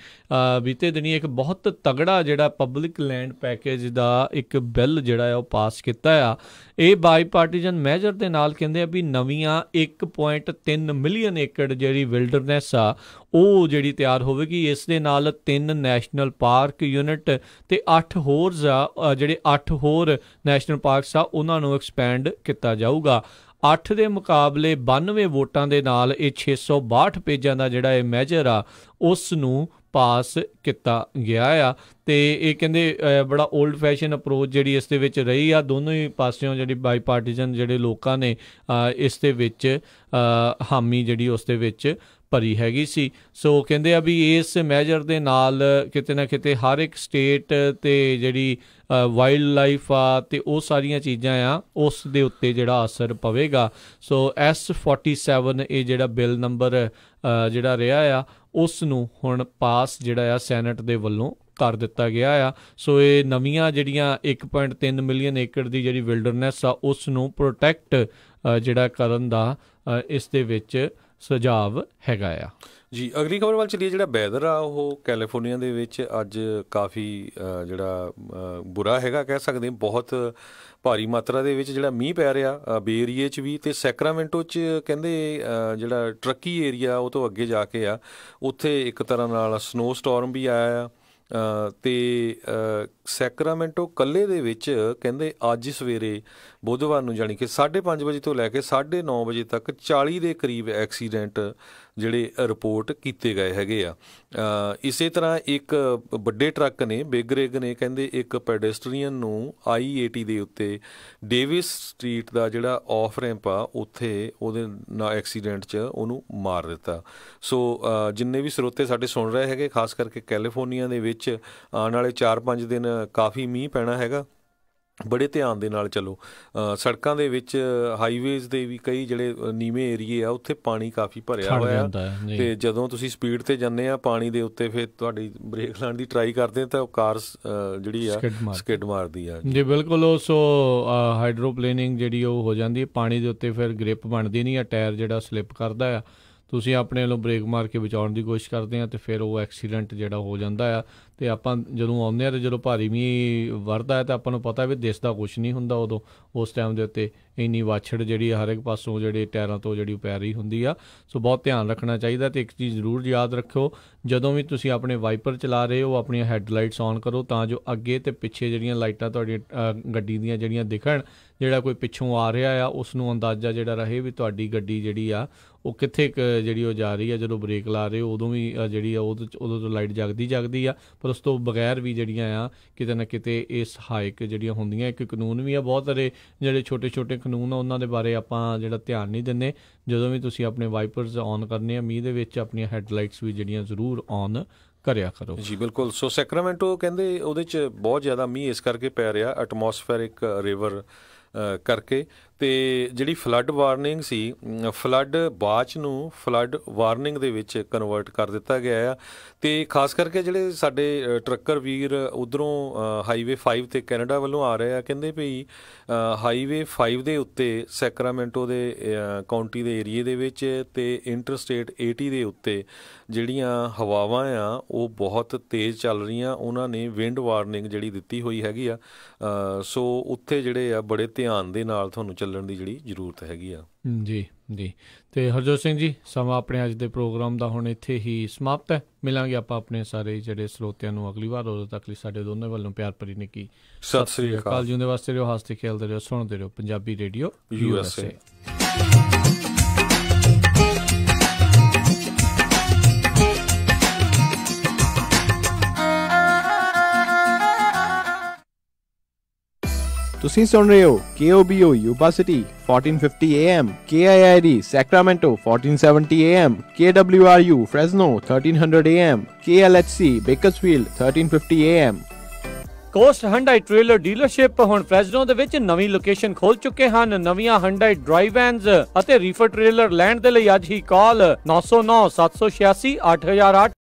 ਬੀਤੇ ਦਿਨੀ ਇੱਕ ਬਹੁਤ ਤਗੜਾ ਜਿਹੜਾ ਪਬਲਿਕ ਲੈਂਡ ਪੈਕੇਜ ਦਾ ਇੱਕ ਬਿੱਲ ਜਿਹੜਾ ਆ ਉਹ ਪਾਸ ਕੀਤਾ ਆ। ਇਹ ਬਾਈ ਪਾਰਟੀਜਨ ਮੈਜਰ ਦੇ ਨਾਲ ਕਹਿੰਦੇ ਆ ਵੀ ਨਵੀਆਂ 1.3 ਮਿਲੀਅਨ ਏਕੜ ਜਿਹੜੀ ਵਿਲਡਰਨੈਸ ਆ ਉਹ ਜਿਹੜੀ ਤਿਆਰ ਹੋਵੇਗੀ। ਇਸ ਦੇ ਨਾਲ 3 ਨੈਸ਼ਨਲ ਪਾਰਕ ਯੂਨਿਟ ਤੇ 8 ਹੋਰ ਨੈਸ਼ਨਲ ਪਾਰਕਸ ਆ ਉਹਨਾਂ ਨੂੰ ਐਕਸਪੈਂਡ ਕੀਤਾ ਜਾਊਗਾ। 8 ਦੇ ਮੁਕਾਬਲੇ 92 ਵੋਟਾਂ ਦੇ ਨਾਲ ਇਹ 662 ਪੇਜਾਂ ਦਾ ਜਿਹੜਾ ਇਹ ਮੈਜਰ ਆ ਉਸ ਨੂੰ ਪਾਸ ਕੀਤਾ ਗਿਆ ਆ। ਤੇ ਇਹ ਕਹਿੰਦੇ ਬੜਾ ਓਲਡ ਫੈਸ਼ਨ ਅਪਰੋਚ ਜਿਹੜੀ ਇਸ ਦੇ ਵਿੱਚ ਰਹੀ ਆ। ਦੋਨੋਂ ਹੀ ਪਾਸਿਓਂ ਜਿਹੜੀ ਬਾਈ ਪਾਰਟੀਜਨ ਜਿਹੜੇ ਲੋਕਾਂ ਨੇ ਇਸ ਦੇ ਵਿੱਚ ਹਾਮੀ ਜਿਹੜੀ ਉਸ ਦੇ ਵਿੱਚ ਭਰੀ ਹੈਗੀ ਸੀ। ਸੋ ਕਹਿੰਦੇ ਆ ਵੀ ਇਸ ਮੈਜਰ ਦੇ ਨਾਲ ਕਿਤੇ ਨਾ ਕਿਤੇ ਹਰ ਇੱਕ ਸਟੇਟ ਤੇ ਜਿਹੜੀ ਵਾਈਲਡ ਲਾਈਫ ਆ ਤੇ ਉਹ ਸਾਰੀਆਂ ਚੀਜ਼ਾਂ ਆ ਉਸ ਦੇ ਉੱਤੇ ਜਿਹੜਾ ਅਸਰ ਪਵੇਗਾ। ਸੋ S47 ਇਹ ਜਿਹੜਾ ਬਿੱਲ ਨੰਬਰ ਜਿਹੜਾ ਰਿਹਾ ਆ ਉਸ ਨੂੰ ਹੁਣ ਪਾਸ ਜਿਹੜਾ ਆ ਸੈਨੇਟ ਦੇ ਵੱਲੋਂ ਕਰ ਦਿੱਤਾ ਗਿਆ ਆ। ਸੋ ਇਹ ਨਵੀਆਂ ਜਿਹੜੀਆਂ 1.3 ਮਿਲੀਅਨ ਏਕੜ ਦੀ ਜਿਹੜੀ ਵਿਲਡਰਨੈਸ ਆ ਉਸ ਨੂੰ ਪ੍ਰੋਟੈਕਟ ਜਿਹੜਾ ਕਰਨ ਦਾ ਇਸ ਦੇ ਵਿੱਚ ਸੁਝਾਵ ਹੈਗਾ ਆ। ਜੀ ਅਗਲੀ ਖਬਰ ਵੱਲ ਚੱਲੀਏ। ਜਿਹੜਾ ਵੈਦਰ ਆ ਉਹ ਕੈਲੀਫੋਰਨੀਆ ਦੇ ਵਿੱਚ ਅੱਜ ਕਾਫੀ ਜਿਹੜਾ ਬੁਰਾ ਹੈਗਾ ਕਹਿ ਸਕਦੇ, ਬਹੁਤ ਭਾਰੀ ਮਾਤਰਾ ਦੇ ਵਿੱਚ ਜਿਹੜਾ ਮੀਂਹ ਪੈ ਰਿਹਾ ਬੇ ਏਰੀਏ 'ਚ ਵੀ, ਅਤੇ ਸੈਕਰਾਮੈਂਟੋ 'ਚ ਕਹਿੰਦੇ ਜਿਹੜਾ ਟਰੱਕੀ ਏਰੀਆ ਉਹ ਤੋਂ ਅੱਗੇ ਜਾ ਕੇ ਆ, ਉੱਥੇ ਇੱਕ ਤਰ੍ਹਾਂ ਨਾਲ ਸਨੋ ਸਟੋਰਮ ਵੀ ਆਇਆ ਆ। ਅਤੇ ਸੈਕਰਾਮੈਂਟੋ ਕੱਲੇ ਦੇ ਵਿੱਚ ਕਹਿੰਦੇ ਅੱਜ ਸਵੇਰੇ ਬੁੱਧਵਾਰ ਨੂੰ ਜਾਣੀ ਕਿ 5:30 ਵਜੇ ਤੋਂ ਲੈ ਕੇ 9:30 ਵਜੇ ਤੱਕ 40 ਦੇ ਕਰੀਬ ਐਕਸੀਡੈਂਟ ਜਿਹੜੇ ਰਿਪੋਰਟ ਕੀਤੇ ਗਏ ਹੈਗੇ ਆ। ਇਸੇ ਤਰ੍ਹਾਂ ਇੱਕ ਵੱਡੇ ਟਰੱਕ ਨੇ, ਬਿਗ ਰਿਗ ਨੇ, ਕਹਿੰਦੇ ਇੱਕ ਪੈਡੈਸਟਰੀਅਨ ਨੂੰ I-80 ਦੇ ਉੱਤੇ ਡੇਵਿਸ ਸਟਰੀਟ ਦਾ ਜਿਹੜਾ ਆਫ ਰੈਂਪ ਆ ਉੱਥੇ ਉਹਦੇ ਨਾਲ ਐਕਸੀਡੈਂਟ 'ਚ ਉਹਨੂੰ ਮਾਰ ਦਿੱਤਾ। ਸੋ ਜਿੰਨੇ ਵੀ ਸਰੋਤੇ ਸਾਡੇ ਸੁਣ ਰਹੇ ਹੈਗੇ, ਖਾਸ ਕਰਕੇ ਕੈਲੀਫੋਰਨੀਆ ਦੇ ਵਿੱਚ ਆਉਣ ਵਾਲੇ 4-5 ਦਿਨ ਕਾਫੀ ਮੀਂਹ ਪੈਣਾ ਹੈਗਾ। ਬੜੇ ਧਿਆਨ ਦੇ ਨਾਲ ਚੱਲੋ। ਸੜਕਾਂ ਦੇ ਵਿੱਚ ਹਾਈਵੇਜ਼ ਦੇ ਵੀ ਕਈ ਜਿਹੜੇ ਨੀਵੇਂ ਏਰੀਏ ਆ ਉੱਥੇ ਪਾਣੀ ਕਾਫੀ ਭਰਿਆ ਹੋਇਆ, ਅਤੇ ਜਦੋਂ ਤੁਸੀਂ ਸਪੀਡ 'ਤੇ ਜਾਂਦੇ ਆ ਪਾਣੀ ਦੇ ਉੱਤੇ ਫਿਰ ਤੁਹਾਡੀ ਬ੍ਰੇਕ ਲਾਉਣ ਦੀ ਟਰਾਈ ਕਰਦੇ ਤਾਂ ਉਹ ਕਾਰ ਜਿਹੜੀ ਆ ਸਕਿਡ ਮਾਰਦੀ ਆ। ਜੀ ਬਿਲਕੁਲ। ਉਹ ਸੋ ਹਾਈਡਰੋਪਲੇਨਿੰਗ ਜਿਹੜੀ ਉਹ ਹੋ ਜਾਂਦੀ ਪਾਣੀ ਦੇ ਉੱਤੇ, ਫਿਰ ਗ੍ਰਿਪ ਬਣਦੀ ਨਹੀਂ ਆ, ਟਾਇਰ ਜਿਹੜਾ ਸਲਿੱਪ ਕਰਦਾ ਆ, ਤੁਸੀਂ ਆਪਣੇ ਵੱਲੋਂ ਬ੍ਰੇਕ ਮਾਰ ਕੇ ਬਚਾਉਣ ਦੀ ਕੋਸ਼ਿਸ਼ ਕਰਦੇ ਆ ਅਤੇ ਫਿਰ ਉਹ ਐਕਸੀਡੈਂਟ ਜਿਹੜਾ ਹੋ ਜਾਂਦਾ ਆ। ਅਤੇ ਆਪਾਂ ਜਦੋਂ ਆਉਂਦੇ ਹਾਂ ਅਤੇ ਜਦੋਂ ਭਾਰੀ ਮੀਂਹ ਵਰਦਾ ਹੈ ਤਾਂ ਆਪਾਂ ਨੂੰ ਪਤਾ ਵੀ ਦਿਸਦਾ ਕੁਛ ਨਹੀਂ ਹੁੰਦਾ ਉਦੋਂ, ਉਸ ਟਾਈਮ ਦੇ ਉੱਤੇ ਇੰਨੀ ਵਾਛੜ ਜਿਹੜੀ ਹਰ ਇੱਕ ਪਾਸੋਂ ਜਿਹੜੇ ਟਾਇਰਾਂ ਤੋਂ ਜਿਹੜੀ ਪੈ ਰਹੀ ਹੁੰਦੀ ਆ। ਸੋ ਬਹੁਤ ਧਿਆਨ ਰੱਖਣਾ ਚਾਹੀਦਾ। ਅਤੇ ਇੱਕ ਚੀਜ਼ ਜ਼ਰੂਰ ਯਾਦ ਰੱਖਿਓ, ਜਦੋਂ ਵੀ ਤੁਸੀਂ ਆਪਣੇ ਵਾਈਪਰ ਚਲਾ ਰਹੇ ਹੋ ਆਪਣੀਆਂ ਹੈੱਡਲਾਈਟਸ ਔਨ ਕਰੋ ਤਾਂ ਜੋ ਅੱਗੇ ਅਤੇ ਪਿੱਛੇ ਜਿਹੜੀਆਂ ਲਾਈਟਾਂ ਤੁਹਾਡੀਆਂ ਗੱਡੀ ਦੀਆਂ ਜਿਹੜੀਆਂ ਦਿਖਣ, ਜਿਹੜਾ ਕੋਈ ਪਿੱਛੋਂ ਆ ਰਿਹਾ ਆ ਉਸ ਨੂੰ ਅੰਦਾਜ਼ਾ ਜਿਹੜਾ ਰਹੇ ਵੀ ਤੁਹਾਡੀ ਗੱਡੀ ਜਿਹੜੀ ਆ ਉਹ ਕਿੱਥੇ ਜਿਹੜੀ ਉਹ ਜਾ ਰਹੀ ਆ। ਜਦੋਂ ਬ੍ਰੇਕ ਲਾ ਰਹੇ ਹੋ ਉਦੋਂ ਵੀ ਜਿਹੜੀ ਆ ਉਦੋਂ ਤੋਂ ਲਾਈਟ ਜਗਦੀ ਆ, ਪਰ ਉਸ ਤੋਂ ਬਗੈਰ ਵੀ ਜਿਹੜੀਆਂ ਆ ਕਿਤੇ ਨਾ ਕਿਤੇ ਇਹ ਸਹਾਇਕ ਜਿਹੜੀਆਂ ਹੁੰਦੀਆਂ। ਇੱਕ ਕਾਨੂੰਨ ਵੀ ਆ, ਬਹੁਤ ਸਾਰੇ ਜਿਹੜੇ ਛੋਟੇ ਕਾਨੂੰਨ ਆ ਉਹਨਾਂ ਦੇ ਬਾਰੇ ਆਪਾਂ ਜਿਹੜਾ ਧਿਆਨ ਨਹੀਂ ਦਿੰਦੇ। ਜਦੋਂ ਵੀ ਤੁਸੀਂ ਆਪਣੇ ਵਾਈਪਰਸ ਔਨ ਕਰਨੇ ਆ ਮੀਂਹ ਦੇ ਵਿੱਚ, ਆਪਣੀਆਂ ਹੈੱਡਲਾਈਟਸ ਵੀ ਜਿਹੜੀਆਂ ਜ਼ਰੂਰ ਔਨ ਕਰਿਆ ਕਰੋ। ਜੀ ਬਿਲਕੁਲ। ਸੋ ਸੈਕਰਾਮੈਂਟੋ ਕਹਿੰਦੇ ਉਹਦੇ 'ਚ ਬਹੁਤ ਜ਼ਿਆਦਾ ਮੀਂਹ ਇਸ ਕਰਕੇ ਪੈ ਰਿਹਾ ਐਟਮੋਸਫੇਰਿਕ ਰਿਵਰ ਕਰਕੇ, ਅਤੇ ਜਿਹੜੀ ਫਲੱਡ ਵਾਰਨਿੰਗ ਸੀ, ਫਲੱਡ ਵਾਚ ਨੂੰ ਫਲੱਡ ਵਾਰਨਿੰਗ ਦੇ ਵਿੱਚ ਕਨਵਰਟ ਕਰ ਦਿੱਤਾ ਗਿਆ ਆ। ਅਤੇ ਖਾਸ ਕਰਕੇ ਜਿਹੜੇ ਸਾਡੇ ਟਰੱਕਰ ਵੀਰ ਉੱਧਰੋਂ ਹਾਈਵੇ 5 'ਤੇ ਕੈਨੇਡਾ ਵੱਲੋਂ ਆ ਰਹੇ ਆ, ਕਹਿੰਦੇ ਵੀ ਹਾਈਵੇ 5 ਦੇ ਉੱਤੇ ਸੈਕਰਾਮੈਂਟੋ ਦੇ ਕਾਉਂਟੀ ਦੇ ਏਰੀਏ ਦੇ ਵਿੱਚ ਅਤੇ ਇੰਟਰਸਟੇਟ 80 ਦੇ ਉੱਤੇ ਜਿਹੜੀਆਂ ਹਵਾਵਾਂ ਆ ਉਹ ਬਹੁਤ ਤੇਜ਼ ਚੱਲ ਰਹੀਆਂ। ਉਹਨਾਂ ਨੇ ਵਿੰਡ ਵਾਰਨਿੰਗ ਜਿਹੜੀ ਦਿੱਤੀ ਹੋਈ ਹੈਗੀ ਆ। ਸੋ ਉੱਥੇ ਜਿਹੜੇ ਆ ਬੜੇ ਧਿਆਨ ਦੇ ਨਾਲ ਤੁਹਾਨੂੰ ਚੱਲਣ ਦੀ ਜਿਹੜੀ ਜ਼ਰੂਰਤ ਹੈਗੀ ਆ। ਜੀ। ਅਤੇ ਹਰਜੋਤ ਸਿੰਘ ਜੀ, ਸਮਾਂ ਆਪਣੇ ਅੱਜ ਦੇ ਪ੍ਰੋਗਰਾਮ ਦਾ ਹੁਣ ਇੱਥੇ ਹੀ ਸਮਾਪਤ ਹੈ। ਮਿਲਾਂਗੇ ਆਪਾਂ ਆਪਣੇ ਸਾਰੇ ਜਿਹੜੇ ਸਰੋਤਿਆਂ ਨੂੰ ਅਗਲੀ ਵਾਰ। ਉਦੋਂ ਤੱਕ ਲਈ ਸਾਡੇ ਦੋਨੋਂ ਵੱਲੋਂ ਪਿਆਰ ਭਰੀ ਨਿੱਕੀ ਸਤਿ ਸ੍ਰੀ ਅਕਾਲ। ਜਿਉਂਦੇ ਵਾਸਤੇ ਰਹੋ, ਹੱਸਦੇ ਖੇਲਦੇ ਰਹੋ, ਸੁਣਦੇ ਰਹੋ ਪੰਜਾਬੀ ਰੇਡੀਓ USA। ਤੁਸੀਂ ਸੁਣ ਰਹੇ ਹੋ KOBO Yuba City 1450 AM, KIID Sacramento 1470 AM, KWRU Fresno 1300 AM, KLHC Bakersfield 1350 AM। Cost Hyundai trailer dealership ਹੁਣ ਫ੍ਰੈਜ਼ਨੋ ਦੇ ਵਿੱਚ ਨਵੀਂ ਲੋਕੇਸ਼ਨ ਖੋਲ ਚੁੱਕੇ ਹਨ। ਨਵੀਆਂ ਹੰਡਾਈ ਡਰਾਈਵ ਵੈਨਸ ਅਤੇ ਰੀਫਰ ਟ੍ਰੇਲਰ ਲੈਣ ਦੇ ਲਈ ਅੱਜ ਹੀ ਕਾਲ 909 786 8008।